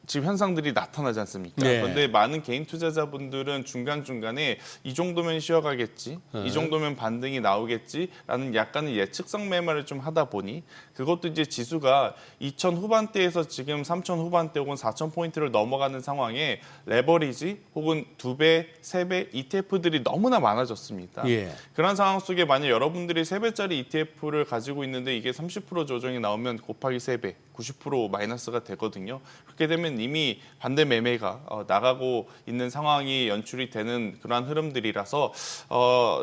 지금 현상들이 나타나지 않습니까? 네. 그런데 많은 개인 투자자분들은 중간중간에 이 정도면 쉬어가겠지, 이 정도면 반등이 나오겠지라는 약간의 예측성 매매를 좀 하다 보니 그것도 이제 지수가 2,000 후반대에서 지금 3,000 후반대 혹은 4,000 포인트를 넘어가는 상황에 레버리지 혹은 2배, 3배 ETF들이 너무나 많아졌습니다. 예. 그런 상황 속에 만약 여러분들이 3배짜리 ETF를 가지고 있는데 이게 30% 조정이 나오면 곱하기 3배, 90% 마이너스가 되거든요. 그렇게 되면 이미 반대 매매가 나가고 있는 상황이 연출이 되는 그러한 흐름들이라서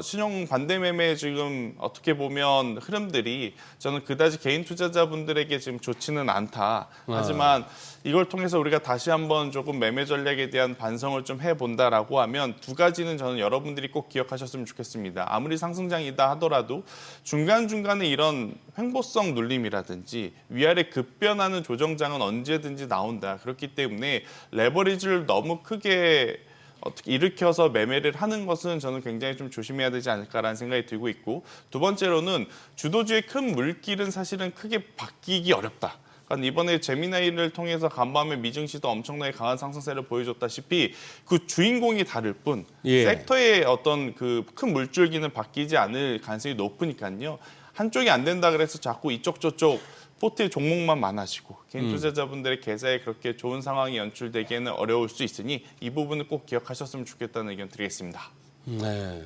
신용 반대 매매 지금 어떻게 보면 흐름들이 저는 그다지 개인 투자자분들에게 지금 좋지는 않다. 하지만 이걸 통해서 우리가 다시 한번 조금 매매 전략에 대한 반성을 좀 해본다라고 하면 두 가지는 저는 여러분들이 꼭 기억하셨으면 좋겠습니다. 아무리 상승장이다 하더라도 중간중간에 이런 횡보성 눌림이라든지 위아래 급변하는 조정장은 언제든지 나온다. 그렇기 때문에 레버리지를 너무 크게 어떻게 일으켜서 매매를 하는 것은 저는 굉장히 좀 조심해야 되지 않을까라는 생각이 들고 있고, 두 번째로는 주도주의 큰 물길은 사실은 크게 바뀌기 어렵다. 그러니까 이번에 제미나이를 통해서 간밤에 미증시도 엄청나게 강한 상승세를 보여줬다시피 그 주인공이 다를 뿐 예. 섹터의 어떤 그 큰 물줄기는 바뀌지 않을 가능성이 높으니까요. 한쪽이 안 된다 그래서 자꾸 이쪽 저쪽 포트의 종목만 많아지고 개인 투자자분들의 계좌에 그렇게 좋은 상황이 연출되기에는 어려울 수 있으니 이 부분을 꼭 기억하셨으면 좋겠다는 의견 드리겠습니다. 네.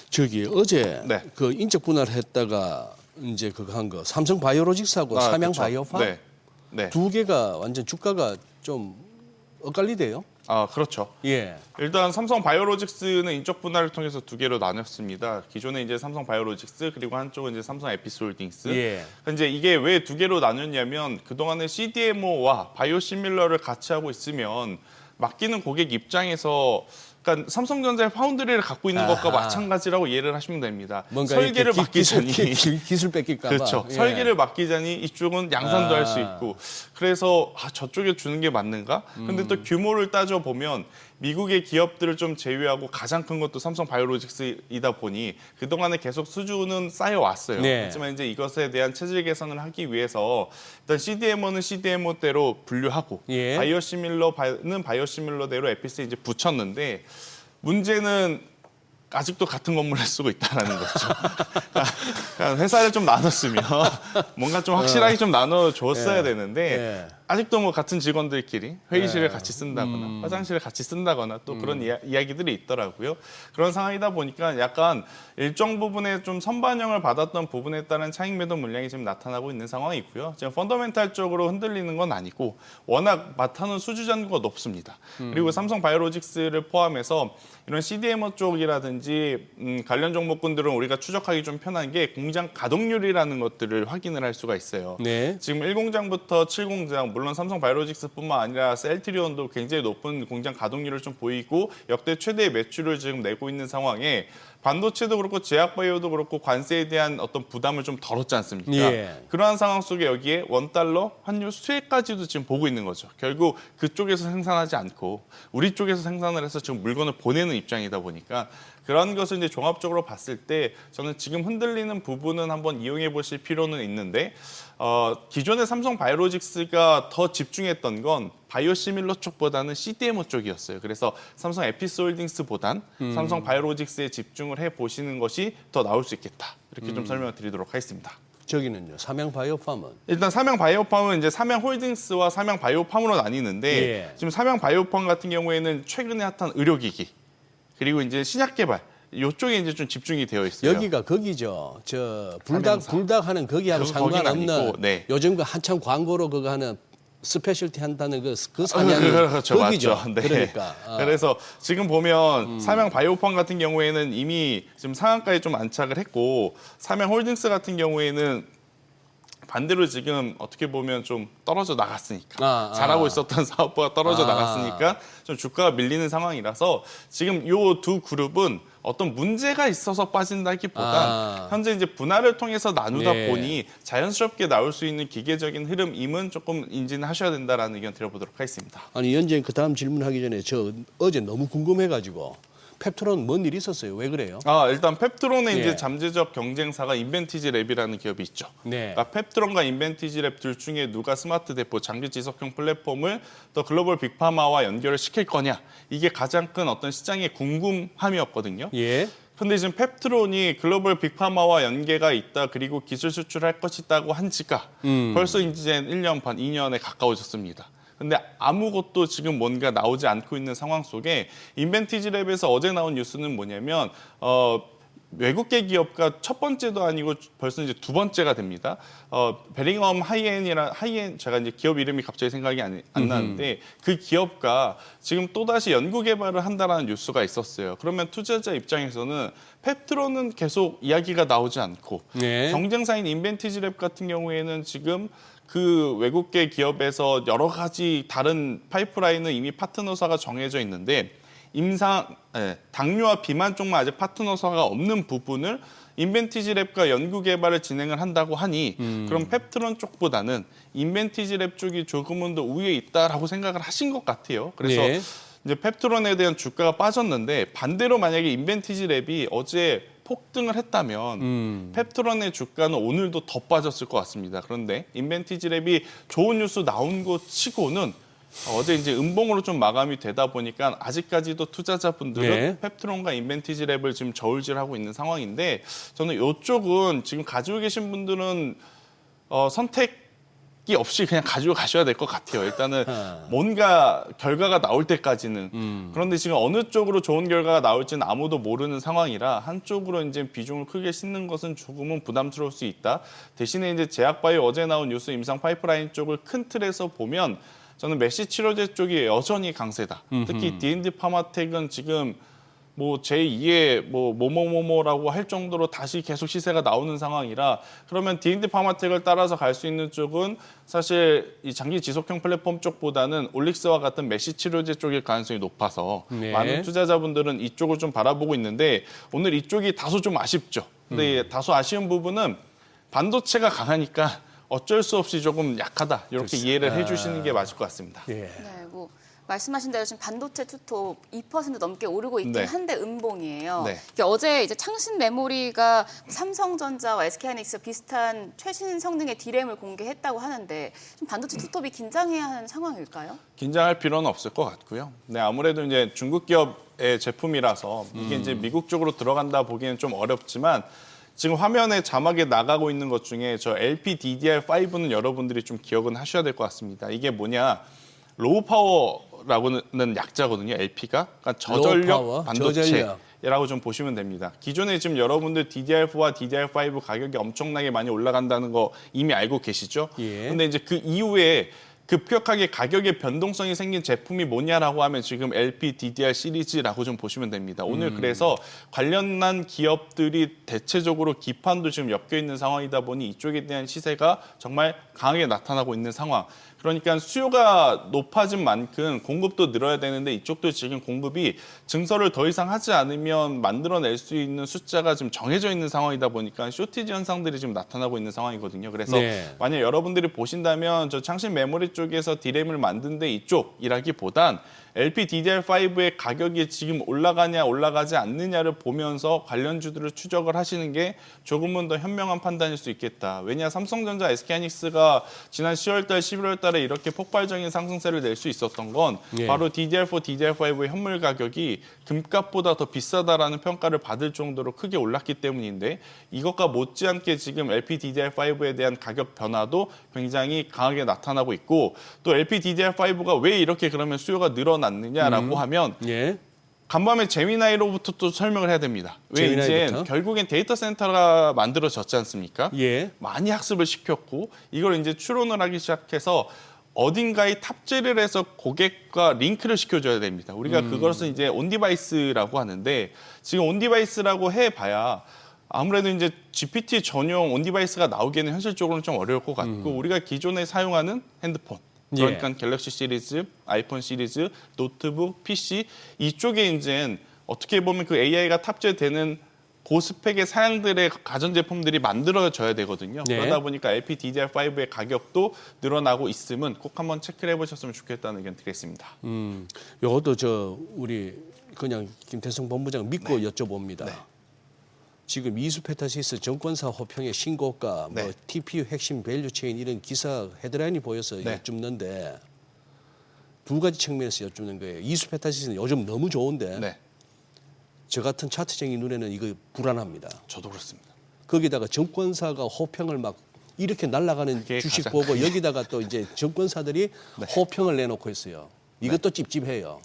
저기 어제 네. 그 인적 분할했다가 이제 그거 한 거 삼성 바이오로직스하고 삼양 그쵸. 바이오팜 네. 네. 두 개가 완전 주가가 좀 엇갈리대요. 그렇죠. 예. 일단 삼성 바이오로직스는 인적 분할을 통해서 두 개로 나눴습니다. 기존에 이제 삼성 바이오로직스 그리고 한쪽은 이제 삼성 에피스홀딩스. 예. 이제 이게 왜 두 개로 나눴냐면 그동안에 CDMO와 바이오시밀러를 같이 하고 있으면 맡기는 고객 입장에서 그러니까 삼성전자의 파운드리를 갖고 있는 것과 아하. 마찬가지라고 이해를 하시면 됩니다. 뭔가 설계를 이렇게 맡기자니 기술 뺏길까 봐. 그렇죠. 예. 설계를 맡기자니 이쪽은 양산도 할 수 아. 있고 그래서 저쪽에 주는 게 맞는가? 근데 또 규모를 따져 보면 미국의 기업들을 좀 제외하고 가장 큰 것도 삼성 바이오로직스이다 보니 그동안에 계속 수주는 쌓여왔어요. 네. 하지만 이제 이것에 대한 체질 개선을 하기 위해서 일단 CDMO는 CDMO대로 분류하고 예. 바이오시밀러는 바이오시밀러대로 에피스에 이제 붙였는데 문제는 아직도 같은 건물을 쓰고 있다는 거죠. 그러니까 회사를 좀 나눴으면 뭔가 좀 확실하게 좀 나눠줬어야 되는데 예. 아직도 뭐 같은 직원들끼리 회의실을 같이 쓴다거나 화장실을 같이 쓴다거나 또 그런 이야기들이 있더라고요. 그런 상황이다 보니까 약간 일정 부분에 좀 선반영을 받았던 부분에 따른 차익 매도 물량이 지금 나타나고 있는 상황이고요. 지금 펀더멘탈적으로 흔들리는 건 아니고 워낙 맡아놓은 수주 잔고가 높습니다. 그리고 삼성 바이오로직스를 포함해서 이런 CDMO 쪽이라든지 관련 종목군들은 우리가 추적하기 좀 편한 게 공장 가동률이라는 것들을 확인을 할 수가 있어요. 네. 지금 1공장부터 7공장, 물론 삼성 바이오로직스뿐만 아니라 셀트리온도 굉장히 높은 공장 가동률을 좀 보이고 역대 최대의 매출을 지금 내고 있는 상황에 반도체도 그렇고 제약바이오도 그렇고 관세에 대한 어떤 부담을 좀 덜었지 않습니까? 예. 그러한 상황 속에 여기에 원달러 환율 수혜까지도 지금 보고 있는 거죠. 결국 그쪽에서 생산하지 않고 우리 쪽에서 생산을 해서 지금 물건을 보내는 입장이다 보니까 그런 것을 이제 종합적으로 봤을 때 저는 지금 흔들리는 부분은 한번 이용해 보실 필요는 있는데 기존의 삼성 바이오로직스가 더 집중했던 건 바이오시밀러 쪽보다는 CDMO 쪽이었어요. 그래서 삼성 에피스홀딩스보단 삼성 바이오로직스에 집중을 해 보시는 것이 더 나올 수 있겠다. 이렇게 좀 설명을 드리도록 하겠습니다. 저기는요. 삼양 바이오팜은 일단 삼양 바이오팜은 이제 삼양 홀딩스와 삼양 바이오팜으로 나뉘는데 예. 지금 삼양 바이오팜 같은 경우에는 최근에 핫한 의료기기 그리고 이제 신약 개발 이쪽에 이제 좀 집중이 되어 있어요. 여기가 거기죠. 저 삼양사. 불닭하는 거기하고 거긴 상관없는 아니고, 네. 요즘 그 한참 광고로 그거 하는 스페셜티 한다는 그 삼양이 그렇죠, 거기죠. 맞죠. 네. 그러니까. 그래서 지금 보면 삼양 바이오팜 같은 경우에는 이미 지금 상한가에 좀 안착을 했고 삼양 홀딩스 같은 경우에는 반대로 지금 어떻게 보면 좀 떨어져 나갔으니까 잘하고 있었던 사업부가 떨어져 나갔으니까 좀 주가가 밀리는 상황이라서 지금 요 두 그룹은 어떤 문제가 있어서 빠진다기보단 현재 이제 분할을 통해서 나누다 네. 보니 자연스럽게 나올 수 있는 기계적인 흐름임은 조금 인지는 하셔야 된다라는 의견 드려보도록 하겠습니다. 아니 연재인 그 다음 질문하기 전에 저 어제 너무 궁금해가지고 펩트론 뭔 일이 있었어요? 왜 그래요? 일단 펩트론의 예. 이제 잠재적 경쟁사가 인벤티지 랩이라는 기업이 있죠. 네. 그러니까 펩트론과 인벤티지 랩 둘 중에 누가 스마트 대포 장기 지속형 플랫폼을 더 글로벌 빅파마와 연결을 시킬 거냐. 이게 가장 큰 어떤 시장의 궁금함이었거든요. 예. 근데 지금 펩트론이 글로벌 빅파마와 연계가 있다, 그리고 기술 수출할 것이다고 한 지가 벌써 이제 1년 반, 2년에 가까워졌습니다. 근데 아무것도 지금 뭔가 나오지 않고 있는 상황 속에 인벤티지 랩에서 어제 나온 뉴스는 뭐냐면 외국계 기업가 첫 번째도 아니고 벌써 이제 두 번째가 됩니다. 베링엄 하이엔 제가 이제 기업 이름이 갑자기 생각이 안 나는데 그 기업가 지금 또다시 연구 개발을 한다라는 뉴스가 있었어요. 그러면 투자자 입장에서는 펩트론은 계속 이야기가 나오지 않고 네. 경쟁사인 인벤티지 랩 같은 경우에는 지금 그 외국계 기업에서 여러 가지 다른 파이프라인은 이미 파트너사가 정해져 있는데 당뇨와 비만 쪽만 아직 파트너사가 없는 부분을 인벤티지 랩과 연구 개발을 진행을 한다고 하니 그럼 펩트론 쪽보다는 인벤티지 랩 쪽이 조금은 더 우위에 있다라고 생각을 하신 것 같아요. 그래서 네. 이제 펩트론에 대한 주가가 빠졌는데 반대로 만약에 인벤티지 랩이 어제 폭등을 했다면 펩트론의 주가는 오늘도 더 빠졌을 것 같습니다. 그런데 인벤티지 랩이 좋은 뉴스 나온 것 치고는 어제 이제 음봉으로 좀 마감이 되다 보니까 아직까지도 투자자분들은 네. 펩트론과 인벤티지 랩을 지금 저울질하고 있는 상황인데 저는 이쪽은 지금 가지고 계신 분들은 선택이 없이 그냥 가지고 가셔야 될 것 같아요. 일단은 뭔가 결과가 나올 때까지는. 그런데 지금 어느 쪽으로 좋은 결과가 나올지는 아무도 모르는 상황이라 한쪽으로 이제 비중을 크게 싣는 것은 조금은 부담스러울 수 있다. 대신에 이제 제약바이오 어제 나온 뉴스 임상 파이프라인 쪽을 큰 틀에서 보면 저는 메시 치료제 쪽이 여전히 강세다. 특히 D&D 파마텍은 지금 뭐 제2의 뭐뭐뭐라고 할 정도로 다시 계속 시세가 나오는 상황이라 그러면 D&D 파마텍을 따라서 갈 수 있는 쪽은 사실 이 장기 지속형 플랫폼 쪽보다는 올릭스와 같은 메시 치료제 쪽일 가능성이 높아서 네. 많은 투자자분들은 이쪽을 좀 바라보고 있는데 오늘 이쪽이 다소 좀 아쉽죠. 근데 다소 아쉬운 부분은 반도체가 강하니까 어쩔 수 없이 조금 약하다 이렇게 이해를 해주시는 게 맞을 것 같습니다. 예. 네, 뭐 말씀하신 대로 지금 반도체 투톱 2% 넘게 오르고 있긴 네. 한데 음봉이에요. 네. 이게 어제 이제 창신 메모리가 삼성전자와 SK하이닉스 비슷한 최신 성능의 D램을 공개했다고 하는데 좀 반도체 투톱이 긴장해야 하는 상황일까요? 긴장할 필요는 없을 것 같고요. 네, 아무래도 이제 중국 기업의 제품이라서 이게 이제 미국 쪽으로 들어간다 보기에는 좀 어렵지만 지금 화면에 자막에 나가고 있는 것 중에 저 LPDDR5는 여러분들이 좀 기억은 하셔야 될 것 같습니다. 이게 뭐냐? 로우 파워라고는 약자거든요. LP가. 그러니까 저전력 파워, 반도체라고 좀 보시면 됩니다. 기존에 지금 여러분들 DDR4와 DDR5 가격이 엄청나게 많이 올라간다는 거 이미 알고 계시죠? 예. 근데 이제 그 이후에 급격하게 가격의 변동성이 생긴 제품이 뭐냐라고 하면 지금 LPDDR 시리즈라고 좀 보시면 됩니다. 오늘 그래서 관련한 기업들이 대체적으로 기판도 지금 엮여 있는 상황이다 보니 이쪽에 대한 시세가 정말 강하게 나타나고 있는 상황. 그러니까 수요가 높아진 만큼 공급도 늘어야 되는데 이쪽도 지금 공급이 증설을 더 이상 하지 않으면 만들어낼 수 있는 숫자가 지금 정해져 있는 상황이다 보니까 쇼티지 현상들이 지금 나타나고 있는 상황이거든요. 그래서 네. 만약 여러분들이 보신다면 저 창신 메모리 쪽에서 D램을 만든 데 이쪽이라기보단 LPDDR5의 가격이 지금 올라가냐 올라가지 않느냐를 보면서 관련주들을 추적을 하시는 게 조금은 더 현명한 판단일 수 있겠다. 왜냐 삼성전자, SK하이닉스가 지난 10월달, 11월달에 이렇게 폭발적인 상승세를 낼 수 있었던 건 예. 바로 DDR4, DDR5의 현물 가격이 금값보다 더 비싸다라는 평가를 받을 정도로 크게 올랐기 때문인데 이것과 못지않게 지금 LPDDR5에 대한 가격 변화도 굉장히 강하게 나타나고 있고 또 LPDDR5가 왜 이렇게 그러면 수요가 늘어났느냐라고 하면 예. 간밤에 제미나이로부터 또 설명을 해야 됩니다. 왜 이제 제미나이부터? 결국엔 데이터 센터가 만들어졌지 않습니까? 예. 많이 학습을 시켰고 이걸 이제 추론을 하기 시작해서 어딘가에 탑재를 해서 고객과 링크를 시켜줘야 됩니다. 우리가 그것은 이제 온디바이스라고 하는데 지금 온디바이스라고 해봐야 아무래도 이제 GPT 전용 온디바이스가 나오기에는 현실적으로는 좀 어려울 것 같고 우리가 기존에 사용하는 핸드폰 그러니까 갤럭시 시리즈, 아이폰 시리즈, 노트북, PC 이쪽에 이제 어떻게 보면 그 AI가 탑재되는 고스펙의 사양들의 가전제품들이 만들어져야 되거든요. 네. 그러다 보니까 LPDDR5의 가격도 늘어나고 있음은 꼭 한번 체크를 해보셨으면 좋겠다는 의견 드리겠습니다. 요것도 우리 그냥 김태성 본부장 믿고 여쭤봅니다. 지금 이수페타시스 정권사 호평의 신고가, 뭐 TPU 핵심 밸류 체인 이런 기사 헤드라인이 보여서 여쭙는데 두 가지 측면에서 여쭙는 거예요. 이수페타시스는 요즘 너무 좋은데 저 같은 차트쟁이 눈에는 이거 불안합니다. 저도 그렇습니다. 거기다가 정권사가 호평을 막 이렇게 날아가는 주식 보고 여기다가 또 이제 정권사들이 호평을 내놓고 있어요. 이것도 찝찝해요.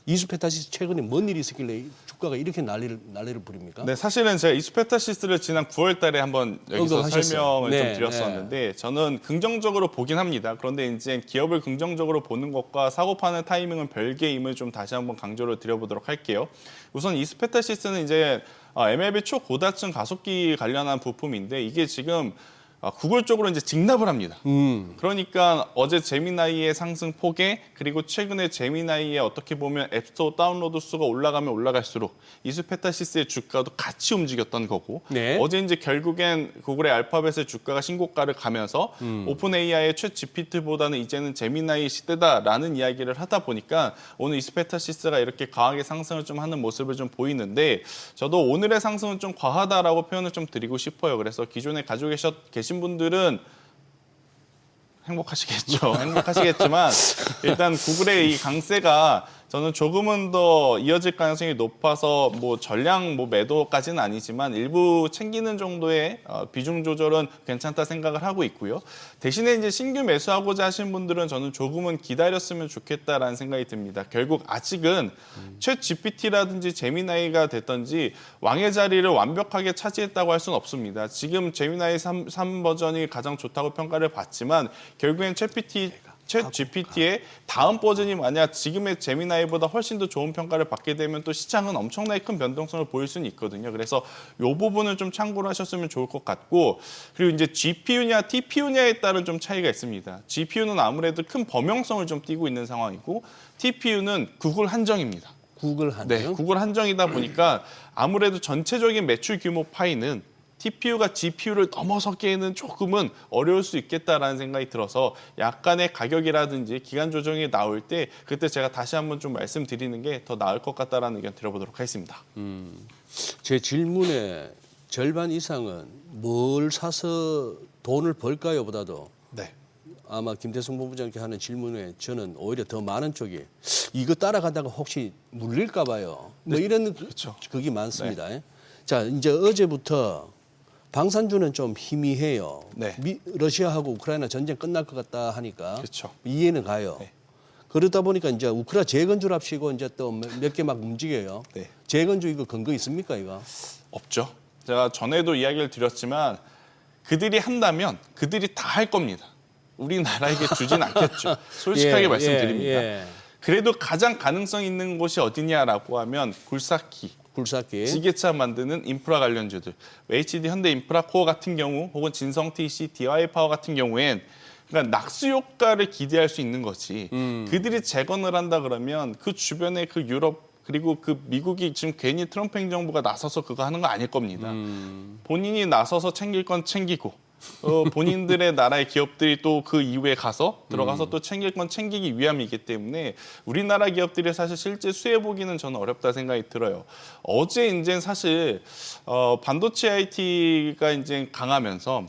이수페타시스 최근에 뭔 일이 있었길래 주가가 이렇게 난리를 부립니까? 네, 사실은 제가 이수페타시스를 지난 9월 달에 한번 여기서 언급하셨어요. 설명을 네, 좀 드렸었는데 저는 긍정적으로 보긴 합니다. 그런데 이제 기업을 긍정적으로 보는 것과 사고 파는 타이밍은 별개임을 좀 다시 한번 강조를 드려보도록 할게요. 우선 이수페타시스는 이제 MLB 초고다층 가속기 관련한 부품인데 이게 지금 구글 쪽으로 이제 직납을 합니다. 그러니까 어제 제미나이의 상승 폭에 그리고 최근에 제미나이의 어떻게 보면 앱스토어 다운로드 수가 올라가면 올라갈수록 이수페타시스의 주가도 같이 움직였던 거고 어제 이제 결국엔 구글의 알파벳의 주가가 신고가를 가면서 오픈 AI의 챗 GPT보다는 이제는 제미나이 시대다라는 이야기를 하다 보니까 오늘 이수페타시스가 이렇게 강하게 상승을 좀 하는 모습을 좀 보이는데 저도 오늘의 상승은 좀 과하다라고 표현을 좀 드리고 싶어요. 그래서 기존에 가지고 계신 분들은 행복하시겠죠. 행복하시겠지만 일단 구글의 이 강세가 저는 조금은 더 이어질 가능성이 높아서 뭐 전량 뭐 매도까지는 아니지만 일부 챙기는 정도의 비중 조절은 괜찮다 생각을 하고 있고요. 대신에 이제 신규 매수하고자 하신 분들은 저는 조금은 기다렸으면 좋겠다라는 생각이 듭니다. 결국 아직은 챗 GPT라든지 제미나이가 됐든지 왕의 자리를 완벽하게 차지했다고 할 수는 없습니다. 지금 제미나이 3 버전이 가장 좋다고 평가를 받지만 결국엔 챗 GPT의 다음 버전이 만약 지금의 제미나이보다 훨씬 더 좋은 평가를 받게 되면 또 시장은 엄청나게 큰 변동성을 보일 수는 있거든요. 그래서 이 부분을 좀 참고를 하셨으면 좋을 것 같고 그리고 이제 GPU냐 TPU냐에 따른 좀 차이가 있습니다. GPU는 아무래도 큰 범용성을 좀 띠고 있는 상황이고 TPU는 구글 한정입니다. 구글 한정? 네, 구글 한정이다 보니까 아무래도 전체적인 매출 규모 파이는 TPU가 GPU를 넘어서기에는 조금은 어려울 수 있겠다라는 생각이 들어서 약간의 가격이라든지 기간 조정이 나올 때 그때 제가 다시 한번 좀 말씀드리는 게 더 나을 것 같다라는 의견 드려보도록 하겠습니다. 제 질문의 절반 이상은 뭘 사서 돈을 벌까요? 보다도 아마 김대성 본부장께 하는 질문에 저는 오히려 더 많은 쪽이 이거 따라가다가 혹시 물릴까 봐요. 뭐 이런 그게 많습니다. 자, 이제 어제부터 방산주는 좀 희미해요. 러시아하고 우크라이나 전쟁 끝날 것 같다 하니까 이해는 가요. 그러다 보니까 이제 우크라 재건주랍시고 이제 또 몇 개 막 움직여요. 재건주 이거 근거 있습니까, 이거? 없죠. 제가 전에도 이야기를 드렸지만 그들이 한다면 그들이 다 할 겁니다. 우리나라에게 주진 않겠죠. 솔직하게 말씀드립니다. 그래도 가장 가능성 있는 곳이 어디냐라고 하면 굴삭기. 지게차 만드는 인프라 관련주들, HD 현대 인프라코어 같은 경우 혹은 진성 TC, DI 파워 같은 경우엔 그러니까 낙수 효과를 기대할 수 있는 거지. 그들이 재건을 한다 그러면 그 주변에 그 유럽 그리고 그 미국이 지금 괜히 트럼프 행정부가 나서서 그거 하는 거 아닐 겁니다. 본인이 나서서 챙길 건 챙기고 본인들의 나라의 기업들이 또 그 이후에 들어가서 또 챙길 건 챙기기 위함이기 때문에 우리나라 기업들이 사실 실제 수혜보기는 저는 어렵다 생각이 들어요. 어제 이제 사실 반도체 IT가 이제 강하면서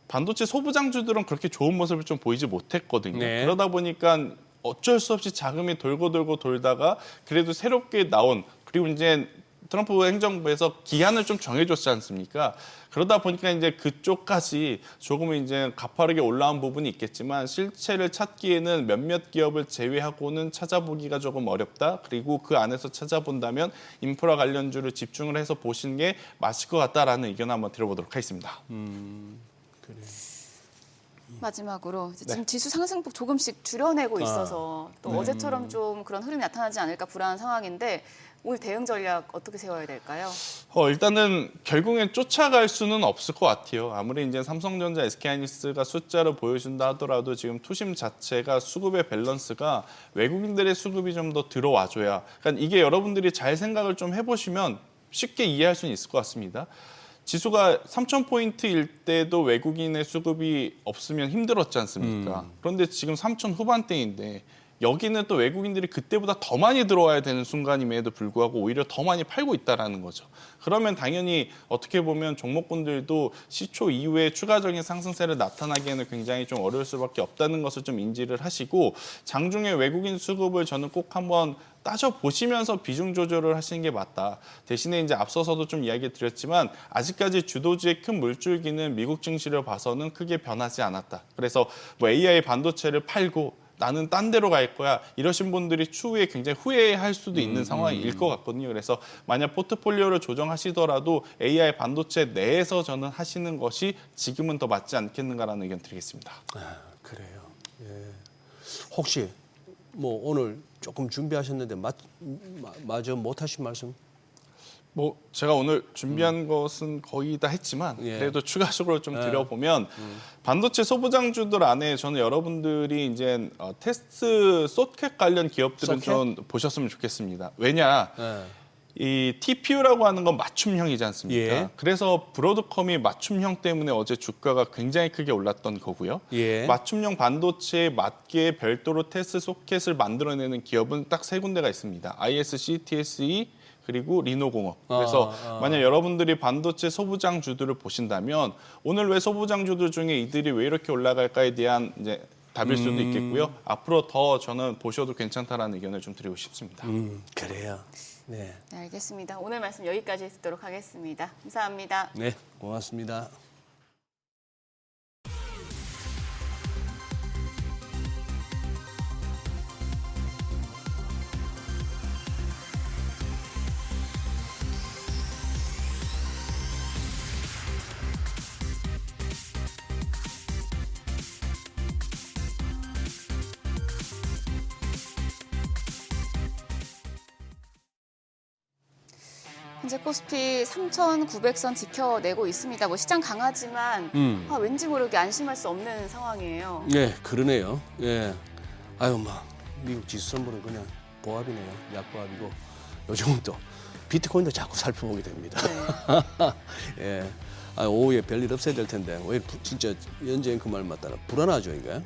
반도체 소부장주들은 그렇게 좋은 모습을 좀 보이지 못했거든요. 그러다 보니까 어쩔 수 없이 자금이 돌고 돌다가 그래도 새롭게 나온 그리고 이제 트럼프 행정부에서 기한을 좀 정해줬지 않습니까? 그러다 보니까 이제 그쪽까지 조금은 이제 가파르게 올라온 부분이 있겠지만 실체를 찾기에는 몇몇 기업을 제외하고는 찾아보기가 조금 어렵다. 그리고 그 안에서 찾아본다면 인프라 관련주를 집중을 해서 보시는 게 맞을 것 같다라는 의견을 한번 드려보도록 하겠습니다. 그래요. 마지막으로 지금 지수 상승폭 조금씩 줄여내고 있어서 또 어제처럼 좀 그런 흐름이 나타나지 않을까 불안한 상황인데 오늘 대응 전략 어떻게 세워야 될까요? 일단은 결국엔 쫓아갈 수는 없을 것 같아요. 아무리 이제 삼성전자, SK하이닉스가 숫자를 보여준다 하더라도 지금 투심 자체가 수급의 밸런스가 외국인들의 수급이 좀 더 들어와줘야. 그러니까 이게 여러분들이 잘 생각을 좀 해보시면 쉽게 이해할 수는 있을 것 같습니다. 지수가 3,000포인트일 때도 외국인의 수급이 없으면 힘들었지 않습니까? 그런데 지금 3,000 후반대인데 여기는 또 외국인들이 그때보다 더 많이 들어와야 되는 순간임에도 불구하고 오히려 더 많이 팔고 있다라는 거죠. 그러면 당연히 어떻게 보면 종목군들도 시초 이후에 추가적인 상승세를 나타나기에는 굉장히 좀 어려울 수밖에 없다는 것을 좀 인지를 하시고 장중에 외국인 수급을 저는 꼭 한번 따져보시면서 비중 조절을 하시는 게 맞다. 대신에 이제 앞서서도 좀 이야기 드렸지만 아직까지 주도주의 큰 물줄기는 미국 증시를 봐서는 크게 변하지 않았다. 그래서 뭐 AI 반도체를 팔고 나는 딴 데로 갈 거야. 이러신 분들이 추후에 굉장히 후회할 수도 있는 상황일 것 같거든요. 그래서 만약 포트폴리오를 조정하시더라도 AI 반도체 내에서 저는 하시는 것이 지금은 더 맞지 않겠는가라는 의견 드리겠습니다. 그래요. 예. 혹시 뭐 오늘 조금 준비하셨는데 마저 못하신 말씀? 뭐 제가 오늘 준비한 것은 거의 다 했지만 예. 그래도 추가적으로 좀 드려보면 반도체 소부장주들 안에 저는 여러분들이 이제 테스트 소켓 관련 기업들은 소켓? 좀 보셨으면 좋겠습니다. 왜냐? 예. 이 TPU라고 하는 건 맞춤형이지 않습니까? 예. 그래서 브로드컴이 맞춤형 때문에 어제 주가가 굉장히 크게 올랐던 거고요. 예. 맞춤형 반도체에 맞게 별도로 테스트 소켓을 만들어내는 기업은 딱 세 군데가 있습니다. ISC, TSE, 그리고 리노공업. 그래서 만약 여러분들이 반도체 소부장주들을 보신다면 오늘 왜 소부장주들 중에 이들이 왜 이렇게 올라갈까에 대한 이제 답일 수도 있겠고요. 앞으로 더 저는 보셔도 괜찮다라는 의견을 좀 드리고 싶습니다. 그래요. 네. 네, 알겠습니다. 오늘 말씀 여기까지 듣도록 하겠습니다. 감사합니다. 네, 고맙습니다. 현재 코스피 3,900선 지켜내고 있습니다. 뭐 시장 강하지만 왠지 모르게 안심할 수 없는 상황이에요. 네, 그러네요. 예. 아유, 미국 지수 선물은 그냥 보합이네요. 약보합이고 요즘은 또 비트코인도 자꾸 살펴보게 됩니다. 네. 예. 오후에 별일 없어야 될 텐데 왜 진짜 연재인 그 말 맞다나 불안하죠 이게.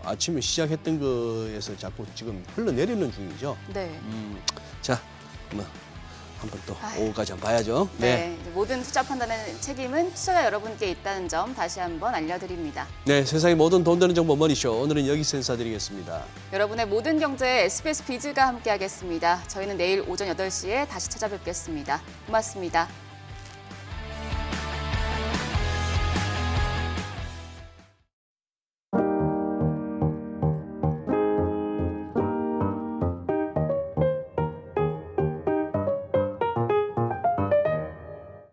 아침에 시작했던 거에서 자꾸 지금 흘러내리는 중이죠. 네. 자, 한번 또 오후까지 한번 봐야죠. 네. 이제 모든 투자 판단의 책임은 투자자 여러분께 있다는 점 다시 한번 알려드립니다. 네, 세상의 모든 돈 되는 정보 머니쇼 오늘은 여기서 인사드리겠습니다. 여러분의 모든 경제에 SBS 비즈가 함께하겠습니다. 저희는 내일 오전 8시에 다시 찾아뵙겠습니다. 고맙습니다.